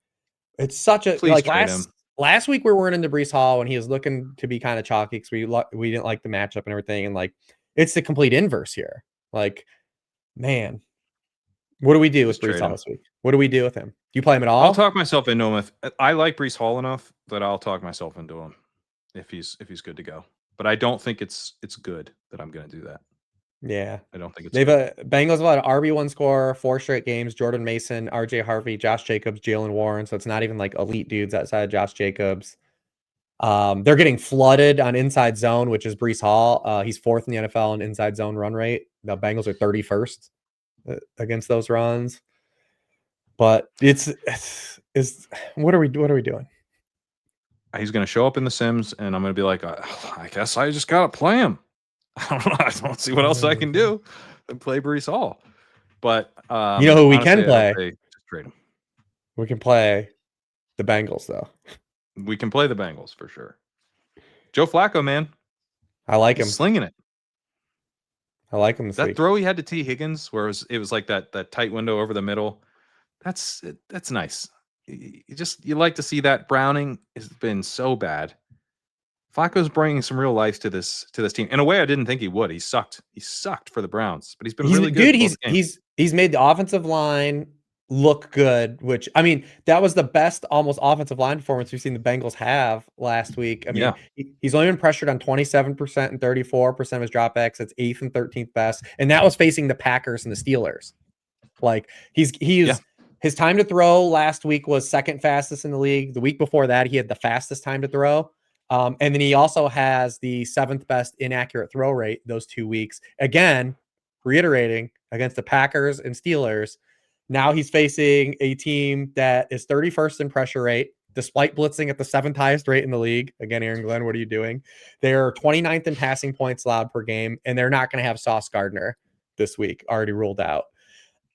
it's such a Please like trade him. last week we were into Brees Hall when he was looking to be kind of chalky because we didn't like the matchup and everything, and like, it's the complete inverse here. Like, man, what do we do with Just Brees trade Hall him. this week? What do we do with him? Do you play him at I'll all? talk myself into him. I like Brees Hall enough that I'll talk myself into him if he's good to go. But I don't think it's good that I'm going to do that. Yeah. I don't think it's They've good. Bengals have had an RB1 score 4 straight games. Jordan Mason, RJ Harvey, Josh Jacobs, Jalen Warren. So it's not even like elite dudes outside of Josh Jacobs. They're getting flooded on inside zone, which is Brees Hall. He's fourth in the NFL in inside zone run rate. The Bengals are 31st against those runs. But it's what are we doing? He's going to show up in the Sims, and I'm going to be like, I guess I just got to play him. I don't see what else I can do than play Brees Hall. But You know who we can honestly, I hope play? they just trade him. We can play the Bengals though. We can play the Bengals for sure. Joe Flacco, man, I like he's him. slinging it. I like him this That week. throw he had to T Higgins, where it was like that tight window over the middle. That's nice. You like to see that. Browning has been so bad. Flacco's bringing some real life to this team in a way I didn't think he would. He sucked. He sucked for the Browns, but he's been really good both games. He's made the offensive line look good, which I mean, that was the best almost offensive line performance we've seen the Bengals have last week. I mean, Yeah, he's only been pressured on 27% and 34% of his dropbacks. It's 8th and 13th best, and that was facing the Packers and the Steelers. Like yeah. his time to throw last week was second fastest in the league. The week before that, he had the fastest time to throw. And then he also has the 7th best inaccurate throw rate those 2 weeks. Again, reiterating against the Packers and Steelers. Now he's facing a team that is 31st in pressure rate, despite blitzing at the 7th highest rate in the league. Again, Aaron Glenn, what are you doing? They're 29th in passing points allowed per game, and they're not going to have Sauce Gardner this week, already ruled out.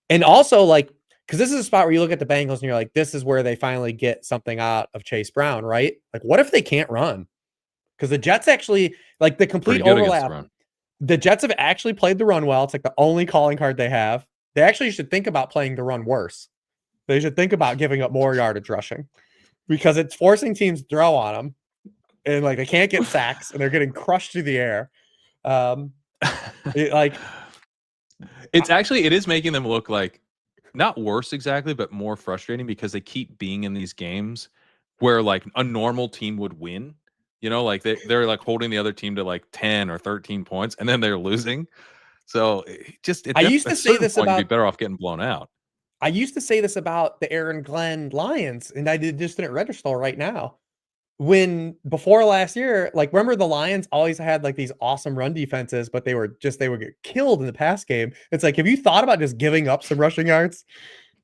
And also, like, because this is a spot where you look at the Bengals and you're like, this is where they finally get something out of Chase Brown, right? Like, what if they can't run? Because the Jets actually, like, the complete Pretty good against the overlap, run. the Jets have actually played the run well. It's like the only calling card they have. They actually should think about playing the run worse. They should think about giving up more yardage rushing because it's forcing teams to throw on them. And, like, they can't get sacks and they're getting crushed through the air. Like, It is making them look like not worse exactly, but more frustrating because they keep being in these games where like a normal team would win. You know, like they're like holding the other team to like 10 or 13 points and then they're losing. So just I used at to a say certain this point, you'd be about better off getting blown out. I used to say this about the Aaron Glenn Lions, and I just didn't register right now. When before last year, like, remember the Lions always had like these awesome run defenses, but they would get killed in the pass game. It's like, have you thought about just giving up some rushing yards?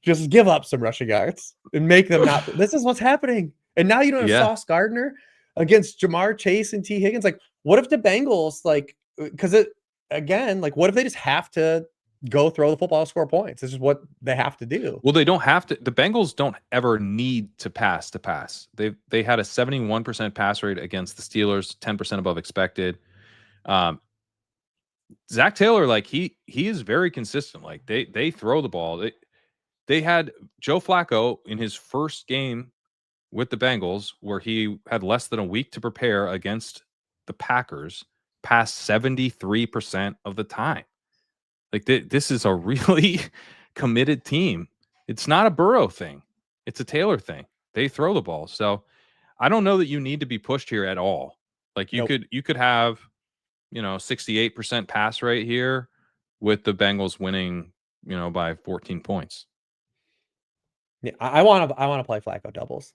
Just give up some rushing yards and make them not. This is what's happening. And now you don't have Yeah. Sauce Gardner against Jamar Chase and T. Higgins. Like, what if the Bengals, like, because it again, like, what if they just have to go throw the football, score points? This is what they have to do. Well, they don't have to. The Bengals don't ever need to pass. They had a 71% pass rate against the Steelers, 10% above expected. Zach Taylor, like he is very consistent. Like they throw the ball. They had Joe Flacco in his first game with the Bengals, where he had less than a week to prepare against the Packers, passed 73% of the time. Like this is a really committed team. It's not a Burrow thing. It's a Taylor thing. They throw the ball. So I don't know that you need to be pushed here at all. Like Nope. you could have, 68% pass rate here with the Bengals winning, by 14 points. Yeah, I want to play Flacco doubles.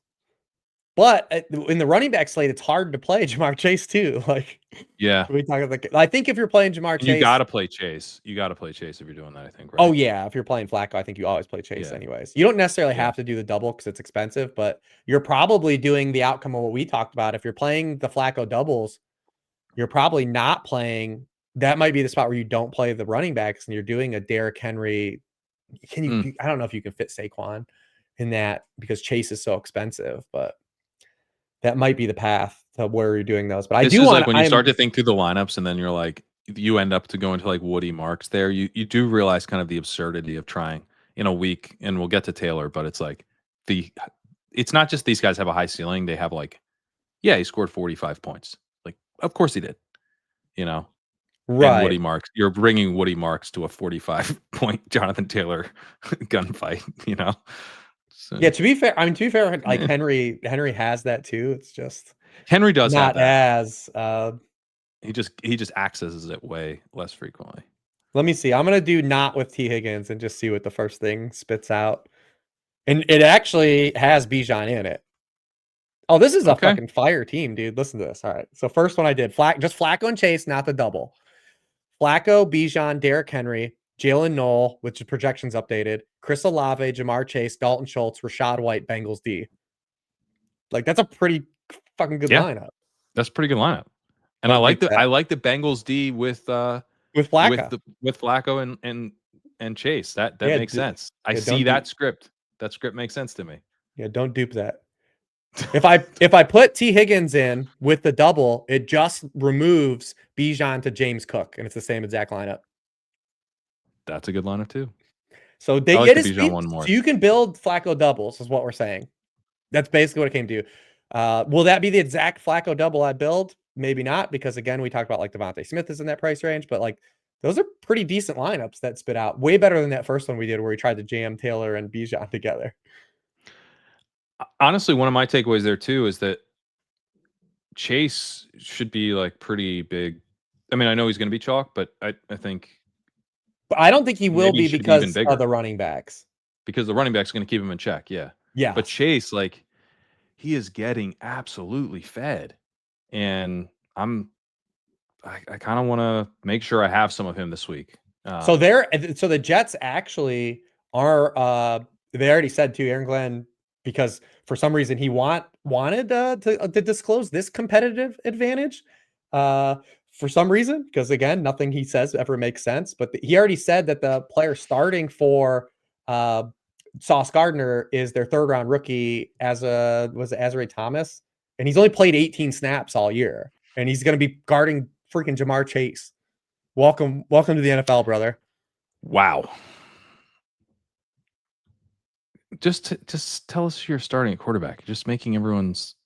But in the running back slate, it's hard to play Jamar Chase too. Like, Yeah. we talk about I think if you're playing Jamar And you Chase, got to play Chase. You got to play Chase if you're doing that, I think, right? oh yeah, if you're playing Flacco, I think you always play Chase Yeah. anyways. You don't necessarily Yeah. have to do the double because it's expensive, but you're probably doing the outcome of what we talked about. If you're playing the Flacco doubles, you're probably not playing. That might be the spot where you don't play the running backs and you're doing a Derrick Henry. Can you? I don't know if you can fit Saquon in that because Chase is so expensive, but that might be the path to where you're doing those. But I This do is want like when you start to think through the lineups and then you're like, you end up to go into like Woody Marks there. You do realize kind of the absurdity of trying in a week, and we'll get to Taylor, but it's like it's not just these guys have a high ceiling. They have like, yeah, he scored 45 points. Like, of course he did, And right. Woody Marks, you're bringing Woody Marks to a 45-point Jonathan Taylor gunfight, So, Yeah, to be fair, like eh. Henry has that too. It's just Henry does have not that. as He just accesses it way less frequently. let me see. I'm gonna do not with T. Higgins and just see what the first thing spits out. And it actually has Bijan in it. Oh, this is a Okay. fucking fire team, dude. Listen to this. All right. So first one I did, just Flacco and Chase, not the double. Flacco, Bijan, Derrick Henry, Jalen Knoll, which is projections updated, Chris Olave, Jamar Chase, Dalton Schultz, Rashad White, Bengals D. Like that's a pretty fucking good lineup. That's a pretty good lineup. And Don't dupe I that. like the Bengals D with Flacco. with Flacco and Chase. That Yeah, makes sense. I yeah, see that script. That script makes sense to me. Yeah, don't dupe that. If I put T. Higgins in with the double, it just removes Bijan to James Cook, and it's the same exact lineup. That's a good lineup too. So I like the Bijan one more. So you can build Flacco doubles, is what we're saying. That's basically what it came to. Will that be the exact Flacco double I build? Maybe not, because again, we talked about like Devontae Smith is in that price range, but like those are pretty decent lineups that spit out. Way better than that first one we did where we tried to jam Taylor and Bijan together. Honestly, one of my takeaways there too is that Chase should be like pretty big. I mean, I know he's going to be chalk, but I think But I don't think he will be maybe should be even because of bigger. the running backs. Because the running back's going to keep him in check. Yeah. Yeah. But Chase, like, he is getting absolutely fed. And I kind of want to make sure I have some of him this week. So the Jets actually are they already said to Aaron Glenn, because for some reason he wanted to disclose this competitive advantage for some reason, because again, nothing he says ever makes sense, but he already said that the player starting for Sauce Gardner is their third round rookie was it Azrae Thomas, and he's only played 18 snaps all year, and he's going to be guarding freaking Jamar Chase. Welcome to the NFL, brother. Wow. Just tell us you're starting at quarterback. Just making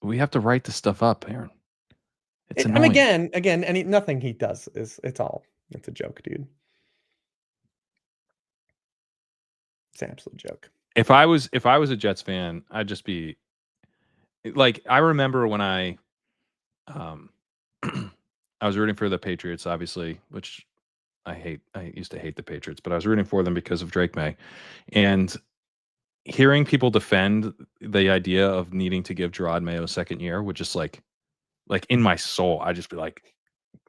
we have to write this stuff up, Aaron. It's annoying. And again, nothing he does it's a joke, dude. It's an absolute joke. If I was a Jets fan, I'd just be like, I remember when I I was rooting for the Patriots, obviously, which I hate. I used to hate the Patriots, but I was rooting for them because of Drake May. And hearing people defend the idea of needing to give Gerard Mayo a second year would just like in my soul, I'd just be like,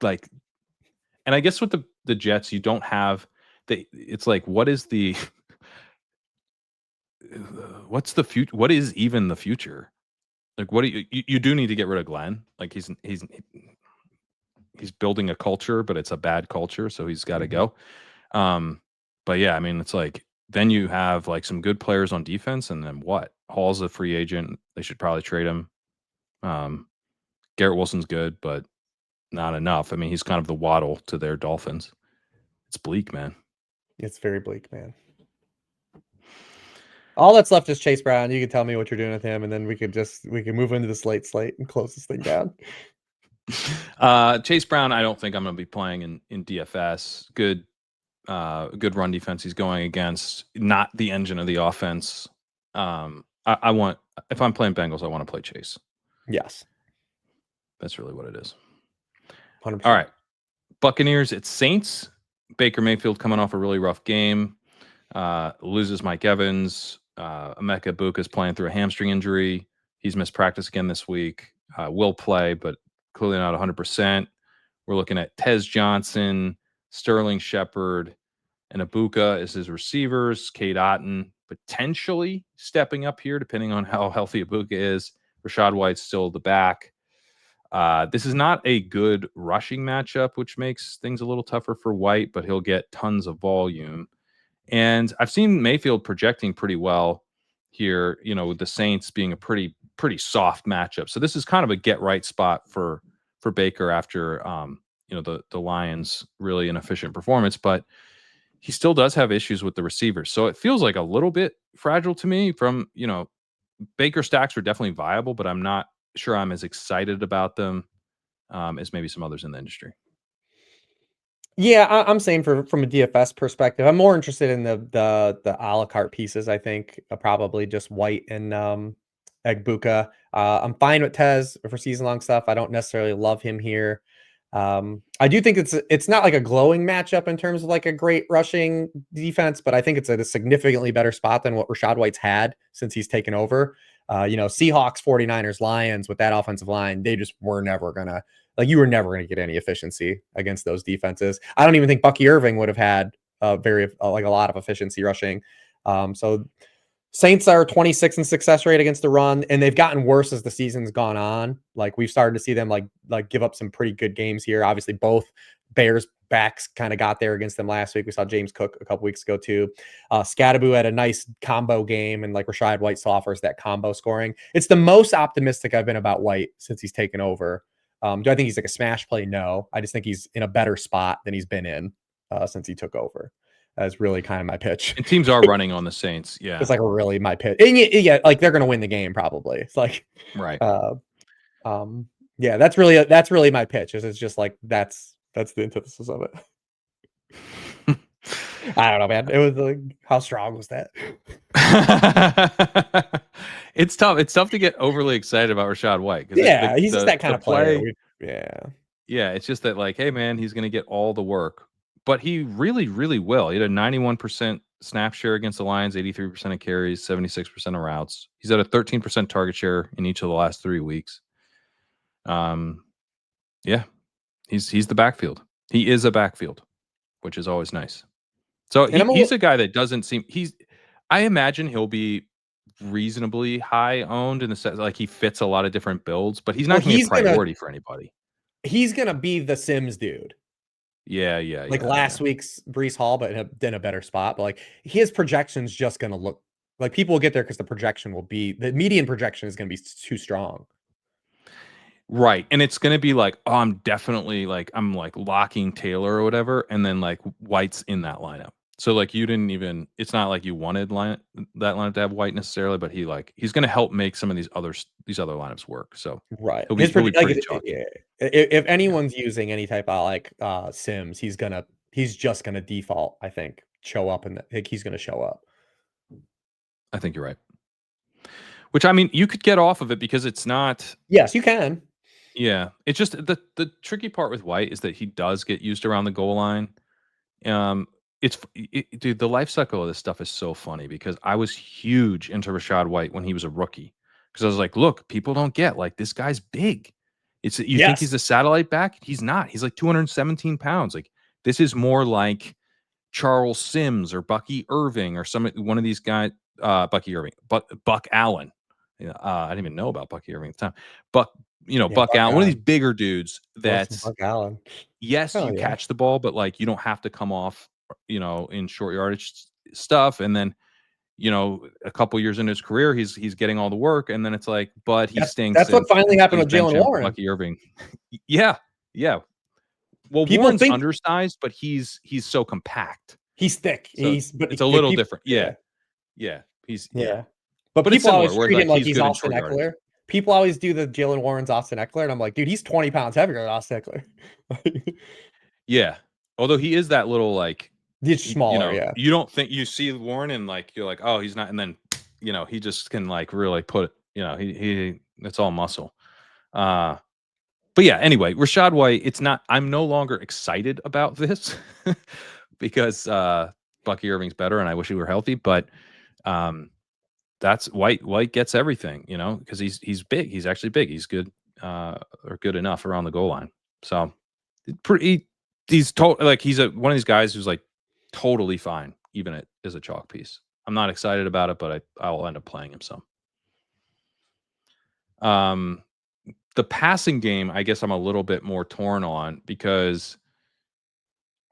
and I guess with the Jets, you don't have it's like, what is the what's the future? What is even the future? Like, what do you do need to get rid of Glenn? Like he's building a culture, but it's a bad culture, so he's got to go. But yeah, I mean, it's like then you have like some good players on defense, and then what? Hall's a free agent. They should probably trade him. Garrett Wilson's good, but not enough. I mean, he's kind of the Waddle to their Dolphins. It's bleak, man. It's very bleak, man. All that's left is Chase Brown. You can tell me what you're doing with him, and then we can move into the slate and close this thing down. Chase Brown, I don't think I'm going to be playing in DFS. Good run defense he's going against. Not the engine of the offense. I want, if I'm playing Bengals, I want to play Chase. Yes. That's really what it is. 100%. All right. Buccaneers, it's Saints. Baker Mayfield coming off a really rough game. Loses Mike Evans. Emeka Buka's playing through a hamstring injury. He's missed practice again this week. Will play, but clearly not 100%. We're looking at Tez Johnson, Sterling Shepard, and Ibuka as his receivers. Cade Otton potentially stepping up here, depending on how healthy Ibuka is. Rashad White's still the back. This is not a good rushing matchup, which makes things a little tougher for White, but he'll get tons of volume. And I've seen Mayfield projecting pretty well here, with the Saints being a pretty soft matchup. So this is kind of a get right spot for Baker after the Lions' really inefficient performance, but he still does have issues with the receivers. So it feels like a little bit fragile to me. From Baker stacks are definitely viable, but I'm not sure I'm as excited about them as maybe some others in the industry. Yeah, I'm saying from a DFS perspective, I'm more interested in the a la carte pieces. I think probably just White and Egbuka. I'm fine with Tez for season long stuff. I don't necessarily love him here. I do think it's not like a glowing matchup in terms of like a great rushing defense, but I think it's a significantly better spot than what Rashad White's had since he's taken over. Seahawks, 49ers, Lions with that offensive line, they just were never gonna, like, you were never gonna get any efficiency against those defenses. I don't even think Bucky Irving would have had a lot of efficiency rushing. So Saints are 26 in success rate against the run, and they've gotten worse as the season's gone on. Like, we've started to see them like give up some pretty good games here. Obviously, both Bears backs kind of got there against them last week. We saw James Cook a couple weeks ago too. Scadaboo had a nice combo game, and like Rashad White offers that combo scoring. It's the most optimistic I've been about White since he's taken over. Do I think he's like a smash play? No. I just think he's in a better spot than he's been in since he took over. That's really kind of my pitch. And teams are running on the Saints. Yeah. It's like really my pitch. And yeah, like they're going to win the game probably. It's like, right. Yeah, that's really my pitch. It's just like, that's the antithesis of it. I don't know, man. It was like, how strong was that? It's tough. It's tough to get overly excited about Rashad White. Yeah, he's just that kind of player. Yeah, it's just that, like, hey, man, he's going to get all the work. But he really, really will. He had a 91% snap share against the Lions, 83% of carries, 76% of routes. He's at a 13% target share in each of the last 3 weeks. Yeah, he's the backfield. He is a backfield, which is always nice. So he's a guy that doesn't seem I imagine he'll be reasonably high owned in the sense, like, he fits a lot of different builds, but he's not going to be a priority for anybody. He's gonna be the Sims dude. Yeah. Like last week's Breece Hall, but in a better spot. But like his projection's just gonna look like people will get there because the median projection is gonna be too strong. Right. And it's going to be like, oh, I'm locking Taylor or whatever. And then like White's in that lineup. So like it's not like you wanted that lineup to have White necessarily, but he's going to help make some of these other lineups work. So right. He'll be pretty chalky. If anyone's using any type of Sims, he's just gonna default, I think, show up, and he's gonna show up. I think you're right. Which, I mean, you could get off of it because it's not. Yes, you can. Yeah, it's just the tricky part with White is that he does get used around the goal line. Dude, the life cycle of this stuff is so funny because I was huge into Rashad White when he was a rookie because I was like, look, people don't get, like, this guy's big. Think he's a satellite back? He's not. He's like 217 pounds. Like, this is more like Charles Sims or Bucky Irving or one of these guys. Bucky Irving, Buck Allen. I didn't even know about Bucky Irving at the time. Buck Allen, one of these bigger dudes that's Buck Allen. Yes, catch the ball, but like you don't have to come off, in short yardage stuff. And then, a couple years into his career, he's getting all the work, and then it's like, but he stinks. That's what finally happened with Jalen Warren. Bucky Irving. Yeah. Well, Warren's undersized, but he's so compact. He's thick. So it's a little different. Yeah. He's Yeah. But but it's people similar always where treat him like like he's he's good in Austin short yardage. Eckler. People always do the Jalen Warren's Austin Eckler, and I'm like, dude, he's 20 pounds heavier than Austin Eckler. Yeah. Although he is that little like He's you smaller, know, yeah. you don't think you see Warren and like you're like, oh, he's not, and then you know, he just can like really put it, you know, he it's all muscle. Uh but yeah, anyway, Rashad White, it's not I'm no longer excited about this because Bucky Irving's better and I wish he were healthy, but um that's White gets everything, you know, because he's big. He's actually big. He's good or good enough around the goal line. So pretty he's like he's one of these guys who's like totally fine, even as a chalk piece. I'm not excited about it, but I'll end up playing him some. Um the passing game, I guess I'm a little bit more torn on because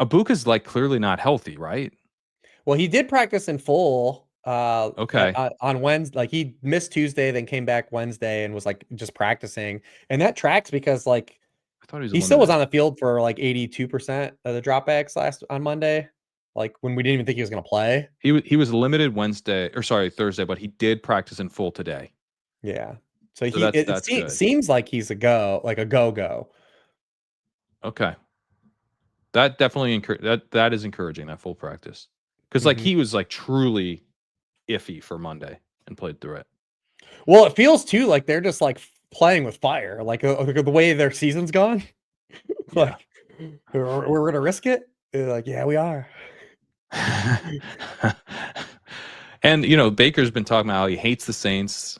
Abuka's like clearly not healthy, right? Well, he did practice in full Okay. on Wednesday. Like he missed Tuesday, then came back Wednesday and was like just practicing. And that tracks because like I thought he was he still was limited. on the field for like 82% of the dropbacks last on Monday. Like when we didn't even think he was going to play. He was limited Wednesday or sorry, Thursday, but he did practice in full today. Yeah. So So he that's good. seems like he's a go, like a go. Okay. That definitely that is encouraging, that full practice. Because like Mhm. he was like truly iffy for Monday and played through it. Well, it feels too like they're just like playing with fire, like the way their season's gone. Yeah. Like we're gonna risk it. They're like, yeah, we are. And you know, Baker's been talking about how he hates the Saints.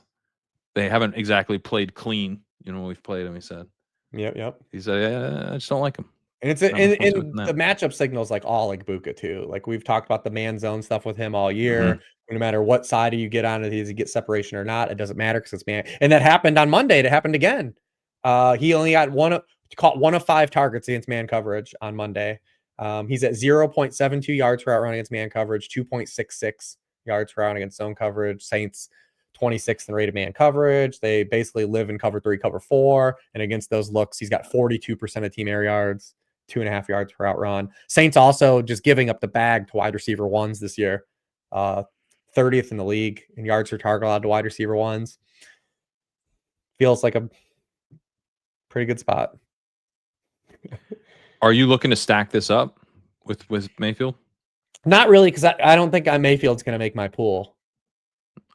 They haven't exactly played clean. You know, when we've played him, he said. Yep. He said, yeah, I just don't like him. And it's Not much more to it and than the that. matchup signals like all like Buka too. Like we've talked about the man zone stuff with him all Mhm. year. No matter what side you get on it, does he get separation or not? It doesn't matter because it's man. And that happened on Monday. It happened again. He only got caught 1 of 5 targets against man coverage on Monday. He's at 0.72 yards per out run against man coverage, 2.66 yards per out against zone coverage. Saints 26th in rated man coverage. They basically live in cover 3, cover 4. And against those looks, he's got 42% of team air yards. 2.5 yards per out run. Saints also just giving up the bag to wide receiver ones this year. 30th in the league in yards per target allowed to wide receiver ones. Feels like a pretty good spot. Are you looking to stack this up with Mayfield? Not really, because I don't think Mayfield's going to make my pool.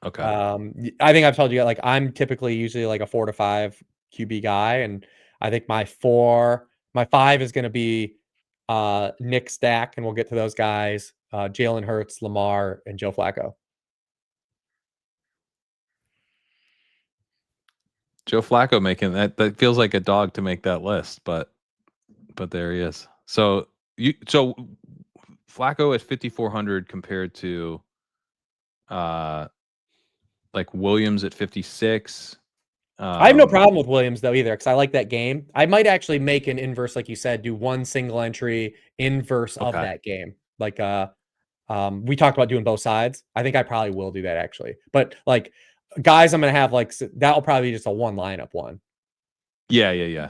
Okay. I think I've told you, like, I'm typically usually like a 4 to 5 QB guy. And I think my 5 is going to be Nick Stack, and we'll get to those guys. Jalen Hurts, Lamar, and Joe Flacco. Joe Flacco making that feels like a dog to make that list, but there he is. So Flacco at 5,400 compared to uh like Williams at 56. I have no problem with Williams though either, because I like that game. I might actually make an inverse, like you said, do one single entry inverse of Okay. that game. Like we talked about doing both sides. I think I probably will do that actually. But like guys, I'm gonna have like that'll probably be just a one lineup one. Yeah.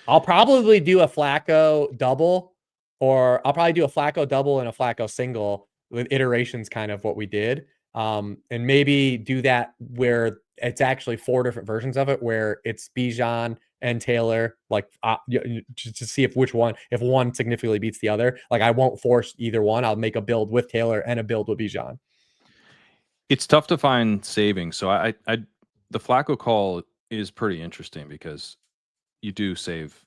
I'll probably do a Flacco double, or I'll probably do a Flacco double and a Flacco single with iterations, kind of what we did. And maybe do that where it's actually 4 different versions of it, where it's Bijan and Taylor, like just to see if one significantly beats the other. Like I won't force either one. I'll make a build with Taylor and a build with Bijan. It's tough to find savings. So I the Flacco call is pretty interesting because you do save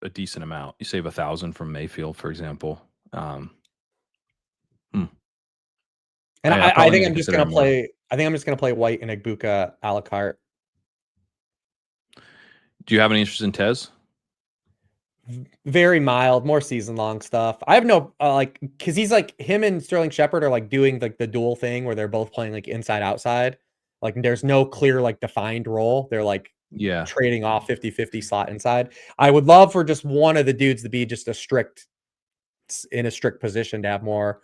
a decent amount. You save 1,000 from Mayfield, for example. Hmm. And I I probably need think to I'm just consider it gonna more. play. I think I'm just gonna play White and Egbuka a la carte. Do you have any interest in Tez? Very mild, more season long stuff. I have no like, because he's like, him and Sterling Shepard are like doing like the dual thing where they're both playing like inside outside. Like there's no clear like defined role. They're like Yeah, trading off 50-50 slot inside. I would love for just one of the dudes to be just in a strict position to have more,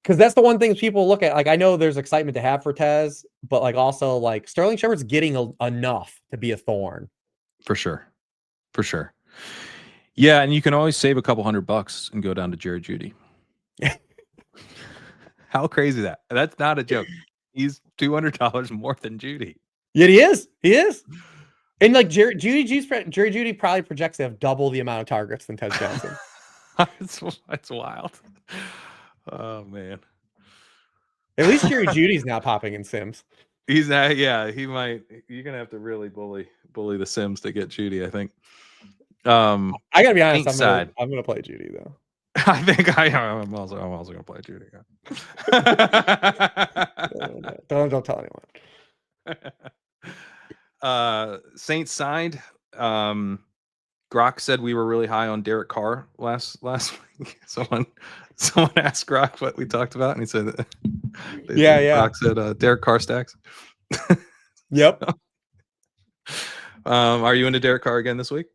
because that's the one thing people look at. Like I know there's excitement to have for Tez, but like also like Sterling Shepard's getting enough to be a thorn. for sure. For sure. Yeah, and you can always save a couple $100 and go down to Jerry Judy. How crazy is that? That's not a joke. He's $200 more than Judy. Yeah, he is. He is. And like Jerry Judy probably projects to have double the amount of targets than Tez Johnson. That's wild. Oh man. At least Jerry Judy's now popping in Sims. He's not. Yeah, he might. You're gonna have to really bully the Sims to get Judy, I think. I gotta be honest. Saints I'm gonna play Judy though. I think I'm also gonna play Judy. Don't tell anyone. Saints signed. Grok said we were really high on Derek Carr last week. Someone asked Grok what we talked about, and he said, Yeah. Grok said Derek Carr stacks. Yep. Are you into Derek Carr again this week?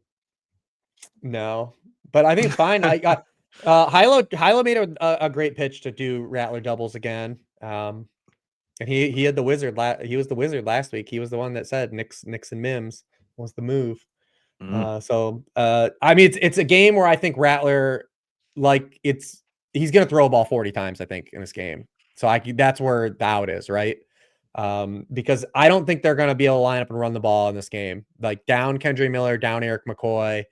No, but I think it's fine. I got Hilo made a great pitch to do Rattler doubles again. And he had the wizard. He was the wizard last week. He was the one that said Knicks and Mims was the move. I mean, it's a game where I think Rattler, like he's gonna throw a ball 40 times, I think, in this game. So that's where the out is, right? Because I don't think they're gonna be able to line up and run the ball in this game. Like down Kendra Miller, down Eric McCoy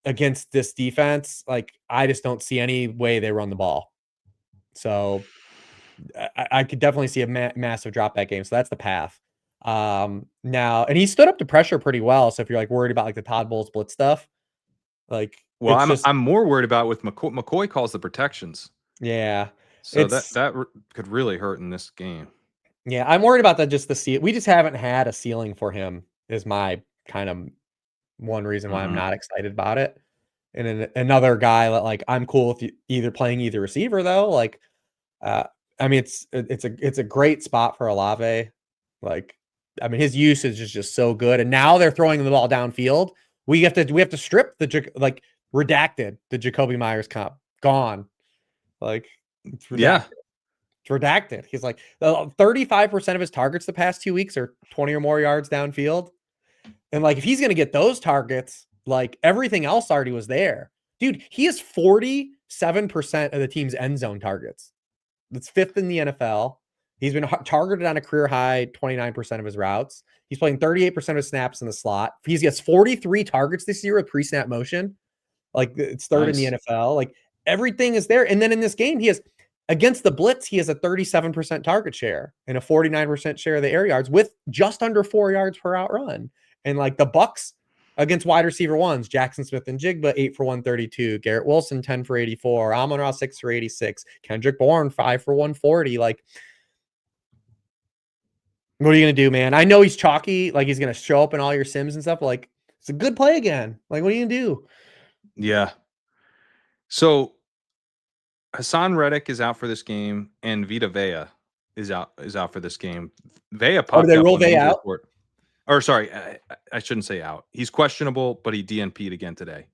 against this defense. Like I just don't see any way they run the ball. So I could definitely see a massive drop back game. So that's the path. Now, and he stood up to pressure pretty well. So if you're like worried about like the Todd Bowles blitz stuff, like, well, I'm more worried about with McCoy. McCoy calls the protections. Yeah. So that could really hurt in this game. Yeah. I'm worried about that. We just haven't had a ceiling for him is my kind of one reason why I'm not excited about it. And then another guy that like, I'm cool with either playing either receiver though. Like, I mean, it's a great spot for Olave. Like, I mean, his usage is just so good. And now they're throwing the ball downfield. We have to strip redacted the Jacoby Myers comp. Gone. Like, it's redacted. Yeah. It's redacted. He's like 35% of his targets the past 2 weeks are 20 or more yards downfield. And like, if he's going to get those targets, like everything else already was there. Dude, he is 47% of the team's end zone targets. That's 5th in the NFL. He's been targeted on a career high 29% of his routes. He's playing 38% of his snaps in the slot. He gets 43 targets this year with pre-snap motion. Like it's 3rd in the NFL. Like everything is there. And then in this game, he has against the blitz, he has a 37% target share and a 49% share of the air yards with just under 4 yards per out run. And like the Bucks against wide receiver ones, Jackson Smith and Jigba 8 for 132, Garrett Wilson 10 for 84, Amon-Ra 6 for 86, Kendrick Bourne 5 for 140. Like, what are you gonna do, man? I know he's chalky, like he's gonna show up in all your sims and stuff. But like, it's a good play again. Like, what are you gonna do? Yeah. So Hassan Reddick is out for this game, and Vita Vea is out for this game. Vea popped did they up roll on the Vea injury out? report. Or sorry, I shouldn't say out. He's questionable, but he DNP'd again today.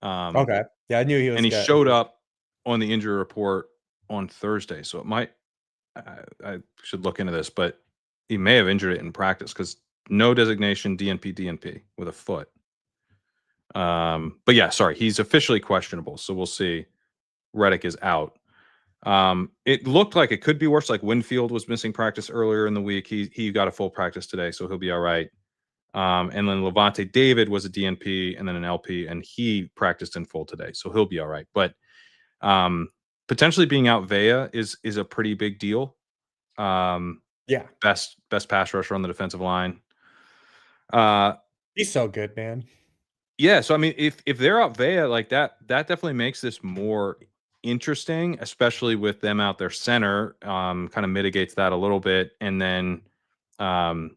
Okay. Yeah, I knew he was. And he showed up on the injury report on Thursday. So it might, I should look into this, but he may have injured it in practice because no designation, DNP with a foot. But yeah, sorry, he's officially questionable. So we'll see. Reddick is out. It looked like it could be worse. Like Winfield was missing practice earlier in the week. He got a full practice today, so he'll be all right. And then Levante David was a DNP and then an LP, and he practiced in full today, so he'll be all right. But potentially being out Vea is a pretty big deal. Yeah, best pass rusher on the defensive line. He's so good, man. Yeah, so I mean, if they're out Vea like that definitely makes this more interesting, especially with them out their center. Kind of mitigates that a little bit, and then this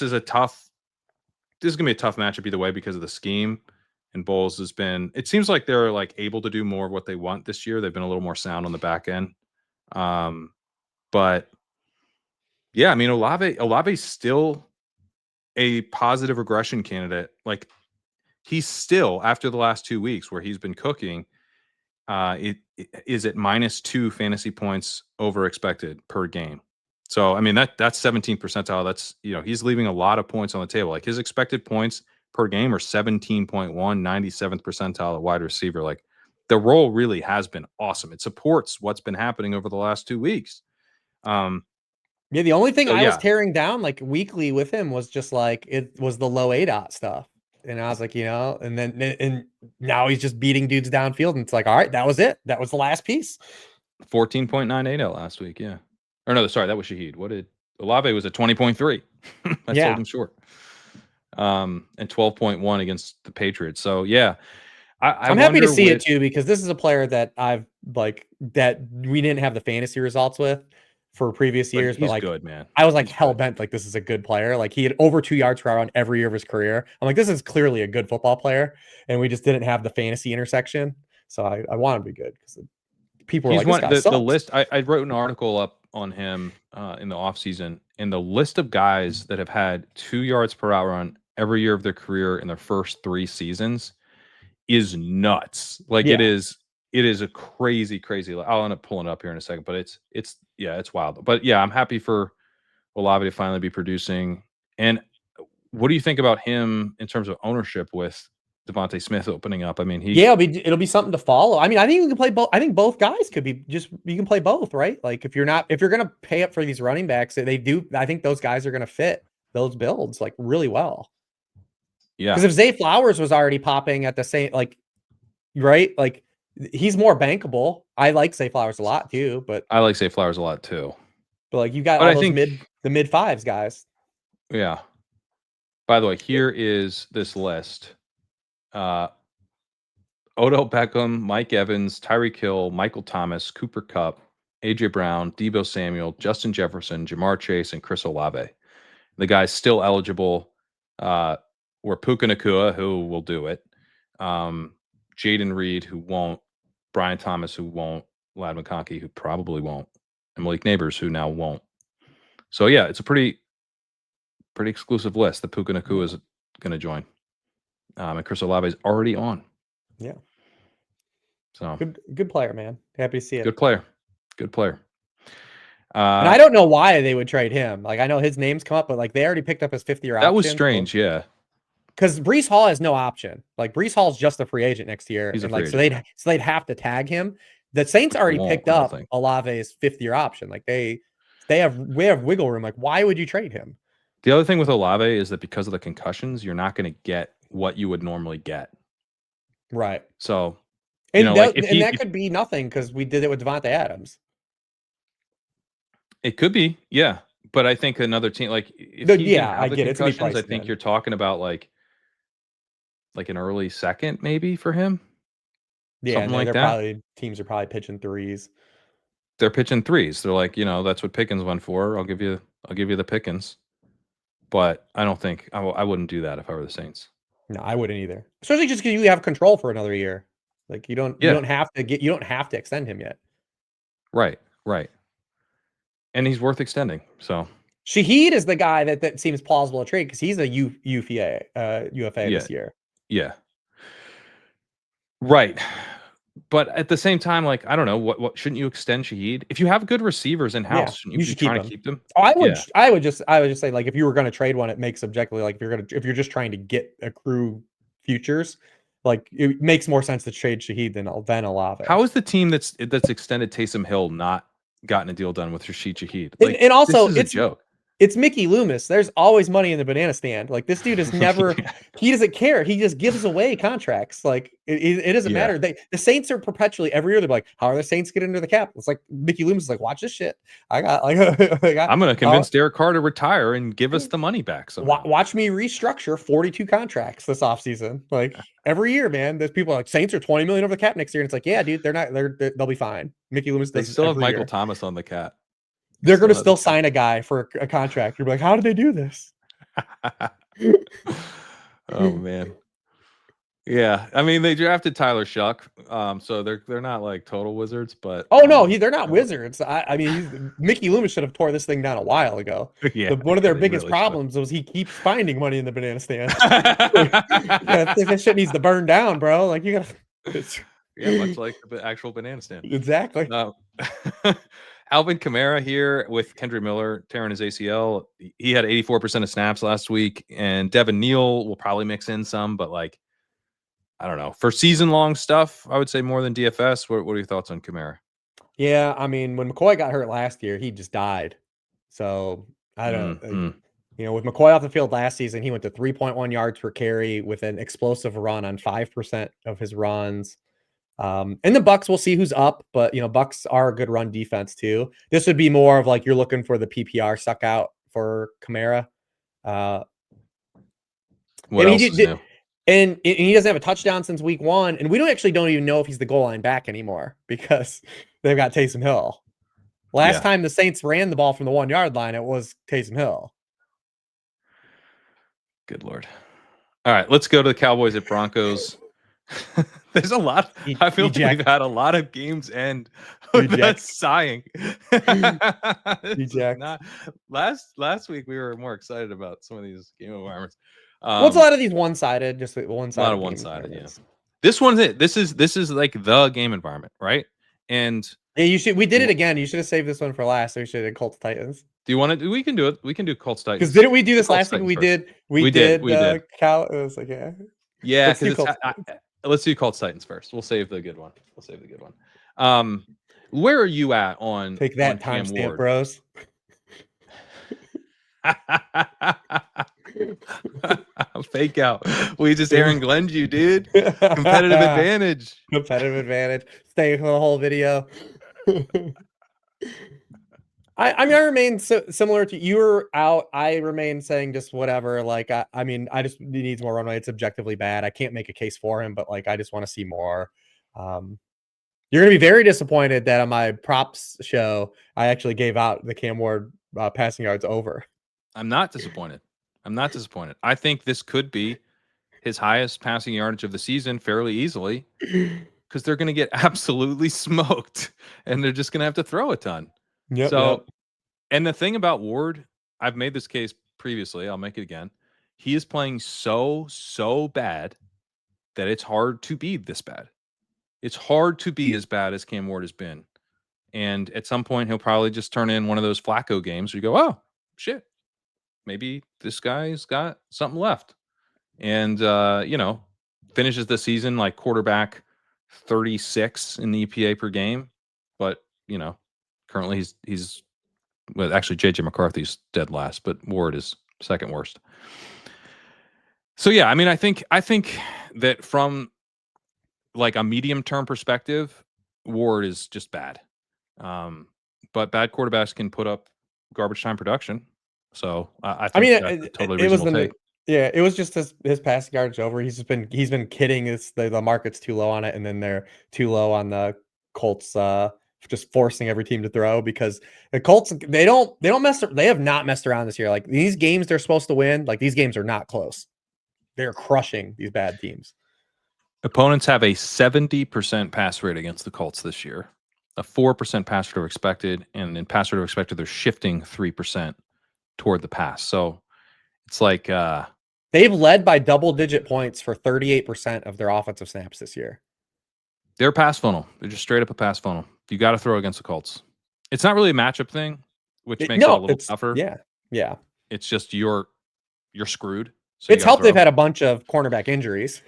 is gonna be a tough matchup either way because of the scheme. And Bowles has been. It seems like they're like able to do more of what they want this year. They've been a little more sound on the back end. But yeah, I mean, Olave's still a positive regression candidate. Like he's still, after the last 2 weeks where he's been cooking, it is at -2 fantasy points over expected per game. So I mean that's 17 percentile. That's he's leaving a lot of points on the table. Like his expected points per game are 17.1, 97th percentile at wide receiver. Like the role really has been awesome. It supports what's been happening over the last 2 weeks. Yeah, the only thing So, I was yeah. tearing down like weekly with him was just like it was the low A dot stuff. And I was like, and then and now he's just beating dudes downfield. And it's like, all right, that was it. That was the last piece. 14.98 last week, yeah. Or no, sorry, that was Shaheed. What did Olave was at 20.3. I sold him short. And 12.1 against the Patriots. So yeah, I'm happy to see it too, because this is a player that I've that we didn't have the fantasy results with for previous years, but he's like good, man. I was like hell bent, like this is a good player. Like he had over 2 yards per hour on every year of his career. I'm like, this is clearly a good football player, and we just didn't have the fantasy intersection. So I want him to be good because people were He's like, this one guy the sucks. list. I wrote an article up on him in the offseason, and the list of guys that have had 2 yards per hour on every year of their career in their first 3 seasons is nuts. Like it is a crazy. I'll end up pulling it up here in a second, but it's wild. But yeah, I'm happy for Olave to finally be producing. And what do you think about him in terms of ownership with Devontae Smith opening up? I mean, it'll be something to follow. I mean, I think you can play both. I think both guys could be you can play both, right? Like if you're gonna pay up for these running backs, they do. I think those guys are gonna fit those builds like really well. yeah. Because if Zay Flowers was already popping at the same, like, right, like he's more bankable. I like Zay Flowers a lot too, but I like Zay Flowers a lot too. like you got But all I those think mid fives guys. yeah. By the way, here is this list. Odell Beckham, Mike Evans, Tyreek Hill, Michael Thomas, Cooper Kupp, AJ Brown, Deebo Samuel, Justin Jefferson, Jamar Chase, and Chris Olave. The guy's still eligible. Or Puka Nakua, who will do it. Jaden Reed, who won't. Brian Thomas, who won't. Lad McConkey, who probably won't. And Malik Neighbors, who now won't. So yeah, it's a pretty exclusive list. The Puka Nakua is going to join. And Chris Olave is already on. Yeah. So good player, man. Happy to see it. Good player. And I don't know why they would trade him. Like I know his name's come up, but like they already picked up his 5th-year option. That was strange, yeah. Because Breece Hall has no option. Like Breece Hall's just a free agent next year, He's and a free like agent, so they'd have to tag him. The Saints already picked up Olave's 5th-year option. Like we have wiggle room. Like why would you trade him? The other thing with Olave is that because of the concussions, you're not going to get what you would normally get. Right. So, that could be nothing because we did it with Devontae Adams. It could be, yeah. But I think another team, like if he didn't have the concussions, I think you're talking about like an early second maybe for him. Yeah, something like that. Teams are probably pitching 3s. They're pitching 3s. They're like, that's what Pickens went for. I'll give you the Pickens. But I don't think I wouldn't do that if I were the Saints. No, I wouldn't either. Especially just because you have control for another year. Like you don't have to extend him yet. Right. And he's worth extending. So Shaheed is the guy that seems plausible to trade because he's a UFA this year. Yeah. Right. But at the same time, like I don't know, what shouldn't you extend Shaheed? If you have good receivers in house, shouldn't you be trying to keep them? Oh, I would just say like if you were going to trade one, it makes objectively like if you're just trying to accrue futures, like it makes more sense to trade Shaheed than Olave. How is the team that's extended Taysom Hill not gotten a deal done with Rashid Shaheed? Like, and also this is a joke. It's Mickey Loomis. There's always money in the banana stand. Like this dude is never, he doesn't care. He just gives away contracts. Like it doesn't matter. The Saints are perpetually every year. They're like, how are the Saints get into the cap? It's like Mickey Loomis is like, watch this shit. I'm going to convince Derek Carr to retire and give us the money back. Watch me restructure 42 contracts this offseason. Like every year, man, there's people like Saints are 20 million over the cap next year. And it's like, yeah, dude, they'll be fine. Mickey Loomis does. They still have Michael Thomas on the cap. They're going to still sign a guy for a contract. You're like, how did they do this? Oh man. Yeah, I mean they drafted Tyler Shuck, so they're not like total wizards, but no, they're not wizards. I mean, Mickey Loomis should have tore this thing down a while ago. Yeah, one of their biggest problems was he keeps finding money in the banana stand. That shit needs to burn down, bro. Like you gotta. Yeah, much like the actual banana stand. Exactly. Alvin Kamara here with Kendra Miller tearing his ACL. He had 84% of snaps last week, and Devin Neal will probably mix in some, but like, I don't know. For season-long stuff, I would say more than DFS. What are your thoughts on Kamara? Yeah, I mean, when McCoy got hurt last year, he just died. So I don't, Mm-hmm. with McCoy off the field last season, he went to 3.1 yards per carry with an explosive run on 5% of his runs. And the Bucks, we'll see who's up, but Bucks are a good run defense too. This would be more of like you're looking for the PPR suck out for Kamara. Uh, What and else is new? and he doesn't have a touchdown since week 1, and we don't even know if he's the goal line back anymore because they've got Taysom Hill. Last Yeah. time the Saints ran the ball from the 1-yard line, it was Taysom Hill. Good Lord. All right, let's go to the Cowboys at Broncos. There's a lot. I feel like we've had a lot of games end with us sighing. It's Eject. not last week we were more excited about some of these game environments. What's a lot of these one-sided, just one-sided. A lot of one-sided, yeah. This one's it. This is like the game environment, right? And yeah, you should. We did it again. You should have saved this one for last. So we should have Colts Titans. Do you want to? We can do it. We can do Colts Titans. Because didn't we do this last week? We did. We did. Cal. It was like yeah. Because let's do Colts Titans first. We'll save the good one. Where are you at on take that timestamp, bros? Fake out. We just Aaron Glenned you, dude. Competitive advantage. Stay for the whole video. I mean, I remain similar to you were out. I remain saying just whatever. Like, I mean, I just he needs more runway. It's objectively bad. I can't make a case for him, but like, I just want to see more. You're gonna be very disappointed that on my props show, I actually gave out the Cam Ward passing yards over. I'm not disappointed. I think this could be his highest passing yardage of the season fairly easily because they're going to get absolutely smoked and they're just going to have to throw a ton. Yep. And the thing about Ward, I've made this case previously. I'll make it again. He is playing so bad that it's hard to be this bad. It's hard to be as bad as Cam Ward has been. And at some point, he'll probably just turn in one of those Flacco games where you go, oh, shit. Maybe this guy's got something left. And, finishes the season like quarterback 36 in the EPA per game. But, currently he's well, actually, J.J. McCarthy's dead last, but Ward is second worst. So, yeah, I mean, I think that from like a medium-term perspective, Ward is just bad. But bad quarterbacks can put up garbage time production. So I think that's a totally reasonable take. Yeah, it was just his passing yardage over. He's been kidding. The market's too low on it, and then they're too low on the Colts. Just forcing every team to throw because the Colts they have not messed around this year. Like these games they're supposed to win. Like these games are not close. They're crushing these bad teams. Opponents have a 70% pass rate against the Colts this year, a 4% pass rate over expected, and in pass rate over expected, they're shifting 3% toward the pass. So it's like they've led by double-digit points for 38% of their offensive snaps this year. They're a pass funnel. They're just straight up a pass funnel. You got to throw against the Colts. It's not really a matchup thing, which makes it a little tougher. Yeah. It's just you're screwed. So it's helped they've had a bunch of cornerback injuries.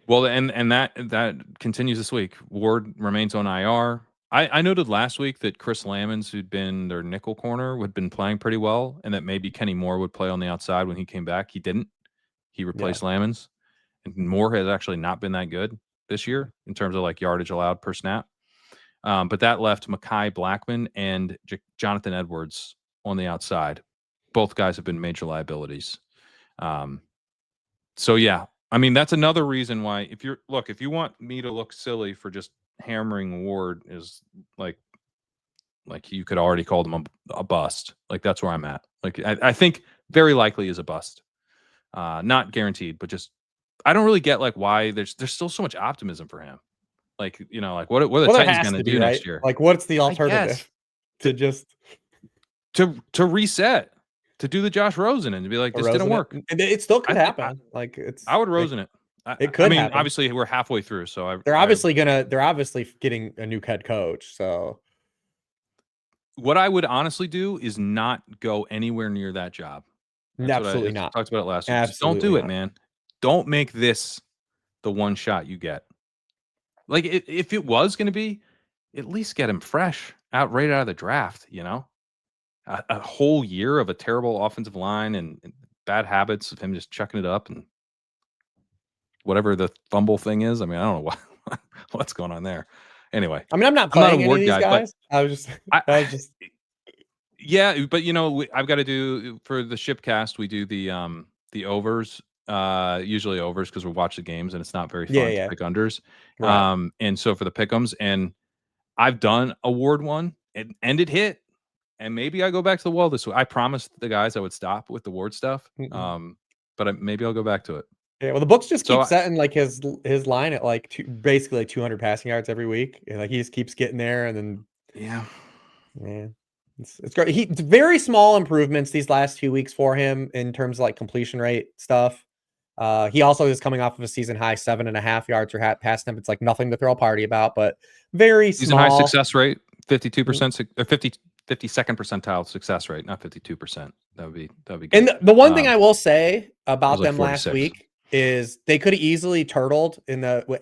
Well, and that continues this week. Ward remains on IR. I noted last week that Chris Lamons, who'd been their nickel corner, had been playing pretty well, and that maybe Kenny Moore would play on the outside when he came back. He didn't. He replaced Lamons. And Moore has actually not been that good this year in terms of like yardage allowed per snap. But that left Mekhi Blackman and Jonathan Edwards on the outside. Both guys have been major liabilities. So, yeah, I mean, that's another reason why if you want me to look silly for just hammering Ward is like you could already call them a bust. Like that's where I'm at. Like I think very likely is a bust. Not guaranteed, but just I don't really get like why there's still so much optimism for him. Like, like what are the Titans going to do next year? Like what's the alternative to reset, to do the Josh Rosen and to be like, this didn't work. It still could happen. I would Rosen it. It could. I mean, happen. Obviously we're halfway through, so they're obviously getting a new head coach. So what I would honestly do is not go anywhere near that job. Absolutely not. Talked about it last week. Just don't do it, man. Don't make this the one shot you get. Like if it was going to be, at least get him fresh right out of the draft. A whole year of a terrible offensive line and bad habits of him just chucking it up and whatever the fumble thing is. I mean, I don't know what's going on there. Anyway, I mean, I'm not I'm not a playing any of Ward these guy, but guys. I was just, I, I was just, yeah, but I've got to do for the shipcast. We do the overs, usually overs because we watch the games and it's not very yeah, fun to yeah, pick unders. right. And so for the pick'ems, and I've done a Ward one and it hit. And maybe I go back to the wall this week. I promised the guys I would stop with the Ward stuff. Mm-mm. But maybe I'll go back to it. Yeah, well, the books just So keep setting like his line at like basically like 200 passing yards every week, and like he just keeps getting there, and then yeah, yeah, it's great. It's very small improvements these last 2 weeks for him in terms of like completion rate stuff. He also is coming off of a season high 7.5 yards per pass attempt. It's like nothing to throw a party about, but very season high small. success rate, Mm. 52%, 52nd percentile success rate, not 52%. That'd be And good. the one thing I will say It was about like them last 46. week is they could have easily turtled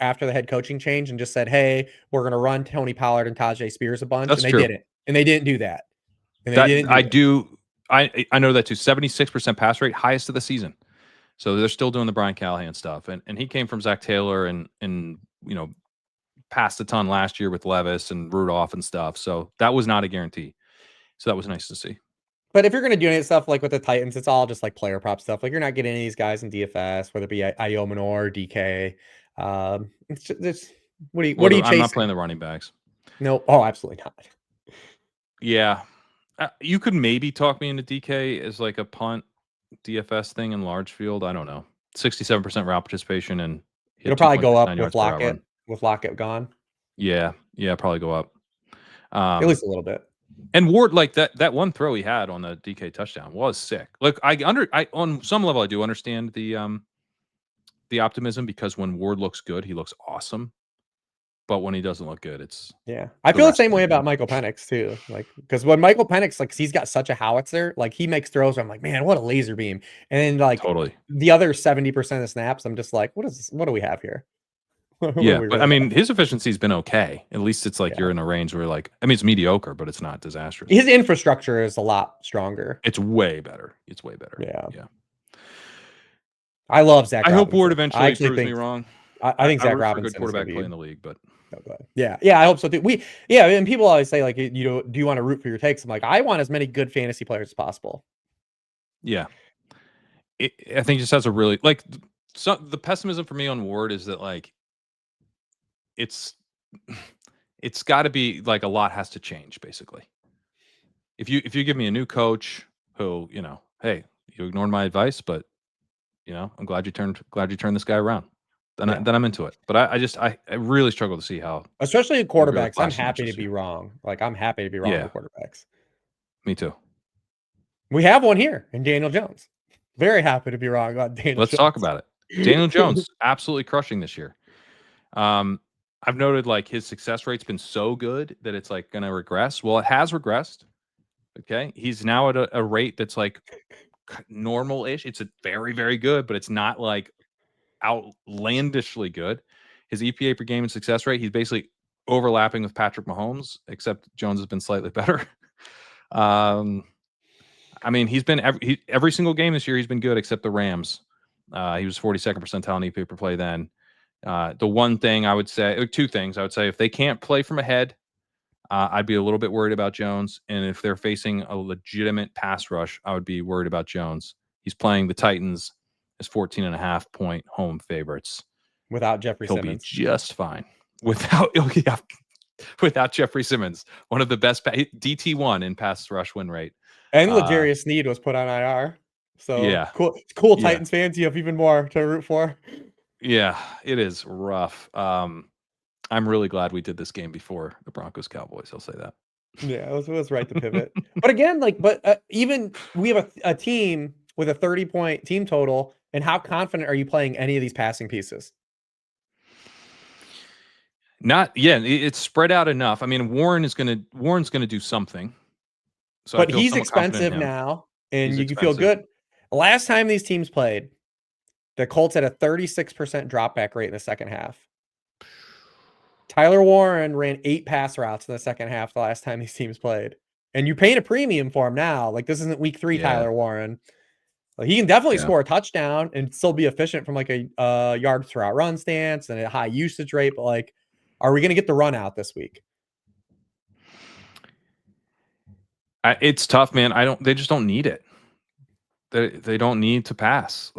after the head coaching change and just said, "Hey, we're going to run Tony Pollard and Tajay Spears a bunch," That's and they true. didn't. And they didn't do that. And they That didn't do I it. do. I know that too. 76% pass rate, highest of the season. So they're still doing the Brian Callahan stuff, and he came from Zach Taylor and passed a ton last year with Levis and Rudolph and stuff. So that was not a guarantee. So that was nice to see. But if you're going to do any stuff like with the Titans, it's all just like player prop stuff. Like you're not getting any of these guys in DFS, whether it be Iomanor or DK. What are you I'm not chasing? playing the running backs. No, oh, absolutely not. Yeah, you could maybe talk me into DK as like a punt DFS thing in large field. I don't know. 67% route participation and It'll hit probably go 2.69 up yards per route run. with Lockett gone, Yeah, probably go up. at least a little bit. And Ward, like that one throw he had on the DK touchdown was sick. Look, I on some level I do understand the optimism because when Ward looks good, he looks awesome. But when he doesn't look good, it's Yeah, I the feel the rest same of way the about game. Michael Penix too. Like, because when Michael Penix, like, 'cause he's got such a howitzer, like he makes throws where I'm like, man, what a laser beam. And then like Totally. the other 70% of snaps, I'm just like, what is this? What do we have here? What do Yeah, we but I really mean, have? his efficiency's been okay. At least it's like Yeah, you're in a range where like I mean, it's mediocre, but it's not disastrous. his infrastructure is a lot stronger. It's way better. It's way better. Yeah, Yeah. I love Zach I hope Ward Robinson. I eventually actually proves me think wrong. I think I Zach root for a good Robinson is going quarterback to play be. in the league, but Oh, good. Yeah, I hope so too. Yeah, and people always say like, you know, do you want to root for your takes? I'm like, I want as many good fantasy players as possible. yeah. I think it just has a really like the pessimism for me on Ward is that like it's it's got to be like a lot has to change basically. If you give me a new coach who hey, you ignored my advice, but I'm glad you turned this guy around. Then Yeah. I'm into it. But I really struggle to see how Especially in he really quarterbacks. I'm flashed so much happy to this be year. wrong. Like, I'm happy to be wrong Yeah, with quarterbacks. me too. We have one here in Daniel Jones. Very happy to be wrong about Daniel Let's talk Jones. about it. Daniel Jones absolutely crushing this year. Um, I've noted like his success rate's been so good that it's like going to regress. Well, it has regressed. Okay, he's now at a rate that's like normal-ish. It's a very, very good, but it's not like outlandishly good. His EPA per game and success rate, he's basically overlapping with Patrick Mahomes, except Jones has been slightly better. um, I mean, he's been every single game this year. He's been good, except the Rams. He was 42nd percentile in EPA per play then. The one thing I would say, or two things I would say, if they can't play from ahead, I'd be a little bit worried about Jones. And if they're facing a legitimate pass rush, I would be worried about Jones. He's playing the Titans as 14.5-point home favorites. Without Jeffrey He'll be Simmons. just fine without Jeffrey Simmons, one of the best DT1 in pass rush win rate. And L'Jarius Sneed was put on IR. So Yeah, cool yeah, Titans fans. You have even more to root for. yeah. It is rough. I'm really glad we did this game before the Broncos Cowboys. I'll say that. Yeah, it was right to pivot. But again, like, even we have a team with a 30-point team total. And how confident are you playing any of these passing pieces? It's spread out enough. I mean, Warren's gonna do something. So I But feel he's somewhat confident in expensive him. now, and He's you can feel expensive. good. Last time these teams played, the Colts had a 36% drop back rate in the second half. Tyler Warren ran 8 pass routes in the second half the last time these teams played. And you're paying a premium for him now. Like, this isn't week 3 Yeah. Tyler Warren. Like, he can definitely Yeah. score a touchdown and still be efficient from like a yards per out run stance and a high usage rate. But like, are we going to get the run out this week? It's tough, man. They just don't need it. They don't need to pass.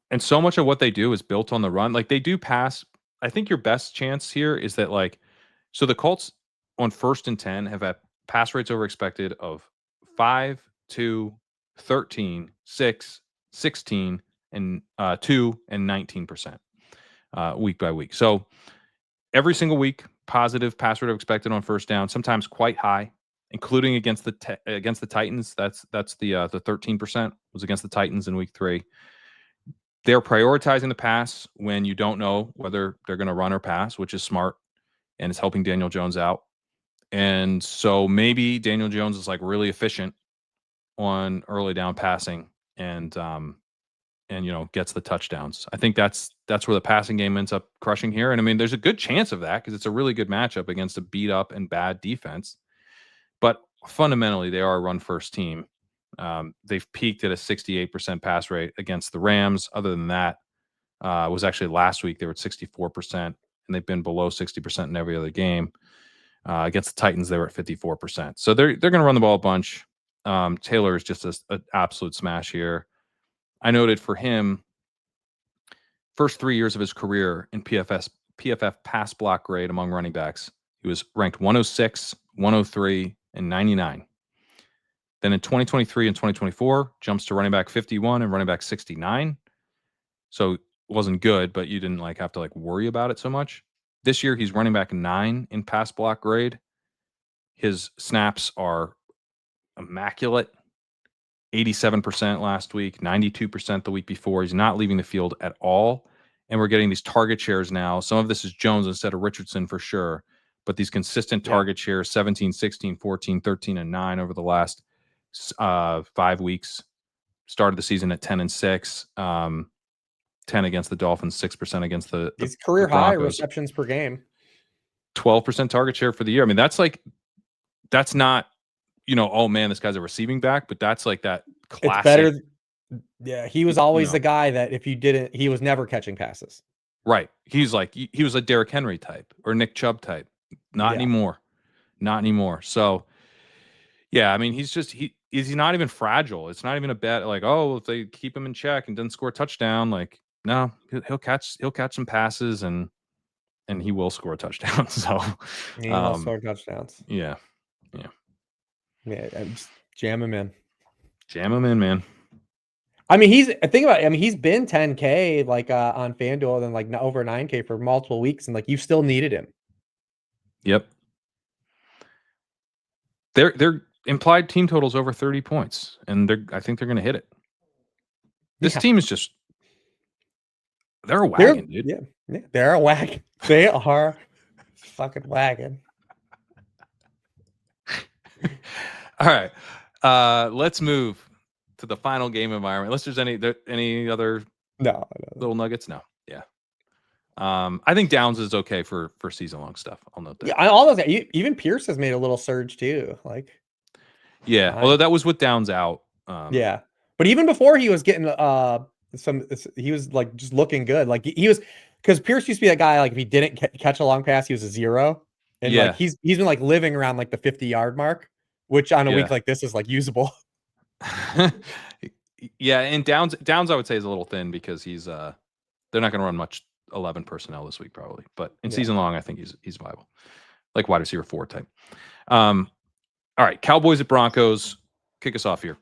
And so much of what they do is built on the run. Like, they do pass. I think your best chance here is that, like, so the Colts on 1st and 10 have had pass rates over expected of 5, 2, 13, 6, 16, and 2 and 19% week by week. So every single week, positive pass rate of expected on 1st down, sometimes quite high, including against the Titans. That's the 13% was against the Titans in week 3. They're prioritizing the pass when you don't know whether they're going to run or pass, which is smart, and it's helping Daniel Jones out. And so maybe Daniel Jones is like really efficient on early down passing and gets the touchdowns. I think that's where the passing game ends up crushing here. And I mean, there's a good chance of that because it's a really good matchup against a beat up and bad defense. But fundamentally, they are a run first team. They've peaked at a 68% pass rate against the Rams. Other than that, was actually last week they were at 64%, and they've been below 60% in every other game. Against the Titans, they were at 54%. So they're going to run the ball a bunch. Taylor is just an absolute smash here. I noted for him, first 3 years of his career in PFF pass block grade among running backs, he was ranked 106, 103, and 99. Then in 2023 and 2024, jumps to running back 51 and running back 69. So it wasn't good, but you didn't have to worry about it so much. This year, he's running back 9 in pass block grade. His snaps are immaculate. 87% last week, 92% the week before. He's not leaving the field at all. And we're getting these target shares now. Some of this is Jones instead of Richardson for sure. But these consistent target shares, 17, 16, 14, 13, and 9 over the last 5 weeks. Started the season at 10 and 6. 10 against the Dolphins, 6% against the career high Broncos. receptions per game. 12% target share for the year. I mean, that's not, oh man, this guy's a receiving back, but that's like that classic. It's better. Yeah, he was always the guy that if you didn't, he was never catching passes. Right. He was a Derrick Henry type or Nick Chubb type. Not anymore. Not anymore. So, yeah, I mean, he's not even fragile. It's not even a bet if they keep him in check and doesn't score a touchdown, no, he'll catch some passes and he will score a touchdown. So he will score touchdowns. Yeah. Just jam him in. Jam him in, man. I mean, he's been 10K on FanDuel and over 9K for multiple weeks, and you still needed him. Yep. Their implied team totals over 30 points, and I think they're going to hit it. This team is just they're a wagon, dude. Yeah, they're a wagon. They are fucking wagon. All right. Let's move to the final game environment. Unless there's any other little nuggets. No. Yeah. I think Downs is okay for season long stuff. I'll note that. Yeah, all those. Even Pierce has made a little surge too. Yeah. Although that was with Downs out. Yeah, but even before he was getting he was just looking good. He was, because Pierce used to be that guy. If he didn't catch a long pass, he was a 0. And he's been living around the 50-yard mark, which on a week like this is usable. Yeah, and Downs I would say is a little thin because he's they're not going to run much 11 personnel this week probably, but in season long I think he's viable, wide receiver 4 type. All right, Cowboys at Broncos. Kick us off here.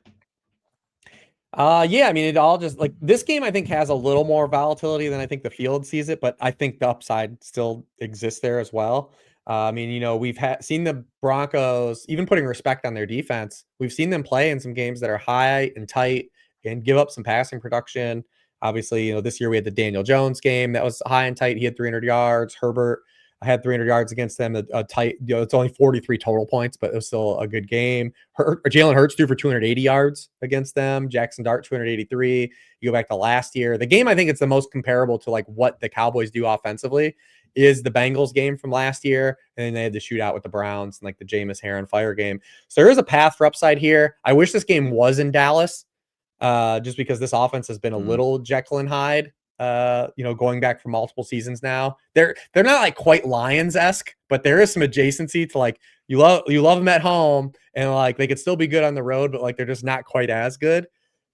Yeah, I mean, it all just this game I think has a little more volatility than I think the field sees it, but I think the upside still exists there as well. I mean, we've seen the Broncos, even putting respect on their defense, we've seen them play in some games that are high and tight and give up some passing production. Obviously, this year we had the Daniel Jones game that was high and tight. He had 300 yards. Herbert had 300 yards against them. A tight, it's only 43 total points, but it was still a good game. Jalen Hurts threw for 280 yards against them. Jackson Dart 283. You go back to last year. The game I think it's the most comparable to what the Cowboys do offensively is the Bengals game from last year, and then they had the shootout with the Browns and like the Jameis Harden fire game. So there is a path for upside here. I wish this game was in Dallas, just because this offense has been a little Jekyll and Hyde. Going back for multiple seasons now. They're not like quite Lions-esque, but there is some adjacency to like you love them at home, and like they could still be good on the road, but like they're just not quite as good.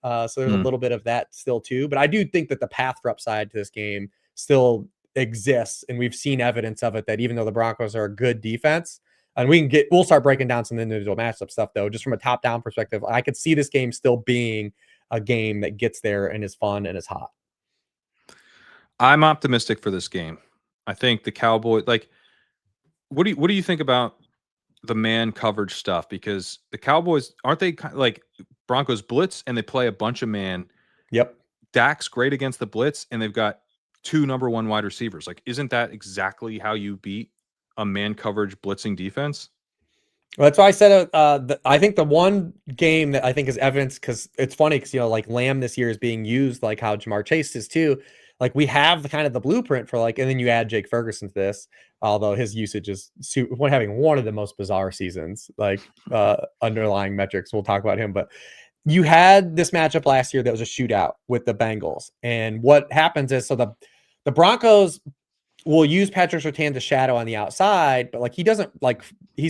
So there's a little bit of that still too. But I do think that the path for upside to this game still exists, and we've seen evidence of it. That even though the Broncos are a good defense, and we'll start breaking down some individual matchup stuff though. Just from a top-down perspective, I could see this game still being a game that gets there and is fun and is hot. I'm optimistic for this game. I think the Cowboys, like, what do you think about the man coverage stuff? Because the Cowboys, aren't they like Broncos blitz and they play a bunch of man? Yep. Dak's great against the blitz, and they've got 2 number 1 wide receivers. Like, isn't that exactly how you beat a man coverage blitzing defense? Well, that's why I said I think the one game that I think is evidence, because it's funny because like Lamb this year is being used like how Jamar Chase is too. Like we have the kind of the blueprint for like, and then you add Jake Ferguson to this, although his usage is having one of the most bizarre seasons, like underlying metrics. We'll talk about him, but you had this matchup last year that was a shootout with the Bengals, and what happens is the Broncos will use Patrick Surtain to shadow on the outside, but like he's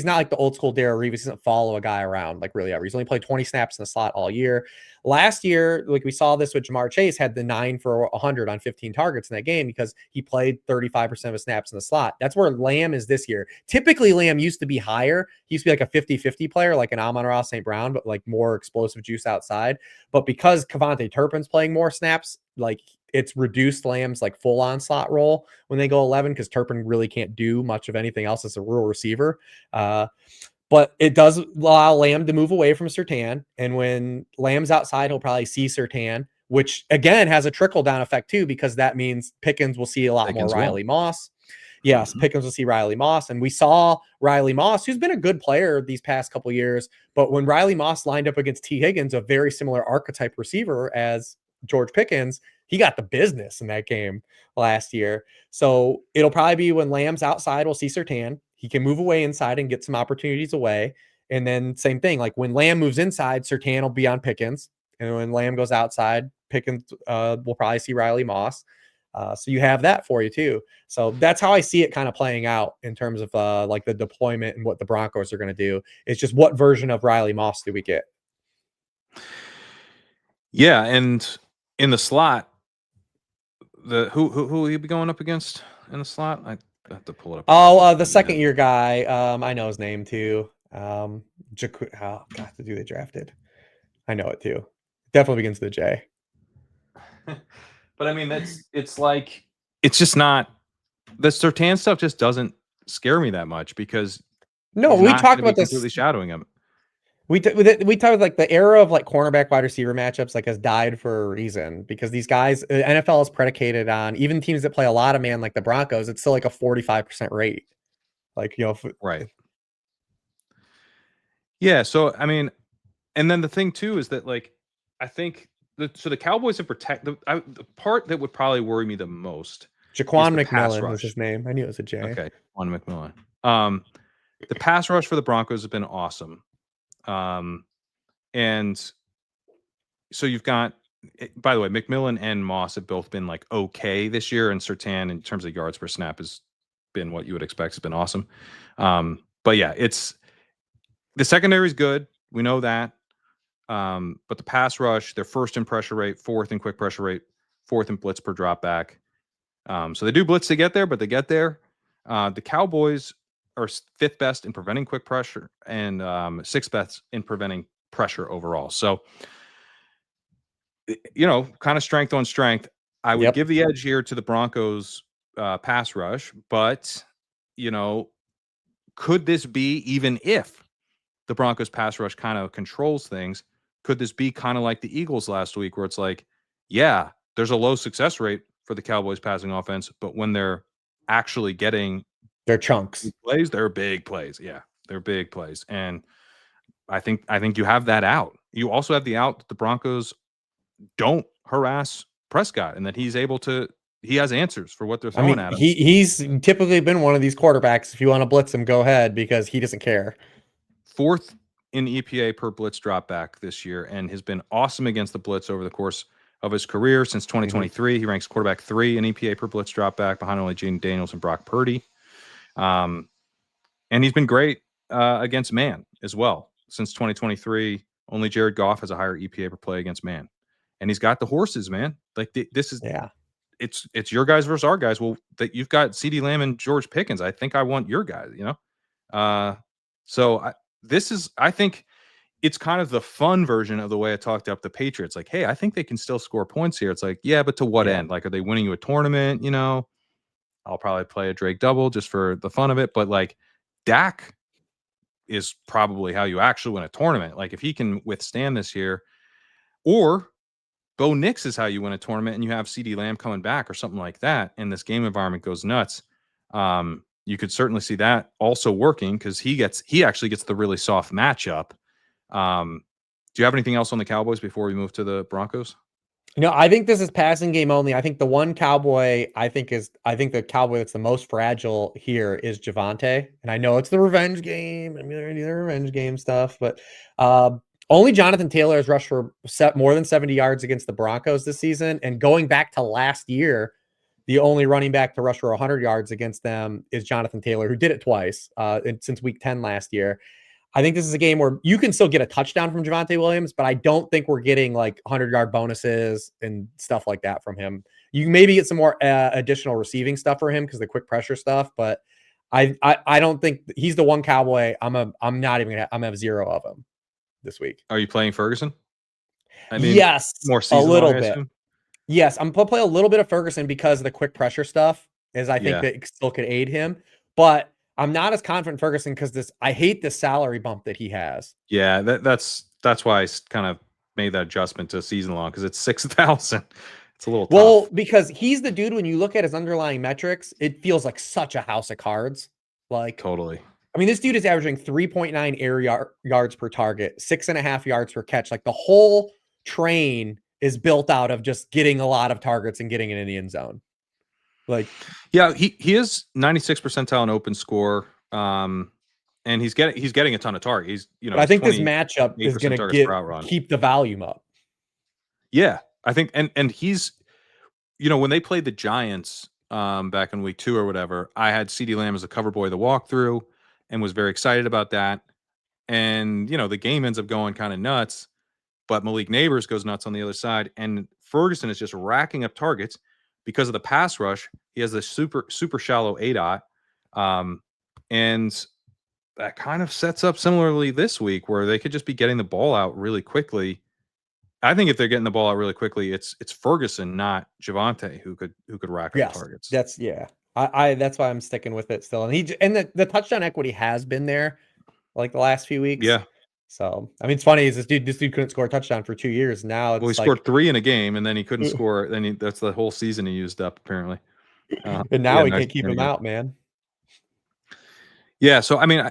not like the old school Darrelle Revis. He doesn't follow a guy around like really ever. He's only played 20 snaps in the slot all year. Last year, like we saw this with Jamar Chase, had the 9 for 100 on 15 targets in that game because he played 35% of his snaps in the slot. That's where Lamb is this year. Typically, Lamb used to be higher. He used to be like a 50-50 player, like an Amon-Ra St. Brown, but like more explosive juice outside. But because Kevontae Turpin's playing more snaps, like it's reduced Lamb's like full on slot role when they go 11, because Turpin really can't do much of anything else as a rural receiver. But it does allow Lamb to move away from Surtain. And when Lamb's outside, he'll probably see Surtain, which again has a trickle down effect too, because that means Pickens will see a lot more Riley Moss. Yes, Pickens will see Riley Moss. And we saw Riley Moss, who's been a good player these past couple years. But when Riley Moss lined up against T. Higgins, a very similar archetype receiver as George Pickens, he got the business in that game last year. So it'll probably be when Lamb's outside, we'll see Surtain. He can move away inside and get some opportunities away. And then same thing, like when Lamb moves inside, Surtain will be on Pickens. And when Lamb goes outside, Pickens will probably see Riley Moss. So you have that for you too. So that's how I see it kind of playing out in terms of like the deployment and what the Broncos are going to do. It's just what version of Riley Moss do we get? Yeah, and in the slot, who will he be going up against in the slot? I have to pull it up. Oh, the second year guy. I know his name too. God, who they drafted. I know it too. Definitely begins with a J. But I mean, it's just not, the Surtain stuff just doesn't scare me that much, because no, we talked about this completely shadowing him. We talked like the era of like cornerback wide receiver matchups like has died for a reason, because these guys, NFL is predicated on, even teams that play a lot of man like the Broncos, it's still like a 45% rate. Like, right. Yeah. So, I mean, and then the thing too is that like, I think the Cowboys have the part that would probably worry me the most. Jaquan McMillan was his name. I knew it was a J. Okay. Jaquan McMillan. The pass rush for the Broncos has been awesome. And so you've got, by the way, McMillan and Moss have both been like okay this year, and Surtain in terms of yards per snap has been what you would expect. It's been awesome. But yeah, it's the secondary is good. We know that. But the pass rush, they're first in pressure rate, fourth in quick pressure rate, fourth in blitz per drop back. So they do blitz to get there, but they get there. The Cowboys are fifth best in preventing quick pressure and sixth best in preventing pressure overall. So, kind of strength on strength. I would give the edge here to the Broncos pass rush, but, could this be, even if the Broncos pass rush kind of controls things, could this be kind of like the Eagles last week, where it's like, yeah, there's a low success rate for the Cowboys passing offense, but when they're actually getting their chunks plays, they're big plays. Yeah, they're big plays. And I think you have that out. You also have the out that the Broncos don't harass Prescott, and that he's able to he has answers for what they're I throwing mean, at him. he's typically been one of these quarterbacks. If you want to blitz him, go ahead because he doesn't care. 4th in EPA per blitz dropback this year, and has been awesome against the blitz over the course of his career since 2023. He ranks quarterback 3 in EPA per blitz dropback, behind only Jaden Daniels and Brock Purdy. And he's been great against man as well since 2023. Only Jared Goff has a higher EPA per play against man, and he's got the horses, man. Like this is Yeah. It's your guys versus our guys. Well, that you've got CeeDee Lamb and George Pickens. I think I want your guys. So I think it's kind of the fun version of the way I talked up the Patriots. Like, hey, I think they can still score points here. It's like, yeah, but to what Yeah. end? Like, are they winning you a tournament? I'll probably play a Drake double just for the fun of it. But like, Dak is probably how you actually win a tournament. Like, if he can withstand this year, or Bo Nix is how you win a tournament, and you have CeeDee Lamb coming back or something like that, and this game environment goes nuts. You could certainly see that also working because he actually gets the really soft matchup. Do you have anything else on the Cowboys before we move to the Broncos? No, I think this is passing game only. I think the one Cowboy I think the Cowboy that's the most fragile here is Javonte. And I know it's the revenge game. I mean, they're the revenge game stuff, but only Jonathan Taylor has rushed for more than 70 yards against the Broncos this season. And going back to last year, the only running back to rush for 100 yards against them is Jonathan Taylor, who did it twice since week 10 last year. I think this is a game where you can still get a touchdown from Javonte Williams, but I don't think we're getting like 100-yard bonuses and stuff like that from him. You can maybe get some more additional receiving stuff for him because the quick pressure stuff, but I don't think he's the one Cowboy. I'm not even gonna, I'm gonna have 0 of him this week. Are you playing Ferguson? I mean, Yes, more a season long, little I bit. assume. Yes, I'm gonna play a little bit of Ferguson because of the quick pressure stuff, as I think Yeah, that it still could aid him. But I'm not as confident in Ferguson because I hate the salary bump that he has. yeah. That's why I kind of made that adjustment to season long because it's 6,000. It's a little Well, tough. because he's the dude, when you look at his underlying metrics, it feels like such a house of cards. Like, Totally. I mean, this dude is averaging 3.9 yards per target, 6.5 yards per catch. Like the whole train is built out of just getting a lot of targets and getting in the end zone. Like, Yeah, he is 96 percentile in open score. And he's getting a ton of targets. but I He's think this 28% matchup is going targets per to out run. keep the volume up. Yeah, I think, and he's, when they played the Giants back in week 2 or whatever, I had CeeDee Lamb as a cover boy of the walkthrough and was very excited about that. And the game ends up going kind of nuts, but Malik Neighbors goes nuts on the other side, and Ferguson is just racking up targets because of the pass rush. He has this super shallow ADOT, and that kind of sets up similarly this week where they could just be getting the ball out really quickly. I think if they're getting the ball out really quickly, it's Ferguson, not Javonte, who could rack up Yes, targets. that's I that's why I'm sticking with it still. And the touchdown equity has been there like the last few weeks. Yeah. So I mean, it's funny is this dude couldn't score a touchdown for 2 years. Now Well, he it's scored like 3 in a game, and then he couldn't score. That's the whole season he used up apparently. and Yeah, now we nice can't keep return him again. out, man. Yeah, so I mean,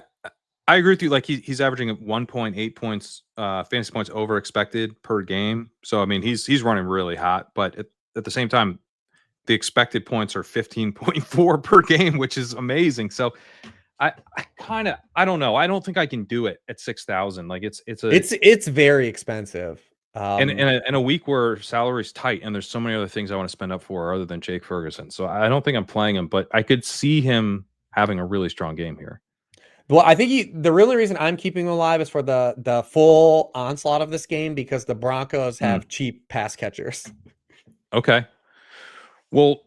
I agree with you. Like he's averaging 1.8 points, fantasy points over expected per game. So I mean, he's running really hot. But at the same time, the expected points are 15.4 per game, which is amazing. So I don't know. I don't think I can do it at 6,000. Like It's very expensive. in a week where salary's tight and there's so many other things I want to spend up for other than Jake Ferguson. So I don't think I'm playing him, but I could see him having a really strong game here. Well, I think the really reason I'm keeping him alive is for the full onslaught of this game because the Broncos have cheap pass catchers. Okay. Well,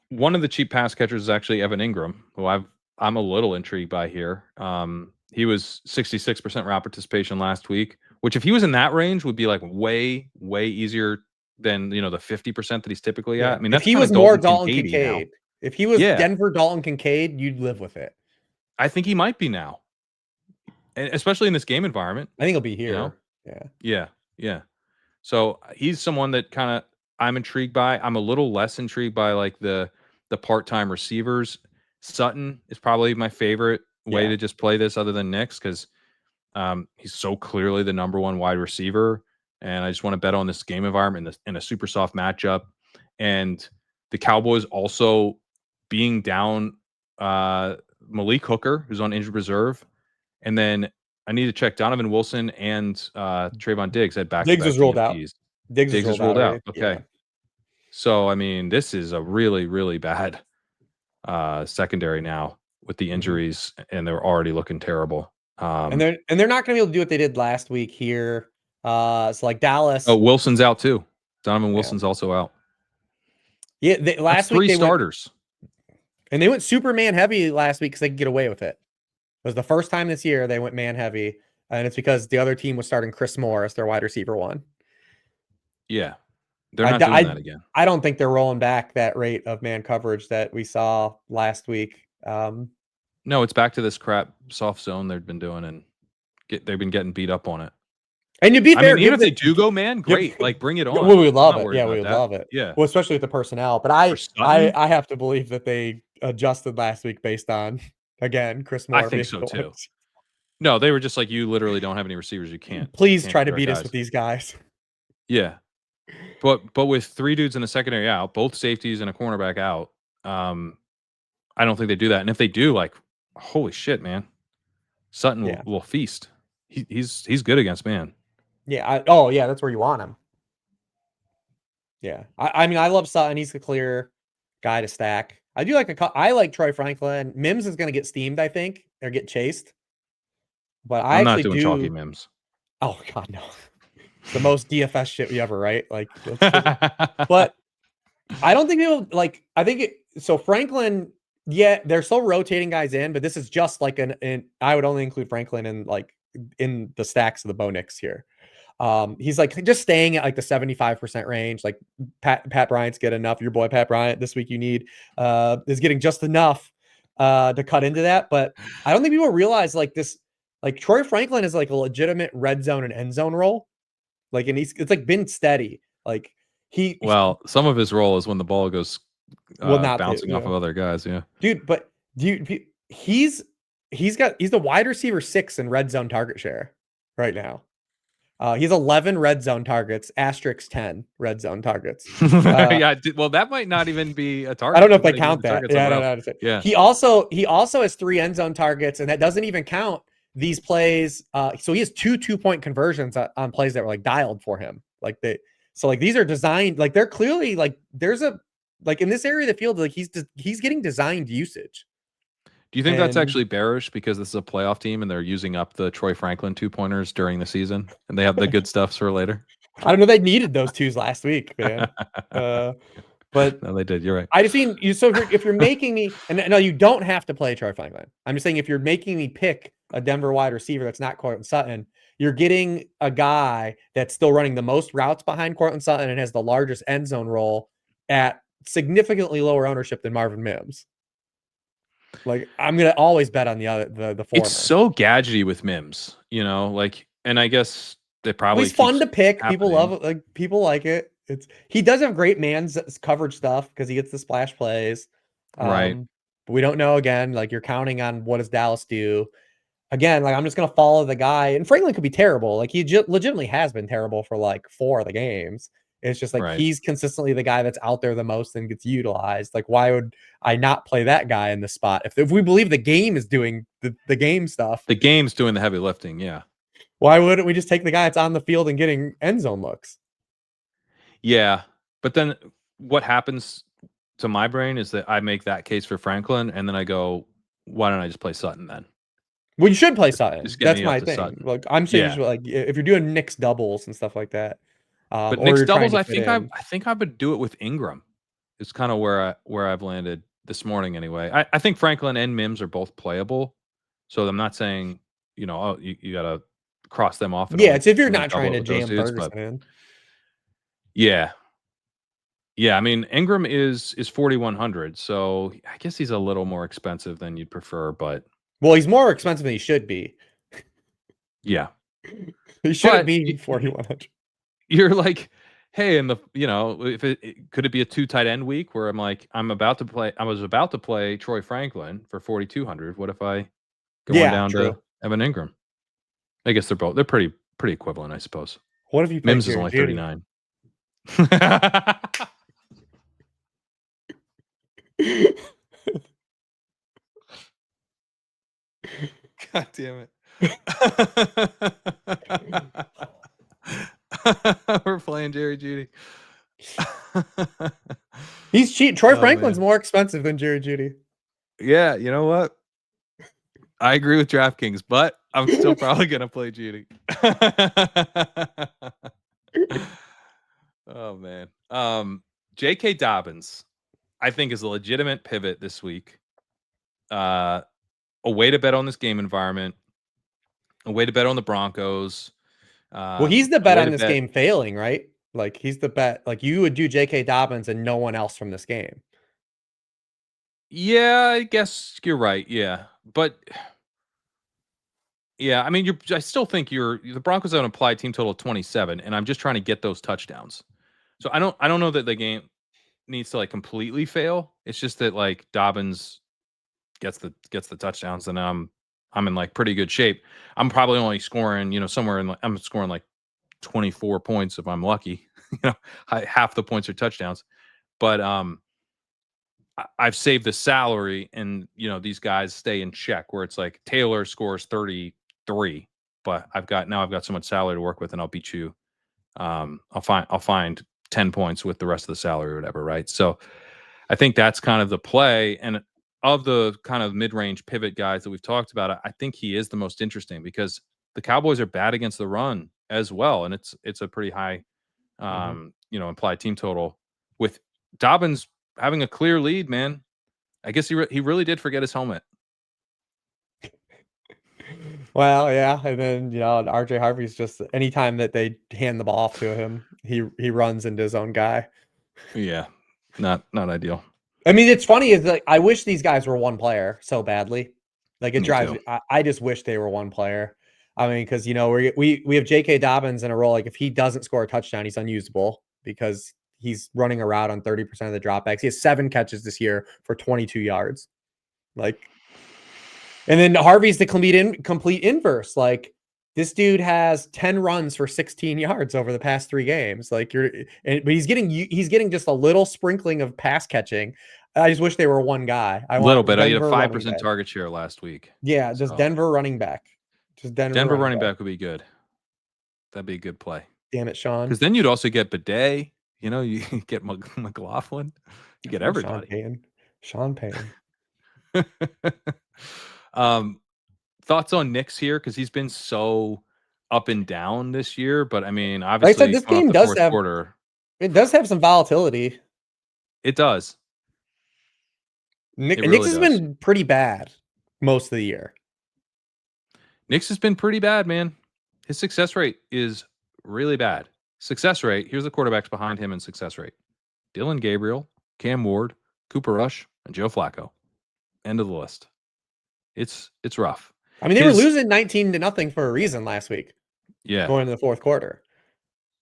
one of the cheap pass catchers is actually Evan Ingram, who I'm a little intrigued by here. He was 66% route participation last week, which if he was in that range would be like way easier than the 50% that he's typically at. Yeah. I mean, If that's he kind of was more Dalton Dalton Kincaid now. Kincaid, if he was Yeah, Denver Dalton Kincaid, you'd live with it. I think he might be now, especially in this game environment. I think he'll be You know, here. Yeah. yeah. So he's someone that kind of I'm intrigued by. I'm a little less intrigued by like the part-time receivers. Sutton is probably my favorite way Yeah. to just play this other than Nick's because he's so clearly the number one wide receiver. And I just want to bet on this game environment in a super soft matchup. And the Cowboys also being down Malik Hooker, who's on injured reserve, and then I need to check Donovan Wilson and Trayvon Diggs had Diggs back-to-back was ruled out. DNPs. Diggs is Ruled out. already. Okay. Yeah. So I mean, this is a really, really bad secondary now with the injuries, and they're already looking terrible. And they're not going to be able to do what they did last week here. So like Dallas. Oh, Wilson's out too. Donovan Wilson's also out. Yeah, last week three starters. And they went Superman heavy last week because they could get away with it. It was the first time this year they went man heavy, and it's because the other team was starting Chris Moore as their wide receiver one. Yeah, they're not doing that again. I don't think they're rolling back that rate of man coverage that we saw last week. No, it's back to this crap soft zone they've been doing, and they've been getting beat up on it. And to be fair, even if they do go man, great, like bring it on. We would love it. Yeah, we would love it. Yeah, well, especially with the personnel. But I have to believe that they adjusted last week based on, again, Chris Moore. I think so too. No, they were just like, you literally don't have any receivers. You can't. Please try to beat us with these guys. Yeah, but with 3 dudes in the secondary out, both safeties and a cornerback out, I don't think they do that. And if they do, like, holy shit, man, Sutton will feast. He's good against man. Yeah. That's where you want him. Yeah. I mean, I love Sutton. He's a clear guy to stack. I do I like Troy Franklin. Mims is going to get steamed, I think, or get chased. But I'm not doing chalky Mims. Oh God, no. It's the most DFS shit we ever, right? Like, but I don't think people like. I think so. Franklin, yeah, they're still rotating guys in, but this is just like I would only include Franklin in the stacks of the Bo Nix here. He's like just staying at like the 75% range. Like Pat Bryant's get enough. Your boy Pat Bryant this week you need is getting just enough to cut into that. But I don't think people realize like this. Like Troy Franklin is like a legitimate red zone and end zone role. Like, and it's like been steady. Like some of his role is when the ball goes bouncing off of other guys. Yeah, dude. But he's the wide receiver 6 in red zone target share right now. He's 11 red zone targets, asterisk 10 red zone targets. Yeah, well, that might not even be a target. I don't know if they count that. Yeah. He also has 3 end zone targets, and that doesn't even count these plays. So he has 2 2-point conversions on plays that were like dialed for him. So these are designed, like they're clearly like there's a like in this area of the field, like he's getting designed usage. Do you think that's actually bearish because this is a playoff team and they're using up the Troy Franklin 2-pointers during the season and they have the good stuff for later? I don't know. They needed those 2s last week, man. But no, they did. You're right. I just mean you. So if you're making me, and no, you don't have to play Troy Franklin. I'm just saying if you're making me pick a Denver wide receiver that's not Courtland Sutton, you're getting a guy that's still running the most routes behind Courtland Sutton and has the largest end zone role at significantly lower ownership than Marvin Mims. Like I'm gonna always bet on the former. It's so gadgety with Mims, and I guess they probably he's fun to pick. People love it. Like people like it. He does have great man's coverage stuff because he gets the splash plays. Right. But we don't know again. Like you're counting on what does Dallas do? Again, like I'm just gonna follow the guy. And Franklin could be terrible. Like he legitimately has been terrible for like 4 of the games. It's just like he's consistently the guy that's out there the most and gets utilized. Like, why would I not play that guy in the spot? If we believe the game is doing the game stuff. The game's doing the heavy lifting, yeah. Why wouldn't we just take the guy that's on the field and getting end zone looks? Yeah. But then what happens to my brain is that I make that case for Franklin and then I go, why don't I just play Sutton then? Well, you should play Sutton. That's my thing. Sutton. Like I'm saying, like if you're doing Knicks doubles and stuff like that. But Knicks doubles, I think I would do it with Ingram. It's kind of where I've landed this morning anyway. I think Franklin and Mims are both playable, so I'm not saying you got to cross them off. Yeah, it's if you're not trying to jam Ferguson in. Yeah. I mean Ingram is 4,100, so I guess he's a little more expensive than you'd prefer, but he's more expensive than he should be. Yeah, he shouldn't be 4,100. You're like, hey, if could it be a 2 tight end week where I'm like, I was about to play Troy Franklin for 4,200. What if I go down to Evan Ingram? I guess they're pretty equivalent, I suppose. What if you Mims is only 39? God damn it. We're playing Jerry Judy. He's cheap. Troy Oh, Franklin's man. more expensive than Jerry Judy. Yeah, you know what? I agree with DraftKings, but I'm still probably gonna play Judy. Oh man. J.K. Dobbins, I think, is a legitimate pivot this week. A way to bet on this game environment, a way to bet on the Broncos. Well, he's the A bet way on to this bet. game failing, right? Like he's the bet. Like you would do J.K. Dobbins and no one else from this game. Yeah, I guess you're right. Yeah, but yeah, I mean, I still think the Broncos have an applied team total of 27, and I'm just trying to get those touchdowns. So I don't know that the game needs to like completely fail. It's just that like Dobbins gets the touchdowns, and I'm in like pretty good shape. I'm probably only scoring, somewhere in I'm scoring like 24 points if I'm lucky. Half the points are touchdowns. But I've saved the salary, and these guys stay in check. Where it's like Taylor scores 33, but I've got so much salary to work with, and I'll beat you. I'll find 10 points with the rest of the salary or whatever, right? So I think that's kind of the play. And of the kind of mid-range pivot guys that we've talked about, I think he is the most interesting because the Cowboys are bad against the run as well, and it's a pretty high implied team total with Dobbins having a clear lead, man. I guess he really did forget his helmet. Well, yeah, and then RJ Harvey's just anytime that they hand the ball off to him, he runs into his own guy. Yeah, not ideal. I mean, it's funny is like I wish these guys were one player so badly. Like it Me drives too. me. I just wish they were one player. I mean, because we have J.K. Dobbins in a role. Like if he doesn't score a touchdown, he's unusable because he's running around on 30% of the dropbacks. He has 7 catches this year for 22 yards. Like, and then Harvey's the complete inverse. Like this dude has 10 runs for 16 yards over the past 3 games. Like but he's getting just a little sprinkling of pass catching. I just wish they were one guy. I A little want bit. He had a Denver running 5% back. target share last week. Yeah, just So Denver running back. Just Denver Denver running running back. back would be good. That'd be a good play. Damn it, Sean. Because then you'd also get Bidet. You get McLaughlin. You get Sean everybody. Payton. Sean Payton. Thoughts on Knicks here because he's been so up and down this year. But I mean, Like I said, obviously this coming off game the does fourth have quarter, some volatility. it does. It Knicks really has does. been pretty bad most of the year. Knicks has been pretty bad, man. His success rate is really bad. Success rate. Here's the quarterbacks behind him in success rate: Dylan Gabriel, Cam Ward, Cooper Rush, and Joe Flacco. End of the list. It's rough. I mean, they were losing 19-0 for a reason last week, Yeah. going into the fourth quarter.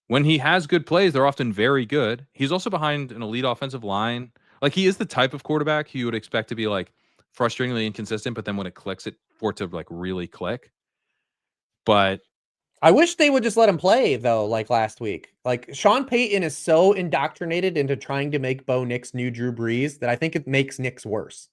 When he has good plays, they're often very good. He's also behind an elite offensive line. Like he is the type of quarterback you would expect to be like frustratingly inconsistent, but then when it clicks, for it to like really click. But I wish they would just let him play though, like last week. Like Sean Payton is so indoctrinated into trying to make Bo Nix new Drew Brees that I think it makes Nix worse.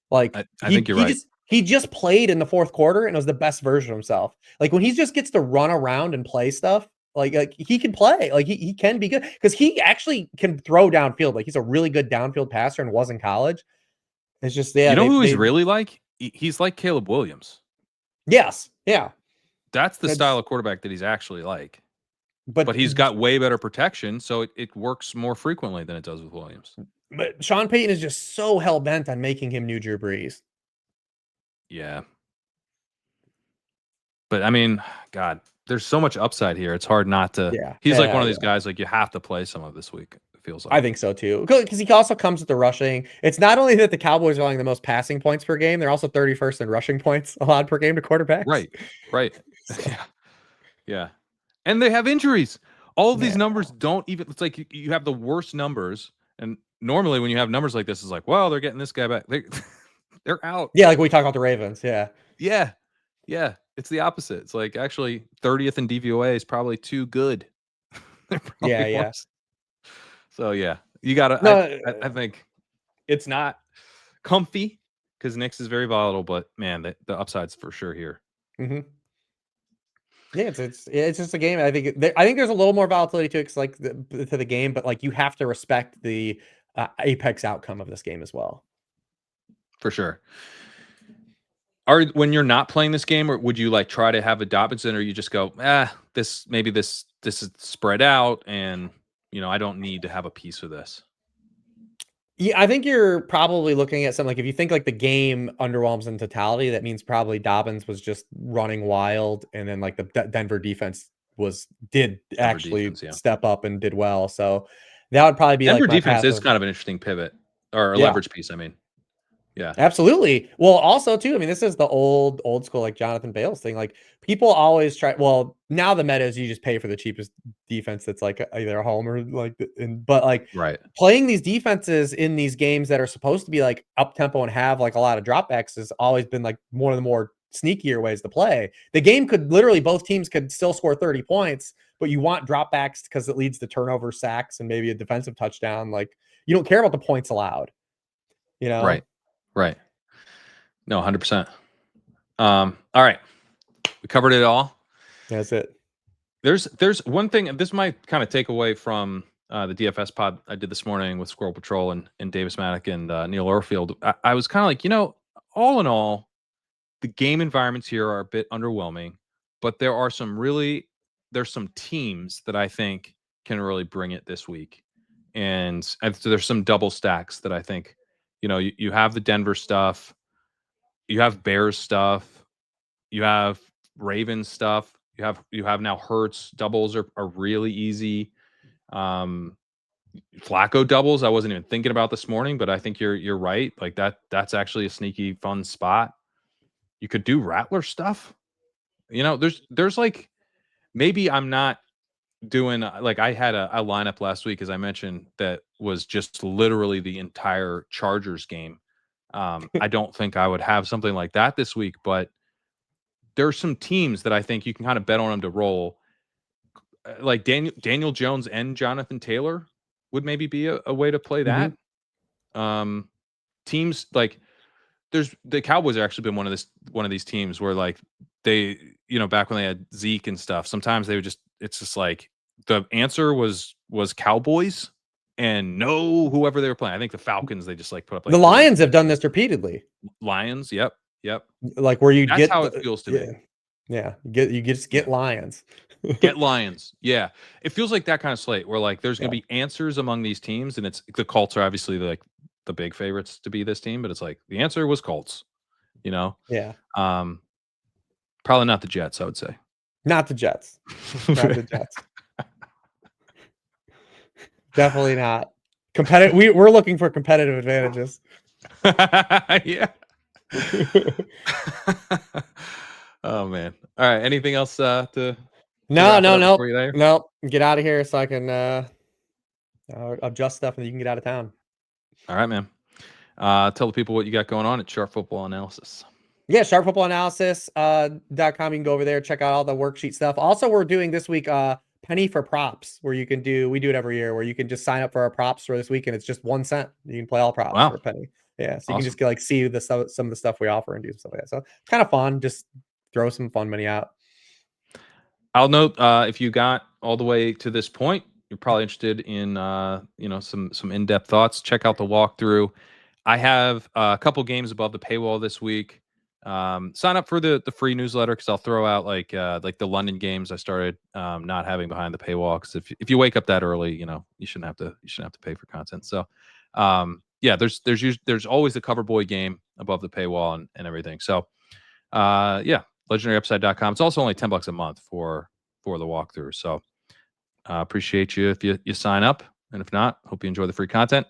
Like I think you're right. he just played in the fourth quarter and was the best version of himself. Like when he just gets to run around and play stuff, like he can play. Like he can be good because he actually can throw downfield. Like he's a really good downfield passer and was in college. It's just You know who he's they really like? He's like Caleb Williams. yes, yeah. That's the style of quarterback that he's actually like. But But he's got way better protection, so it works more frequently than it does with Williams. But Sean Payton is just so hell bent on making him new Drew Brees. Yeah. But I mean, God, there's so much upside here. It's hard not to. Yeah. He's like one of these guys like you have to play some of this week. It feels like. I think so too. Because he also comes with the rushing. It's not only that the Cowboys are allowing the most passing points per game, they're also 31st in rushing points allowed per game to quarterbacks. Right. So. Yeah. And they have injuries. All of these Yeah. numbers don't even. It's like you have the worst numbers, and normally when you have numbers like this, it's like, well, they're getting this guy back. They're out. Yeah, like we talk about the Ravens. Yeah. Yeah. It's the opposite. It's like actually 30th in DVOA is probably too good. Yeah. So yeah, you gotta. No, I think it's not comfy because Knicks is very volatile, but man, the upside's for sure here. Mm-hmm. Yeah, it's just a game. I think there's a little more volatility to it, like to the game, but like you have to respect the apex outcome of this game as well. For sure. When you're not playing this game, or would you like try to have a Dobinson, or you just go, this is spread out, and I don't need to have a piece of this. Yeah, I think you're probably looking at something like if you think like the game underwhelms in totality, that means probably Dobbins was just running wild, and then like the Denver defense did Denver actually defense, yeah. step up and did well. So that would probably be Denver like my defense path is of kind of an interesting pivot or a yeah. leverage piece. I mean, yeah, Absolutely. Well, also too, I mean, this is the old school like Jonathan Bales thing. Like people always try. Well, now the meta is you just pay for the cheapest defense that's like either a home or like, but like right. playing these defenses in these games that are supposed to be like up tempo and have like a lot of dropbacks has always been like one of the more sneakier ways to play. The game could literally both teams could still score 30 points, but you want dropbacks because it leads to turnover, sacks, and maybe a defensive touchdown. Like you don't care about the points allowed. Right. Right. No, 100%. All right. We covered it all. That's it. There's one thing, this might kind of take away from the DFS pod I did this morning with Squirrel Patrol and Davis Maddock and Neil Orfield. I was kind of like, all in all, the game environments here are a bit underwhelming, but there's some teams that I think can really bring it this week. And so there's some double stacks that I think, you have the Denver stuff, you have Bears stuff, you have Ravens stuff, you have now Hurts doubles are really easy. Flacco doubles I wasn't even thinking about this morning, but I think you're right. Like that's actually a sneaky fun spot. You could do Rattler stuff. There's like, maybe I'm not doing like I had a lineup last week, as I mentioned, that was just literally the entire Chargers game. I don't think I would have something like that this week, but there's some teams that I think you can kind of bet on them to roll. Like Daniel Jones and Jonathan Taylor would maybe be a way to play that. Teams like the Cowboys have actually been one of these teams where like they, back when they had Zeke and stuff, sometimes they would it's just like the answer was Cowboys and no whoever they were playing. I think the Falcons, they just like put up like The 30 Lions have done this repeatedly. Lions. Yep. Like where you That's get how it feels to me. Yeah, you just get Lions. Get Lions. Yeah. It feels like that kind of slate where like there's going to be answers among these teams, and it's the Colts are obviously like the big favorites to be this team, but it's like the answer was Colts, Yeah. Probably not the Jets, I would say. Not the Jets. Not the Jets. Definitely not. We're looking for competitive advantages. Yeah. Oh man. All right. Anything else to No. Get out of here so I can adjust stuff and you can get out of town. All right, man. Tell the people what you got going on at Sharp Football Analysis. Yeah, sharpfootballanalysis.com. You can go over there, check out all the worksheet stuff. Also, we're doing this week penny for props, where we do it every year, where you can just sign up for our props for this week and it's just 1 cent. You can play all props for a penny. Yeah, so you can just like see some of the stuff we offer and do stuff like that. So it's kind of fun. Just throw some fun money out. I'll note if you got all the way to this point, you're probably interested in some in-depth thoughts. Check out the walkthrough. I have a couple games above the paywall this week. Sign up for the free newsletter because I'll throw out like the London games I started not having behind the paywall, because if you wake up that early, you shouldn't have to pay for content. So there's always the Cover Boy game above the paywall and everything. So legendaryupside.com. It's also only $10 a month for the walkthrough. So appreciate you if you sign up, and if not, hope you enjoy the free content.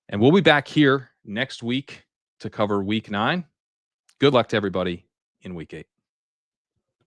And we'll be back here next week to cover week 9. Good luck to everybody in week 8.